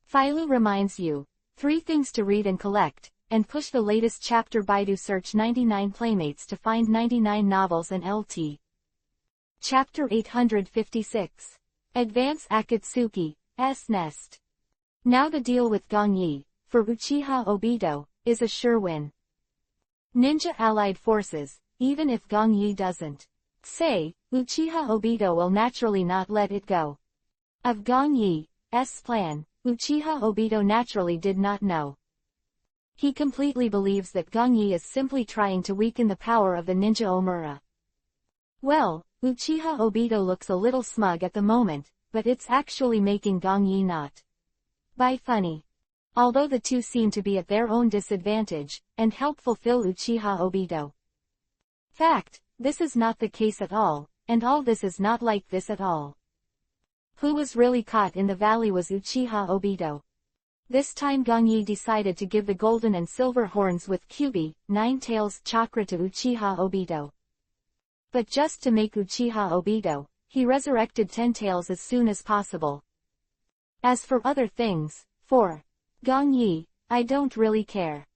Philo reminds you, 3 things to read and collect, and push the latest chapter. Baidu search 99 playmates to find 99 novels and LT. Chapter 856. Advance Akatsuki's Nest. Now the deal with Gong Yi, for Uchiha Obito, is a sure win. Ninja allied forces, even if Gong Yi doesn't say, Uchiha Obito will naturally not let it go. Of Gong Yi's plan, Uchiha Obito naturally did not know. He completely believes that Gong Yi is simply trying to weaken the power of the ninja Omura. Well, Uchiha Obito looks a little smug at the moment, but it's actually making Gong Yi not funny. Although the two seem to be at their own disadvantage, and help fulfill Uchiha Obito. Fact, this is not the case at all, and all this is not like this at all. Who was really caught in the valley was Uchiha Obito. This time Gong Yi decided to give the golden and silver horns with Kyubi, 9 tails chakra to Uchiha Obito. But just to make Uchiha Obito, he resurrected 10 tails as soon as possible. As for other things, for Gong Yi, I don't really care.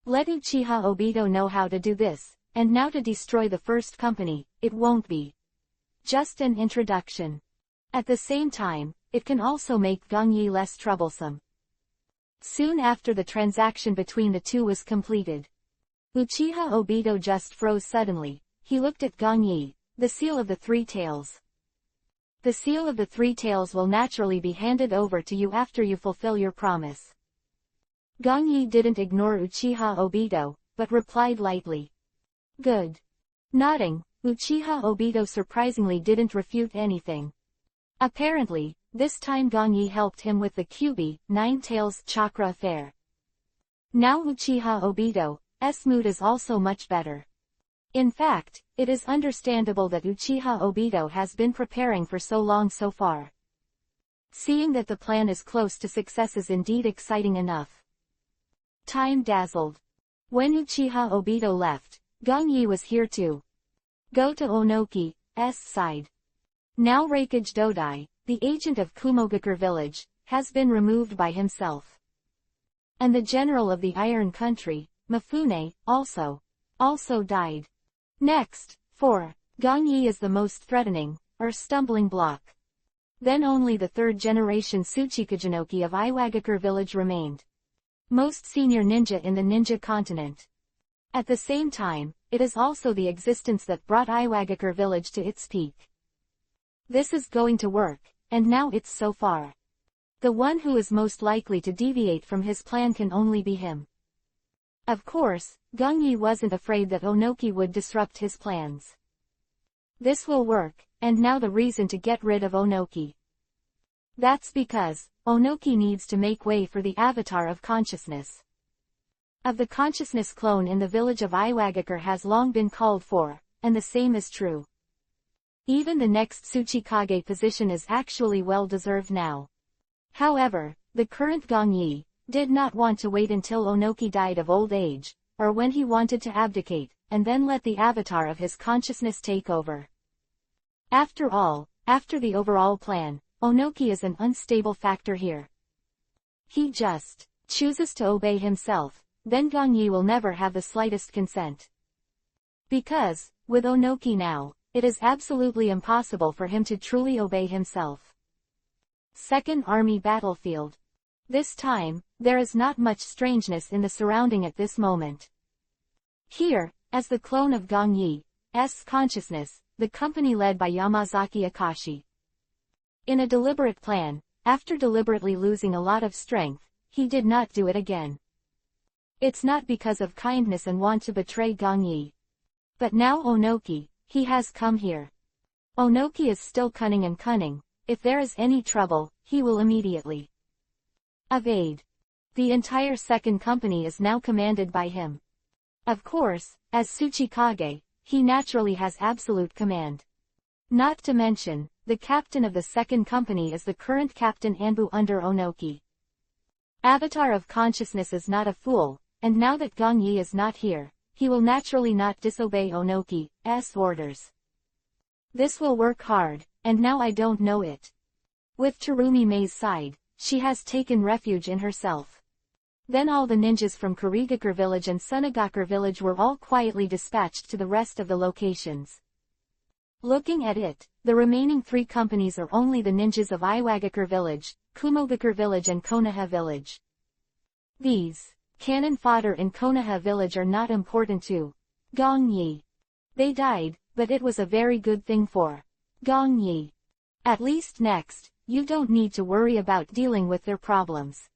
Let Uchiha Obito know how to do this, and now to destroy the first company, it won't be just an introduction. At the same time, it can also make Gong Yi less troublesome. Soon after the transaction between the two was completed, Uchiha Obito just froze suddenly. He looked at Gong Yi, the seal of the 3 tails. The seal of the 3 tails will naturally be handed over to you after you fulfill your promise. Gong Yi didn't ignore Uchiha Obito, but replied lightly. Good. Nodding, Uchiha Obito surprisingly didn't refute anything. Apparently, this time Gong Yi helped him with the Kyubi, 9 tails chakra affair. Now Uchiha Obito's mood is also much better. In fact, it is understandable that Uchiha Obito has been preparing for so long so far. Seeing that the plan is close to success is indeed exciting enough. Time dazzled. When Uchiha Obito left, Gong Yi was here too. Go to Onoki's side. Now Reikage Dodai, the agent of Kumogakure village, has been removed by himself. And the general of the Iron Country, Mifune, also died. Next, 4. Gong Yi is the most threatening, or stumbling block. Then only the 3rd generation Tsuchikajinoki of Iwagakure village remained. Most senior ninja in the ninja continent. At the same time, it is also the existence that brought Iwagakure village to its peak. This is going to work, and now it's so far. The one who is most likely to deviate from his plan can only be him. Of course, Gong Yi wasn't afraid that Onoki would disrupt his plans. This will work, and now the reason to get rid of Onoki. That's because Onoki needs to make way for the avatar of consciousness. Of the consciousness clone in the village of Iwagakure has long been called for, and the same is true. Even the next Tsuchikage position is actually well deserved now. However, the current Gong Yi did not want to wait until Onoki died of old age, or when he wanted to abdicate, and then let the avatar of his consciousness take over. After all, after the overall plan, Onoki is an unstable factor here. He just chooses to obey himself, then Gong Yi will never have the slightest consent. Because, with Onoki now, it is absolutely impossible for him to truly obey himself. Second Army Battlefield. This time, there is not much strangeness in the surrounding at this moment. Here, as the clone of Gong Yi's consciousness, the company led by Yamazaki Akashi. In a deliberate plan, after deliberately losing a lot of strength, he did not do it again. It's not because of kindness and want to betray Gong Yi. But now Onoki, he has come here. Onoki is still cunning and cunning. If there is any trouble, he will immediately evade. The entire second company is now commanded by him. Of course, as Tsuchikage, he naturally has absolute command. Not to mention, the captain of the second company is the current captain Anbu under Onoki. Avatar of Consciousness is not a fool, and now that Gongyi is not here, he will naturally not disobey Onoki's orders. This will work hard, and now I don't know it. With Terumi Mei's side, she has taken refuge in herself. Then all the ninjas from Kurigakure village and Sunagakure village were all quietly dispatched to the rest of the locations. Looking at it, the remaining 3 companies are only the ninjas of Iwagakure village, Kumogakure village and Konoha village. These cannon fodder in Konoha village are not important to Gongyi. They died, but it was a very good thing for Gongyi. At least next, you don't need to worry about dealing with their problems.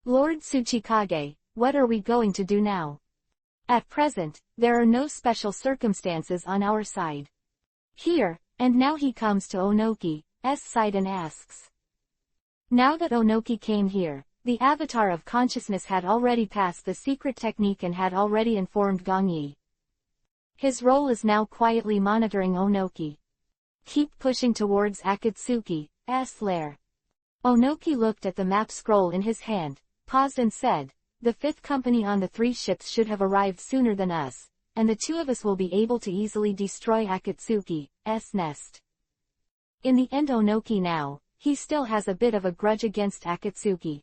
Lord Tsuchikage, what are we going to do now? At present, there are no special circumstances on our side. Here, and now he comes to Onoki's side and asks. Now that Onoki came here, the Avatar of Consciousness had already passed the secret technique and had already informed Gongyi. His role is now quietly monitoring Onoki. Keep pushing towards Akatsuki's lair. Onoki looked at the map scroll in his hand, paused and said, the 5th company on the 3 ships should have arrived sooner than us, and the 2 of us will be able to easily destroy Akatsuki's nest. In the end Onoki now, he still has a bit of a grudge against Akatsuki.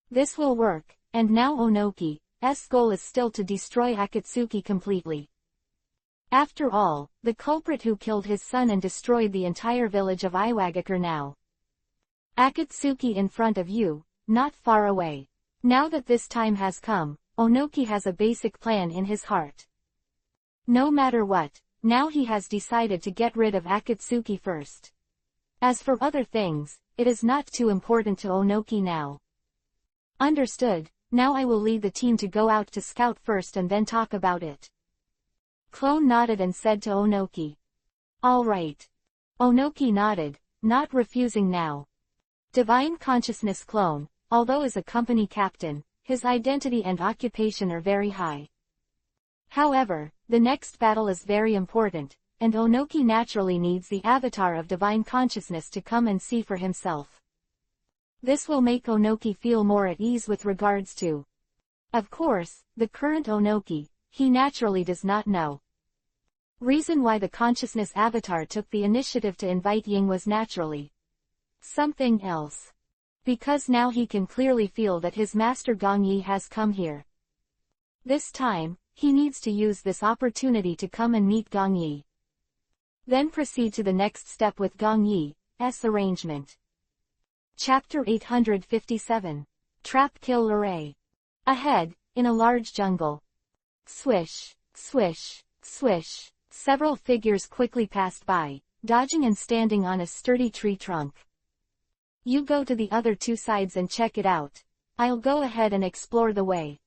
This will work, and now Onoki's goal is still to destroy Akatsuki completely. After all, the culprit who killed his son and destroyed the entire village of Iwagakure now. Akatsuki in front of you, not far away. Now that this time has come, Onoki has a basic plan in his heart. No matter what, now he has decided to get rid of Akatsuki first. As for other things, it is not too important to Onoki now. Understood, now I will lead the team to go out to scout first and then talk about it. Clone nodded and said to Onoki. All right. Onoki nodded, not refusing now. Divine Consciousness Clone, although as a company captain, his identity and occupation are very high. However, the next battle is very important, and Onoki naturally needs the Avatar of Divine Consciousness to come and see for himself. This will make Onoki feel more at ease with regards to. Of course, the current Onoki, he naturally does not know. Reason why the Consciousness Avatar took the initiative to invite Ying was naturally something else. Because now he can clearly feel that his master Gongyi has come here. This time, he needs to use this opportunity to come and meet Gongyi. Then proceed to the next step with Gongyi's arrangement. Chapter 857. Trap Kill Array. Ahead, in a large jungle. Swish, swish, swish. Several figures quickly passed by, dodging and standing on a sturdy tree trunk. You go to the other 2 sides and check it out. I'll go ahead and explore the way.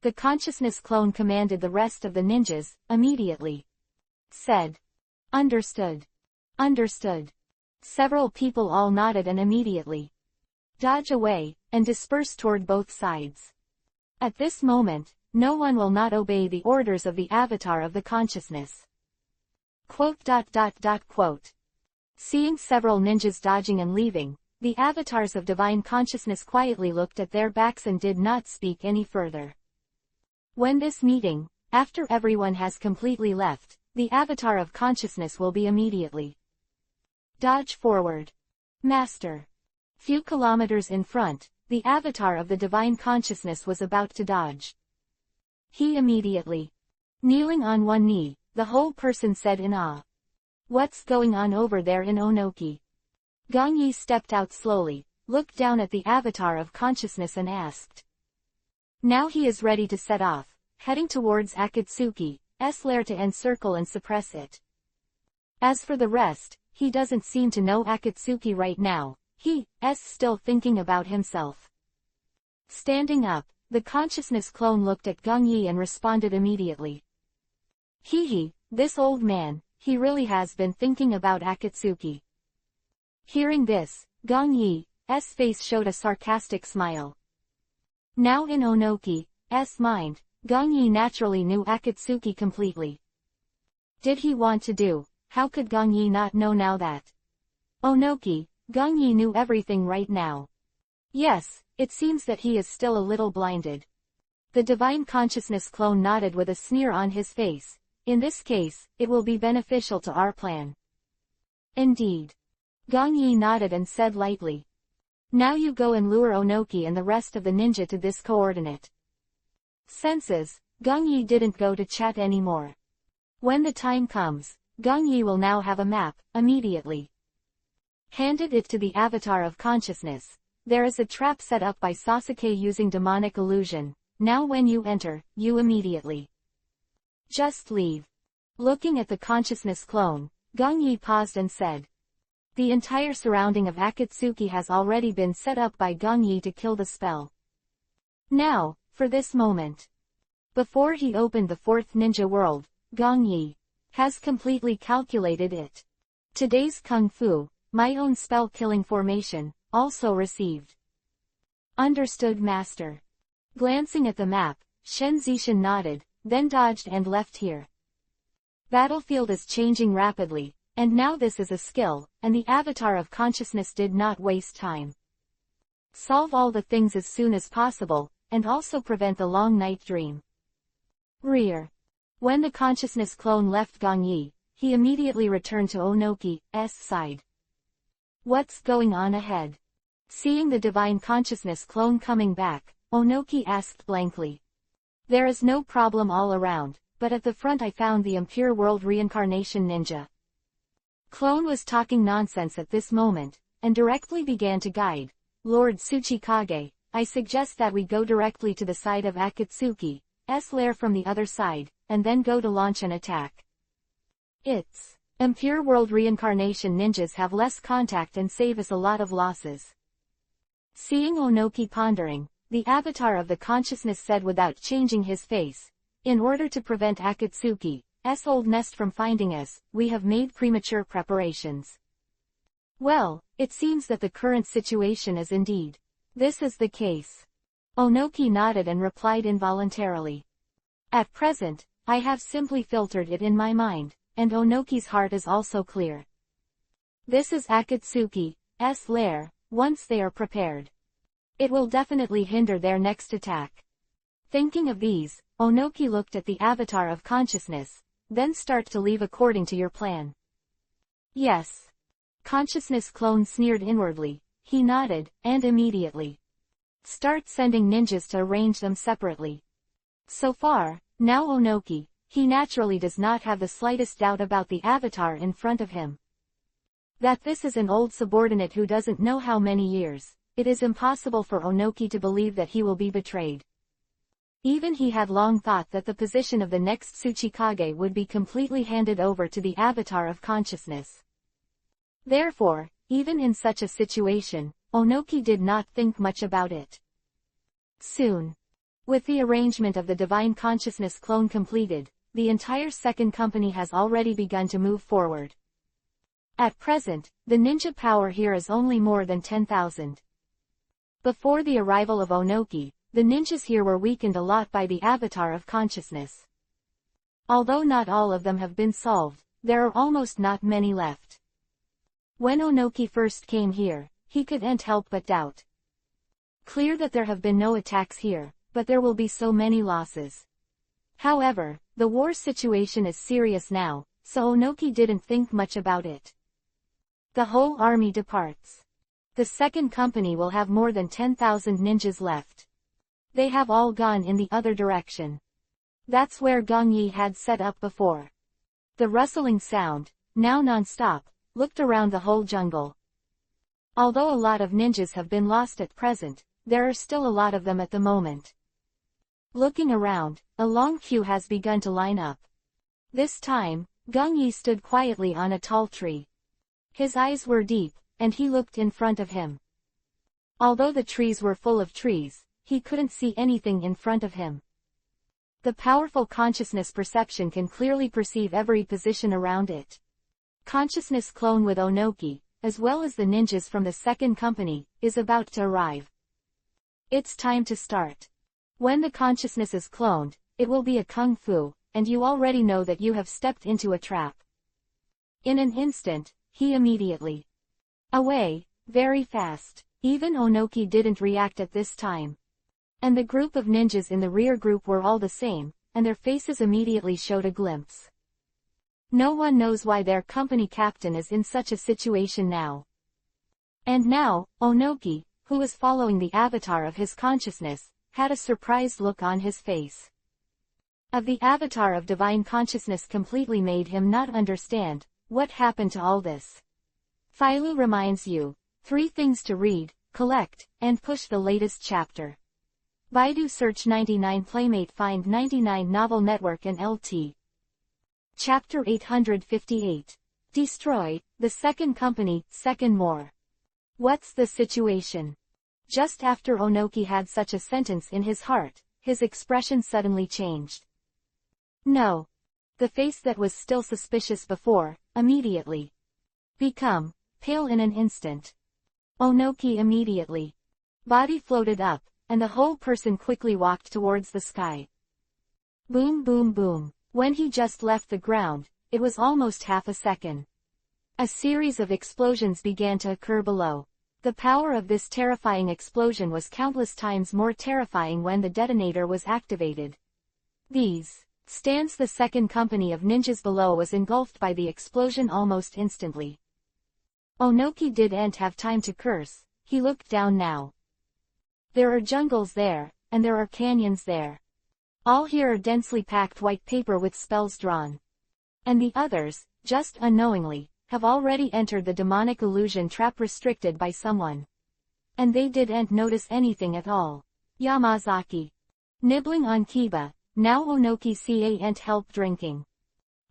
The Consciousness Clone commanded the rest of the ninjas, immediately. Said. Understood. Understood. Several people all nodded and immediately dodge away, and disperse toward both sides. At this moment, no one will not obey the orders of the Avatar of the Consciousness. Quote. Seeing several ninjas dodging and leaving, the Avatars of Divine Consciousness quietly looked at their backs and did not speak any further. When this meeting, after everyone has completely left, the Avatar of Consciousness will be immediately dodge forward. Master. Few kilometers in front, the Avatar of the Divine Consciousness was about to dodge. He immediately, kneeling on one knee, the whole person said in awe. What's going on over there in Onoki? Gongyi stepped out slowly, looked down at the Avatar of Consciousness and asked. Now he is ready to set off, heading towards Akatsuki's lair to encircle and suppress it. As for the rest, he doesn't seem to know Akatsuki right now, he's still thinking about himself. Standing up, the Consciousness Clone looked at Gongyi and responded immediately. This old man, he really has been thinking about Akatsuki. Hearing this, Gongyi's face showed a sarcastic smile. Now in Onoki's mind, Gongyi naturally knew Akatsuki completely. Did he want to do how could Gong Yi not know now that? Onoki, Gong Yi knew everything right now. Yes, it seems that he is still a little blinded. The Divine Consciousness clone nodded with a sneer on his face. In this case, it will be beneficial to our plan. Indeed. Gong Yi nodded and said lightly. Now you go and lure Onoki and the rest of the ninja to this coordinate. Senses, Gong Yi didn't go to chat anymore. When the time comes, Gong Yi will now have a map, immediately. Handed it to the avatar of consciousness. There is a trap set up by Sasuke using demonic illusion. Now when you enter, you immediately just leave. Looking at the consciousness clone, Gong Yi paused and said. The entire surrounding of Akatsuki has already been set up by Gong Yi to kill the spell. Now, for this moment. Before he opened the fourth ninja world, Gong Yi has completely calculated it. Today's Kung Fu, my own spell-killing formation, also received. Understood, Master. Glancing at the map, Shen Zishan nodded, then dodged and left here. Battlefield is changing rapidly, and now this is a skill, and the avatar of consciousness did not waste time. Solve all the things as soon as possible, and also prevent the long night dream. Rear. When the consciousness clone left Gong Yi, he immediately returned to Onoki's side. What's going on ahead? Seeing the Divine Consciousness clone coming back, Onoki asked blankly. There is no problem all around, but at the front I found the Impure World Reincarnation Ninja. Clone was talking nonsense at this moment, and directly began to guide. Lord Tsuchikage, I suggest that we go directly to the side of Akatsuki's lair from the other side, and then go to launch an attack. It's Impure World Reincarnation Ninjas have less contact and save us a lot of losses. Seeing Onoki pondering, the avatar of the consciousness said without changing his face, in order to prevent Akatsuki's old nest from finding us, we have made premature preparations. Well, it seems that the current situation is indeed. This is the case. Onoki nodded and replied involuntarily. At present, I have simply filtered it in my mind, and Onoki's heart is also clear. This is Akatsuki's lair, once they are prepared. It will definitely hinder their next attack. Thinking of these, Onoki looked at the avatar of consciousness, then start to leave according to your plan. Yes. Consciousness clone sneered inwardly, he nodded, and immediately start sending ninjas to arrange them separately. So far, now Onoki, he naturally does not have the slightest doubt about the avatar in front of him. That this is an old subordinate who doesn't know how many years, it is impossible for Onoki to believe that he will be betrayed. Even he had long thought that the position of the next Tsuchikage would be completely handed over to the avatar of consciousness. Therefore, even in such a situation, Onoki did not think much about it. Soon. With the arrangement of the Divine Consciousness clone completed, the entire second company has already begun to move forward. At present, the ninja power here is only more than 10,000. Before the arrival of Onoki, the ninjas here were weakened a lot by the avatar of consciousness. Although not all of them have been solved, there are almost not many left. When Onoki first came here, he couldn't help but doubt. Clear that there have been no attacks here, but there will be so many losses. However, the war situation is serious now, so Onoki didn't think much about it. The whole army departs. The second company will have more than 10,000 ninjas left. They have all gone in the other direction. That's where Gong Yi had set up before. The rustling sound, now non-stop, looked around the whole jungle. Although a lot of ninjas have been lost at present, there are still a lot of them at the moment. Looking around, a long queue has begun to line up. This time, Gong Yi stood quietly on a tall tree. His eyes were deep, and he looked in front of him. Although the trees were full of trees, he couldn't see anything in front of him. The powerful consciousness perception can clearly perceive every position around it. Consciousness clone with Onoki, as well as the ninjas from the second company, is about to arrive. It's time to start. When the consciousness is cloned, it will be a kung fu, and you already know that you have stepped into a trap. In an instant, he immediately away, very fast. Even Onoki didn't react at this time. And the group of ninjas in the rear group were all the same, and their faces immediately showed a glimpse. No one knows why their company captain is in such a situation now. And now, Onoki, who was following the avatar of his consciousness, had a surprised look on his face. Of the avatar of divine consciousness completely made him not understand what happened to all this. Philo reminds you, 3 things to read, collect, and push the latest chapter. Baidu search 99 Playmate find 99 Novel Network and LT. Chapter 858. Destroy, the second company, second more. What's the situation? Just after Onoki had such a sentence in his heart, his expression suddenly changed. No. The face that was still suspicious before, immediately become pale in an instant. Onoki immediately body floated up, and the whole person quickly walked towards the sky. Boom boom boom. When he just left the ground, it was almost half a second. A series of explosions began to occur below. The power of this terrifying explosion was countless times more terrifying when the detonator was activated. These stands the second company of ninjas below was engulfed by the explosion almost instantly. Onoki didn't have time to curse, he looked down now. There are jungles there, and there are canyons there. All here are densely packed white paper with spells drawn. And the others, just unknowingly, have already entered the demonic illusion trap restricted by someone. And they didn't notice anything at all. Yamazaki. Nibbling on kiba, now Onoki can't help drinking.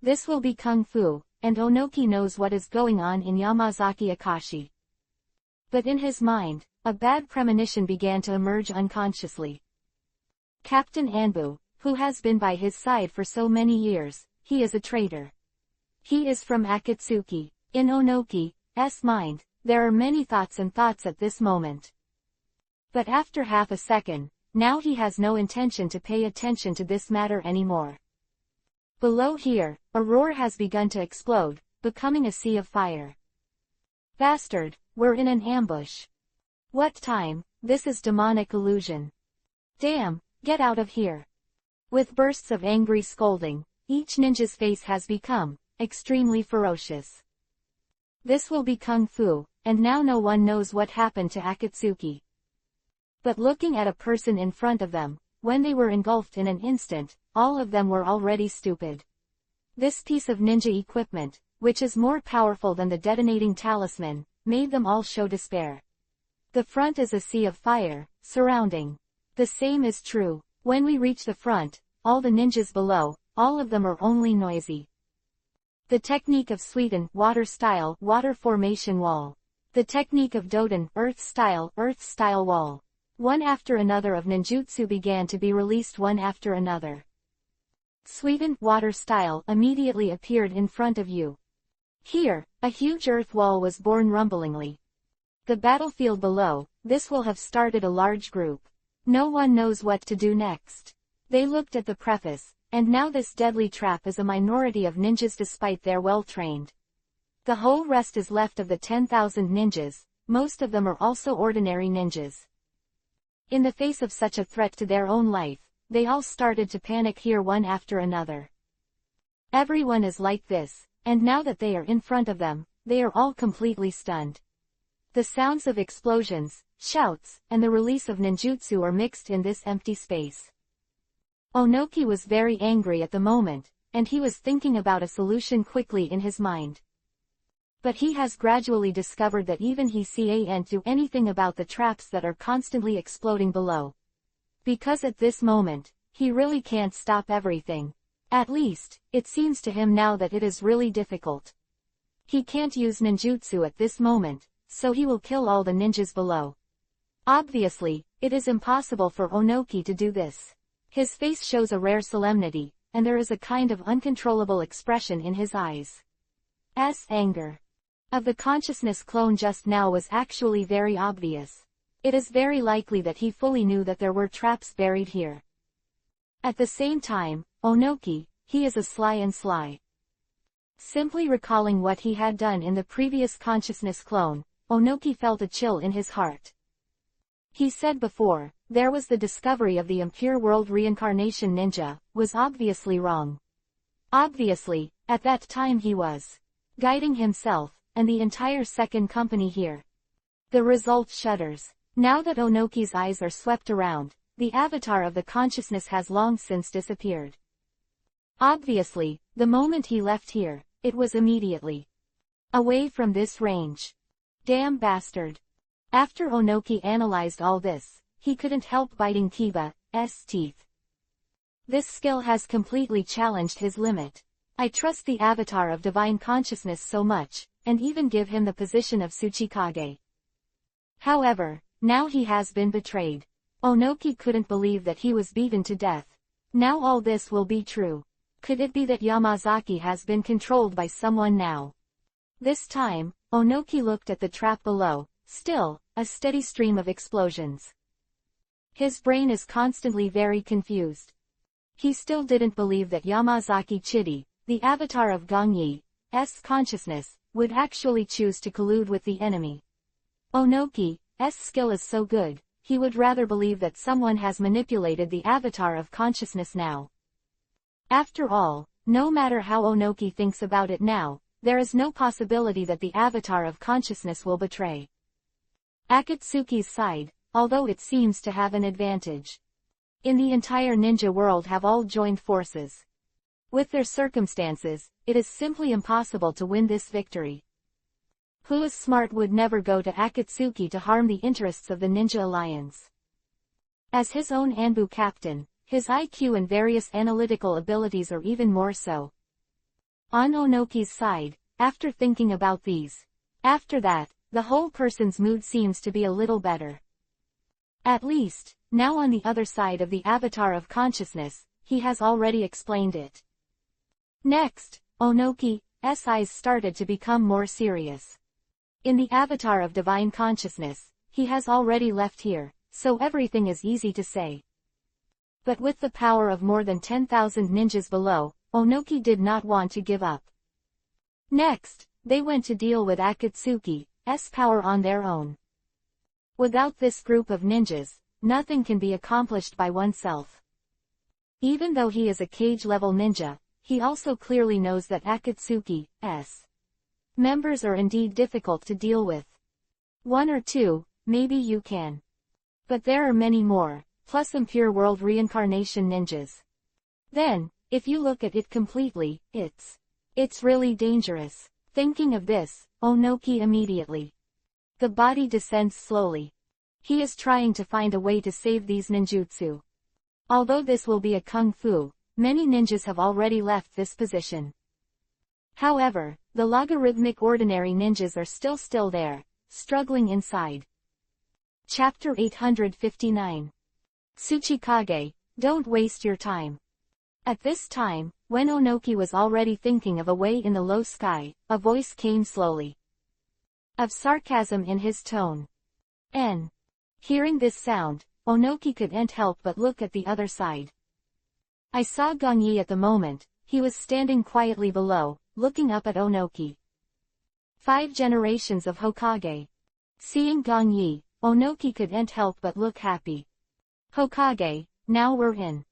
This will be kung fu, and Onoki knows what is going on in Yamazaki Akashi. But in his mind, a bad premonition began to emerge unconsciously. Captain Anbu, who has been by his side for so many years, he is a traitor. He is from Akatsuki. In Onoki's mind, there are many thoughts at this moment. But after half a second, now he has no intention to pay attention to this matter anymore. Below here, a roar has begun to explode, becoming a sea of fire. Bastard, we're in an ambush. What time? This is demonic illusion. Damn, get out of here. With bursts of angry scolding, each ninja's face has become extremely ferocious. This will be kung fu, and now no one knows what happened to Akatsuki. But looking at a person in front of them, when they were engulfed in an instant, all of them were already stupid. This piece of ninja equipment, which is more powerful than the detonating talisman, made them all show despair. The front is a sea of fire, surrounding. The same is true. When we reach the front, all the ninjas below, all of them are only noisy. The technique of Sweden, water style, water formation wall. The technique of Doden, earth style wall. One after another of ninjutsu began to be released one after another. Sweden, water style, immediately appeared in front of you. Here, a huge earth wall was born rumblingly. The battlefield below, this will have started a large group. No one knows what to do next. They looked at the preface, and now this deadly trap is a minority of ninjas despite their well-trained. The whole rest is left of the 10,000 ninjas, most of them are also ordinary ninjas. In the face of such a threat to their own life, they all started to panic here one after another. Everyone is like this, and now that they are in front of them, they are all completely stunned. The sounds of explosions, shouts, and the release of ninjutsu are mixed in this empty space. Onoki was very angry at the moment, and he was thinking about a solution quickly in his mind. But he has gradually discovered that even he can't do anything about the traps that are constantly exploding below. Because at this moment, he really can't stop everything. At least, it seems to him now that it is really difficult. He can't use ninjutsu at this moment, so he will kill all the ninjas below. Obviously, it is impossible for Onoki to do this. His face shows a rare solemnity, and there is a kind of uncontrollable expression in his eyes. Anger of the consciousness clone just now was actually very obvious. It is very likely that he fully knew that there were traps buried here. At the same time, Onoki, he is a sly. Simply recalling what he had done in the previous consciousness clone, Onoki felt a chill in his heart. He said before, there was the discovery of the impure world reincarnation ninja, was obviously wrong. Obviously, at that time he was guiding himself, and the entire second company here. The result shudders. Now that Onoki's eyes are swept around, the avatar of the consciousness has long since disappeared. Obviously, the moment he left here, it was immediately away from this range. Damn bastard. After Onoki analyzed all this, he couldn't help biting Kiba's teeth. This skill has completely challenged his limit. I trust the avatar of divine consciousness so much, and even give him the position of Tsuchikage. However, now he has been betrayed. Onoki couldn't believe that he was beaten to death. Now all this will be true. Could it be that Yamazaki has been controlled by someone now? This time, Onoki looked at the trap below, still, a steady stream of explosions. His brain is constantly very confused. He still didn't believe that Yamazaki Chidi, the avatar of Gongyi's consciousness, would actually choose to collude with the enemy. Onoki's skill is so good, he would rather believe that someone has manipulated the avatar of consciousness now. After all, no matter how Onoki thinks about it now, there is no possibility that the avatar of consciousness will betray Akatsuki's side, although it seems to have an advantage. In the entire ninja world have all joined forces. With their circumstances, it is simply impossible to win this victory. Who is smart would never go to Akatsuki to harm the interests of the Ninja Alliance. As his own Anbu captain, his IQ and various analytical abilities are even more so. On Onoki's side, after thinking about these, after that, the whole person's mood seems to be a little better. At least, now on the other side of the avatar of consciousness, he has already explained it. Next, Onoki's eyes started to become more serious. In the avatar of divine consciousness, he has already left here, so everything is easy to say. But with the power of more than 10,000 ninjas below, Onoki did not want to give up. Next, they went to deal with Akatsuki's power on their own. Without this group of ninjas, nothing can be accomplished by oneself. Even though he is a cage-level ninja, he also clearly knows that Akatsuki's members are indeed difficult to deal with. One or two, maybe you can. But there are many more, plus impure world reincarnation ninjas. Then, if you look at it completely, it's really dangerous. Thinking of this, Onoki immediately. The body descends slowly. He is trying to find a way to save these ninjutsu. Although this will be a kung fu, many ninjas have already left this position. However, the logarithmic ordinary ninjas are still there, struggling inside. Chapter 859. Tsuchikage, don't waste your time. At this time, when Onoki was already thinking of a way in the low sky, a voice came slowly. Of sarcasm in his tone. Hearing this sound, Onoki couldn't help but look at the other side. I saw Gongyi at the moment, he was standing quietly below, looking up at Onoki. 5 generations of Hokage. Seeing Gongyi, Onoki couldn't help but look happy. Hokage, now we're in.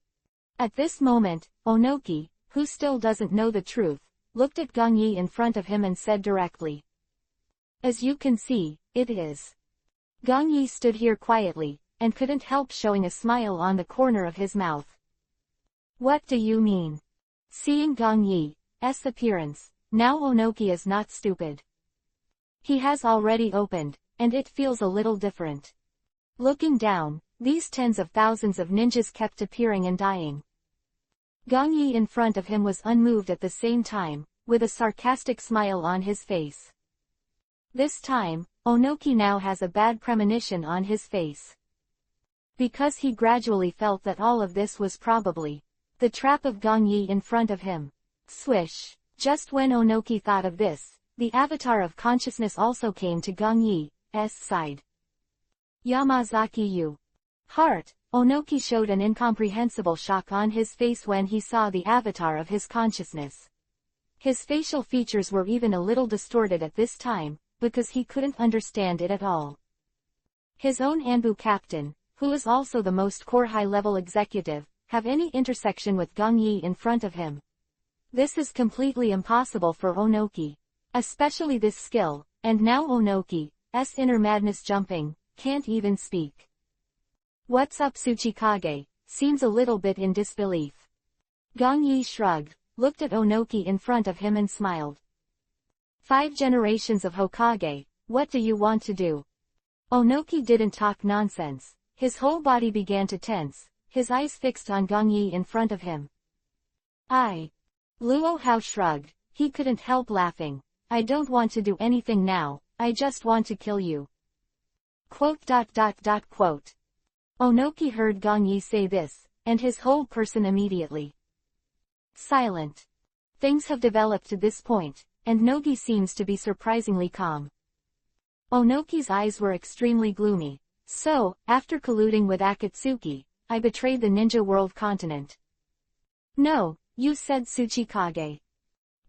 At this moment, Onoki, who still doesn't know the truth, looked at Gongyi in front of him and said directly. As you can see, it is. Gongyi stood here quietly, and couldn't help showing a smile on the corner of his mouth. What do you mean? Seeing Gongyi's appearance, now Onoki is not stupid. He has already opened, and it feels a little different. Looking down, these tens of thousands of ninjas kept appearing and dying. Gongyi in front of him was unmoved at the same time, with a sarcastic smile on his face. This time, Onoki now has a bad premonition on his face. Because he gradually felt that all of this was probably the trap of Gongyi in front of him. Swish! Just when Onoki thought of this, the avatar of consciousness also came to Gongyi's side. Yamazaki you. Heart, Onoki showed an incomprehensible shock on his face when he saw the avatar of his consciousness. His facial features were even a little distorted at this time, because he couldn't understand it at all. His own Anbu captain, who is also the most core high-level executive, have any intersection with Gong Yi in front of him. This is completely impossible for Onoki. Especially this skill, and now Onoki's inner madness jumping, can't even speak. What's up Tsuchikage, seems a little bit in disbelief. Gong Yi shrugged, looked at Onoki in front of him and smiled. 5 generations of Hokage, what do you want to do? Onoki didn't talk nonsense, his whole body began to tense, his eyes fixed on Gong Yi in front of him. Luo Hao shrugged, he couldn't help laughing. I don't want to do anything now, I just want to kill you. ... Onoki heard Gong Yi say this, and his whole person immediately silent. Things have developed to this point, and Nogi seems to be surprisingly calm. Onoki's eyes were extremely gloomy. So, after colluding with Akatsuki, I betrayed the ninja world continent. No, you said Tsuchikage.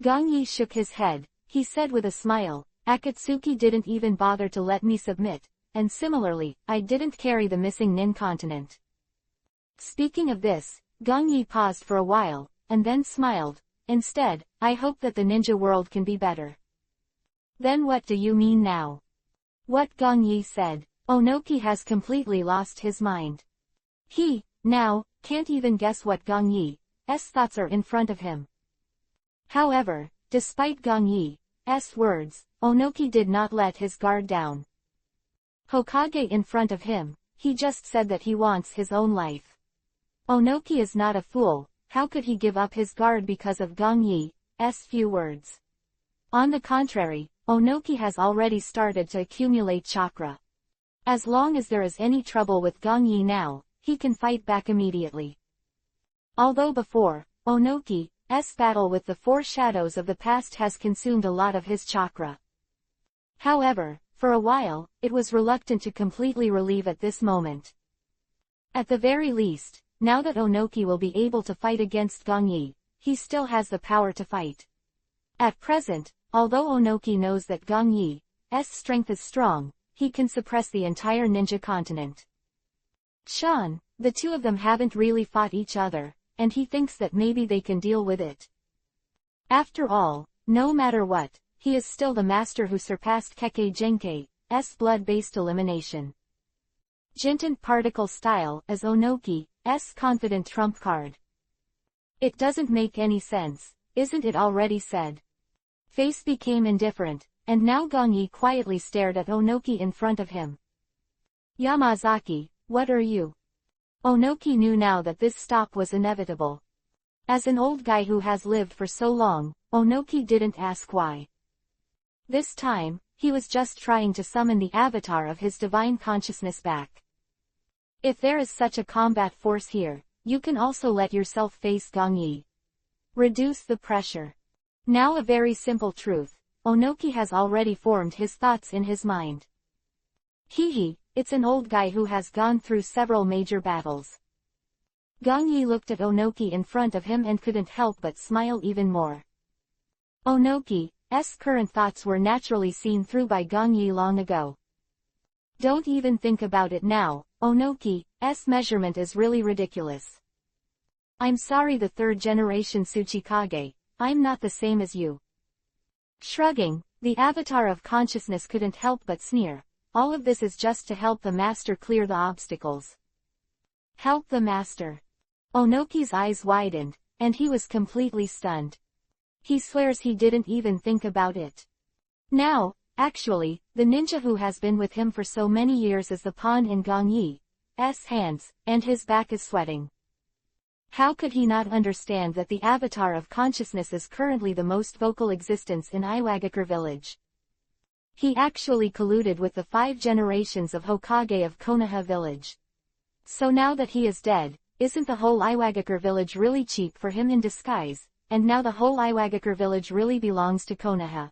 Gong Yi shook his head, he said with a smile, Akatsuki didn't even bother to let me submit, and similarly, I didn't carry the missing Nin continent. Speaking of this, Gong Yi paused for a while, and then smiled. Instead, I hope that the ninja world can be better. Then what do you mean now? What Gong Yi said, Onoki has completely lost his mind. He, now, can't even guess what Gong Yi's thoughts are in front of him. However, despite Gong Yi's words, Onoki did not let his guard down. Hokage in front of him, he just said that he wants his own life. Onoki is not a fool, how could he give up his guard because of Gong Yi's few words? On the contrary, Onoki has already started to accumulate chakra. As long as there is any trouble with Gong Yi now, he can fight back immediately. Although before, Onoki's battle with the 4 shadows of the past has consumed a lot of his chakra. However, for a while, it was reluctant to completely relieve at this moment. At the very least, now that Onoki will be able to fight against Gong Yi, he still has the power to fight. At present, although Onoki knows that Gong Yi's strength is strong, he can suppress the entire ninja continent. Sean, the two of them haven't really fought each other, and he thinks that maybe they can deal with it. After all, no matter what, he is still the master who surpassed Kekkei Genkei's blood-based elimination. Jinten particle style as Onoki's confident trump card. It doesn't make any sense, isn't it already said? Face became indifferent, and now Gong Yi quietly stared at Onoki in front of him. Yamazaki, what are you? Onoki knew now that this stop was inevitable. As an old guy who has lived for so long, Onoki didn't ask why. This time, he was just trying to summon the avatar of his divine consciousness back. If there is such a combat force here, you can also let yourself face Gong Yi. Reduce the pressure. Now a very simple truth, Onoki has already formed his thoughts in his mind. It's an old guy who has gone through several major battles. Gong Yi looked at Onoki in front of him and couldn't help but smile even more. Onoki's current thoughts were naturally seen through by Gong Yi long ago. Don't even think about it now, Onoki's measurement is really ridiculous. I'm sorry the 3rd generation Tsuchikage, I'm not the same as you. Shrugging, the avatar of consciousness couldn't help but sneer. All of this is just to help the master clear the obstacles. Help the master. Onoki's eyes widened, and he was completely stunned. He swears he didn't even think about it. Now, actually, the ninja who has been with him for so many years is the pawn in Gong Yi's hands, and his back is sweating. How could he not understand that the avatar of consciousness is currently the most vocal existence in Iwagakure village? He actually colluded with the 5 generations of Hokage of Konoha village. So now that he is dead, isn't the whole Iwagakure village really cheap for him in disguise, and now the whole Iwagakure village really belongs to Konoha?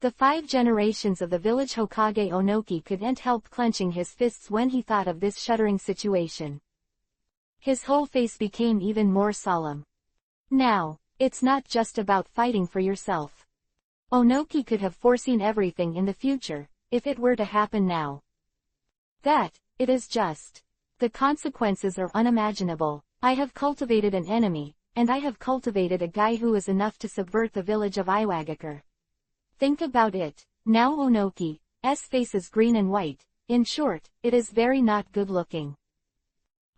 The 5 generations of the village Hokage Onoki couldn't help clenching his fists when he thought of this shuddering situation. His whole face became even more solemn. Now, It's not just about fighting for yourself. Onoki could have foreseen everything in the future, if it were to happen now. It is just. The consequences are unimaginable. I have cultivated an enemy, and I have cultivated a guy who is enough to subvert the village of Iwagakure. Think about it. Now Onoki's face is green and white. In short, it is very not good looking.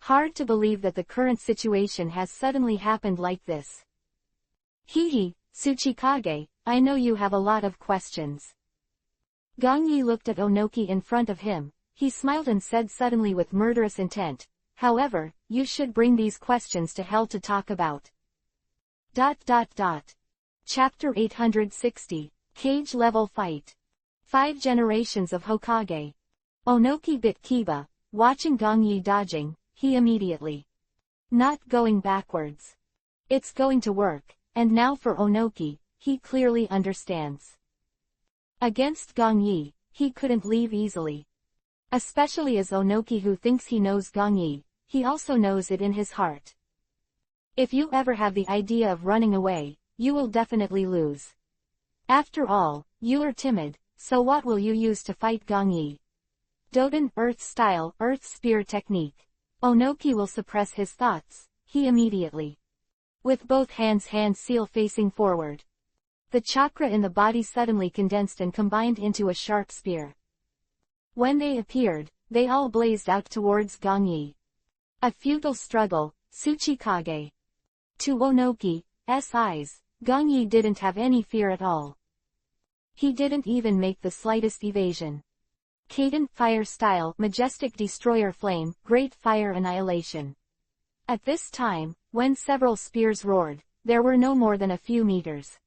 Hard to believe that the current situation has suddenly happened like this. Hihi, Tsuchikage, I know you have a lot of questions. Gongyi looked at Onoki in front of him. He smiled and said suddenly with murderous intent, however, you should bring these questions to hell to talk about. Chapter 860, Cage Level Fight. 5 Generations of Hokage. Onoki bit Kiba, watching Gongyi dodging, he immediately. Not going backwards. It's going to work, and now for Onoki, he clearly understands. Against Gongyi, he couldn't leave easily. Especially as Onoki who thinks he knows Gongyi, he also knows it in his heart. If you ever have the idea of running away, you will definitely lose. After all, you are timid, so what will you use to fight Gongyi? Doden Earth Style Earth Spear Technique. Onoki will suppress his thoughts, he immediately. With both hands seal facing forward. The chakra in the body suddenly condensed and combined into a sharp spear. When they appeared, they all blazed out towards Gongyi. A futile struggle, Tsuchikage. To Onoki's eyes, Gongyi didn't have any fear at all. He didn't even make the slightest evasion. Kaden Fire Style Majestic Destroyer Flame Great Fire Annihilation. At this time, when several spears roared, there were no more than a few meters.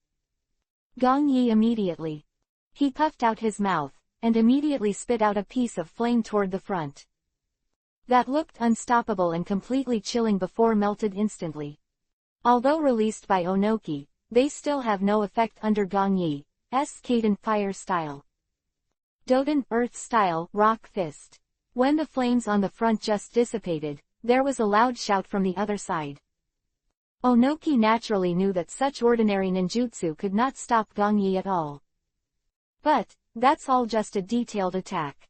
Gongyi immediately. He puffed out his mouth, and immediately spit out a piece of flame toward the front. That looked unstoppable and completely chilling before melted instantly. Although released by Onoki, they still have no effect under Gongyi's Kaden Fire Style. Doden Earth Style Rock Fist. When the flames on the front just dissipated, there was a loud shout from the other side. Onoki naturally knew that such ordinary ninjutsu could not stop Gongyi at all. But, that's all just a detailed attack.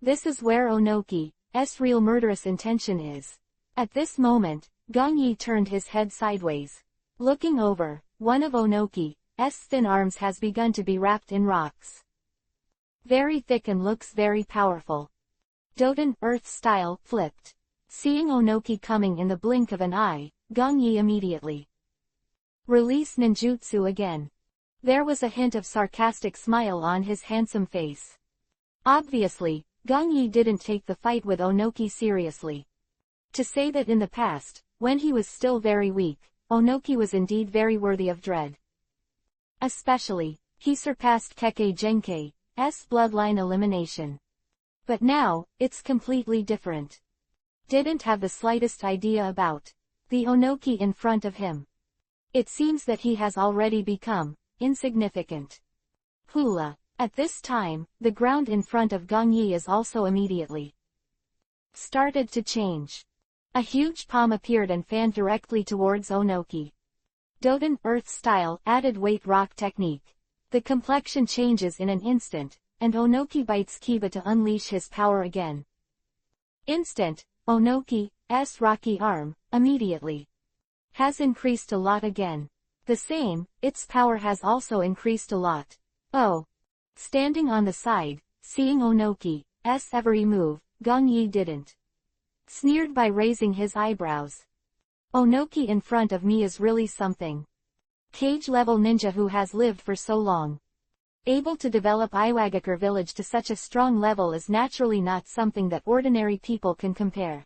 This is where Onoki's real murderous intention is. At this moment, Gongyi turned his head sideways. Looking over, one of Onoki's thin arms has begun to be wrapped in rocks. Very thick and looks very powerful. Doden Earth Style flipped. Seeing Onoki coming in the blink of an eye, Gongyi immediately. Release ninjutsu again. There was a hint of sarcastic smile on his handsome face. Obviously, Gongyi didn't take the fight with Onoki seriously. To say that in the past, when he was still very weak, Onoki was indeed very worthy of dread. Especially, he surpassed Kekkei Genkei's bloodline elimination. But now, it's completely different. Didn't have the slightest idea about the Onoki in front of him. It seems that he has already become insignificant. Hula. At this time, the ground in front of Gongyi is also immediately started to change. A huge palm appeared and fanned directly towards Onoki. Doden Earth Style Added Weight Rock Technique. The complexion changes in an instant, and Onoki bites Kiba to unleash his power again. Instant, Onoki's rocky arm, immediately, has increased a lot again. The same, its power has also increased a lot. Oh. Standing on the side, seeing Onoki's every move, Gongyi didn't. Sneered by raising his eyebrows. Onoki in front of me is really something. Cage-level ninja who has lived for so long. Able to develop Iwagakure village to such a strong level is naturally not something that ordinary people can compare.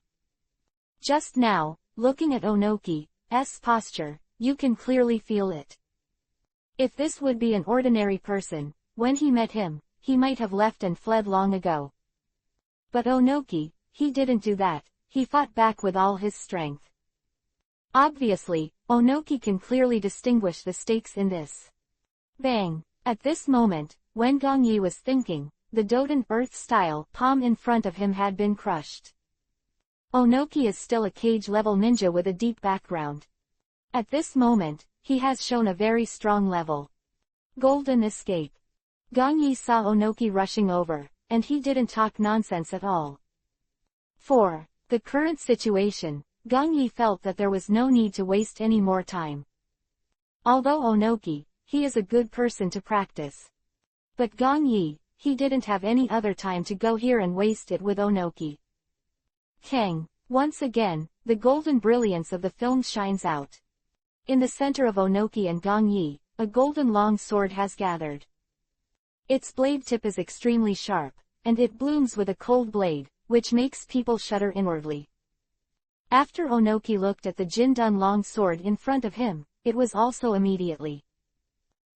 Just now, looking at Onoki's posture, you can clearly feel it. If this would be an ordinary person, when he met him, he might have left and fled long ago. But Onoki, he didn't do that, he fought back with all his strength. Obviously, Onoki can clearly distinguish the stakes in this. Bang! At this moment, when Gongyi was thinking, the Doden Earth Style palm in front of him had been crushed. Onoki is still a cage-level ninja with a deep background. At this moment, he has shown a very strong level. Golden escape. Gong Yi saw Onoki rushing over, and he didn't talk nonsense at all. For the current situation, Gong Yi felt that there was no need to waste any more time. Although Onoki, he is a good person to practice. But Gong Yi, he didn't have any other time to go here and waste it with Onoki. Kang. Once again, the golden brilliance of the film shines out. In the center of Onoki and Gong Yi, a golden long sword has gathered. Its blade tip is extremely sharp, and it blooms with a cold blade, which makes people shudder inwardly. After Onoki looked at the Jindun long sword in front of him, it was also immediately.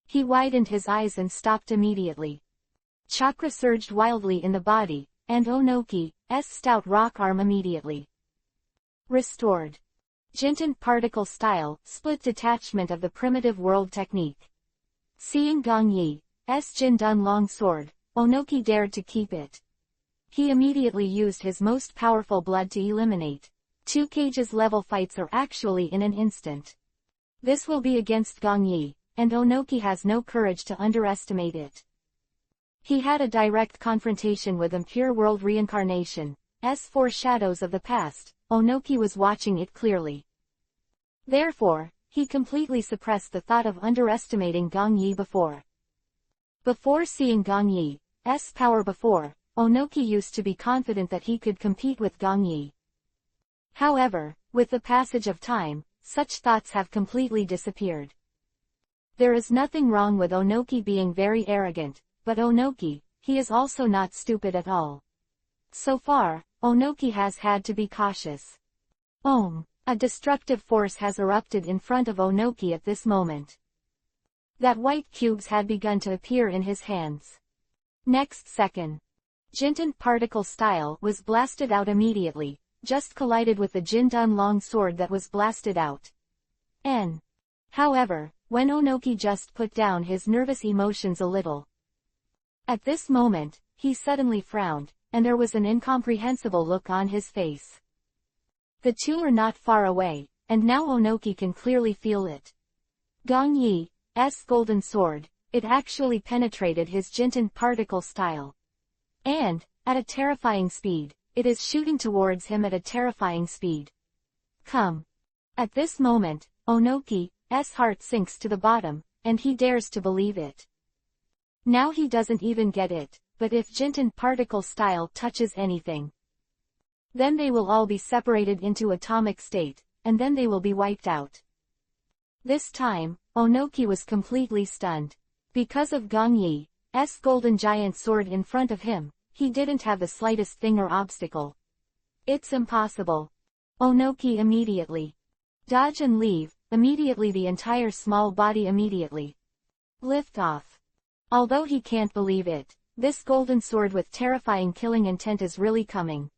He widened his eyes and stopped immediately. Chakra surged wildly in the body, and Onoki's stout rock arm immediately restored. Jintun particle style, split detachment of the primitive world technique. Seeing Gong Yi's Jindun long sword, Onoki dared to keep it. He immediately used his most powerful blood to eliminate 2 cages level fights or actually in an instant. This will be against Gong Yi, and Onoki has no courage to underestimate it. He had a direct confrontation with Impure World Reincarnation's 4 shadows of the past. Onoki was watching it clearly. Therefore, he completely suppressed the thought of underestimating Gong Yi before. Before seeing Gong Yi's power before, Onoki used to be confident that he could compete with Gong Yi. However, with the passage of time, such thoughts have completely disappeared. There is nothing wrong with Onoki being very arrogant, but Onoki, he is also not stupid at all. So far, Onoki has had to be cautious. A destructive force has erupted in front of Onoki at this moment. That white cubes had begun to appear in his hands. Next second, Jintun particle style was blasted out immediately, just collided with the Jindun long sword that was blasted out. However, when Onoki just put down his nervous emotions a little. At this moment, he suddenly frowned, and there was an incomprehensible look on his face. The two are not far away, and now Onoki can clearly feel it. Gong Yi's golden sword, it actually penetrated his Jintun particle style. And, at a terrifying speed, it is shooting towards him at a terrifying speed. Come. At this moment, Onoki's heart sinks to the bottom, and he dares to believe it. Now he doesn't even get it, but if Jintun particle style touches anything, then they will all be separated into atomic state, and then they will be wiped out. This time, Onoki was completely stunned. Because of Gong Yi's golden giant sword in front of him, he didn't have the slightest thing or obstacle. It's impossible. Onoki immediately dodge and leave, immediately the entire small body immediately lift off. Although he can't believe it, this golden sword with terrifying killing intent is really coming.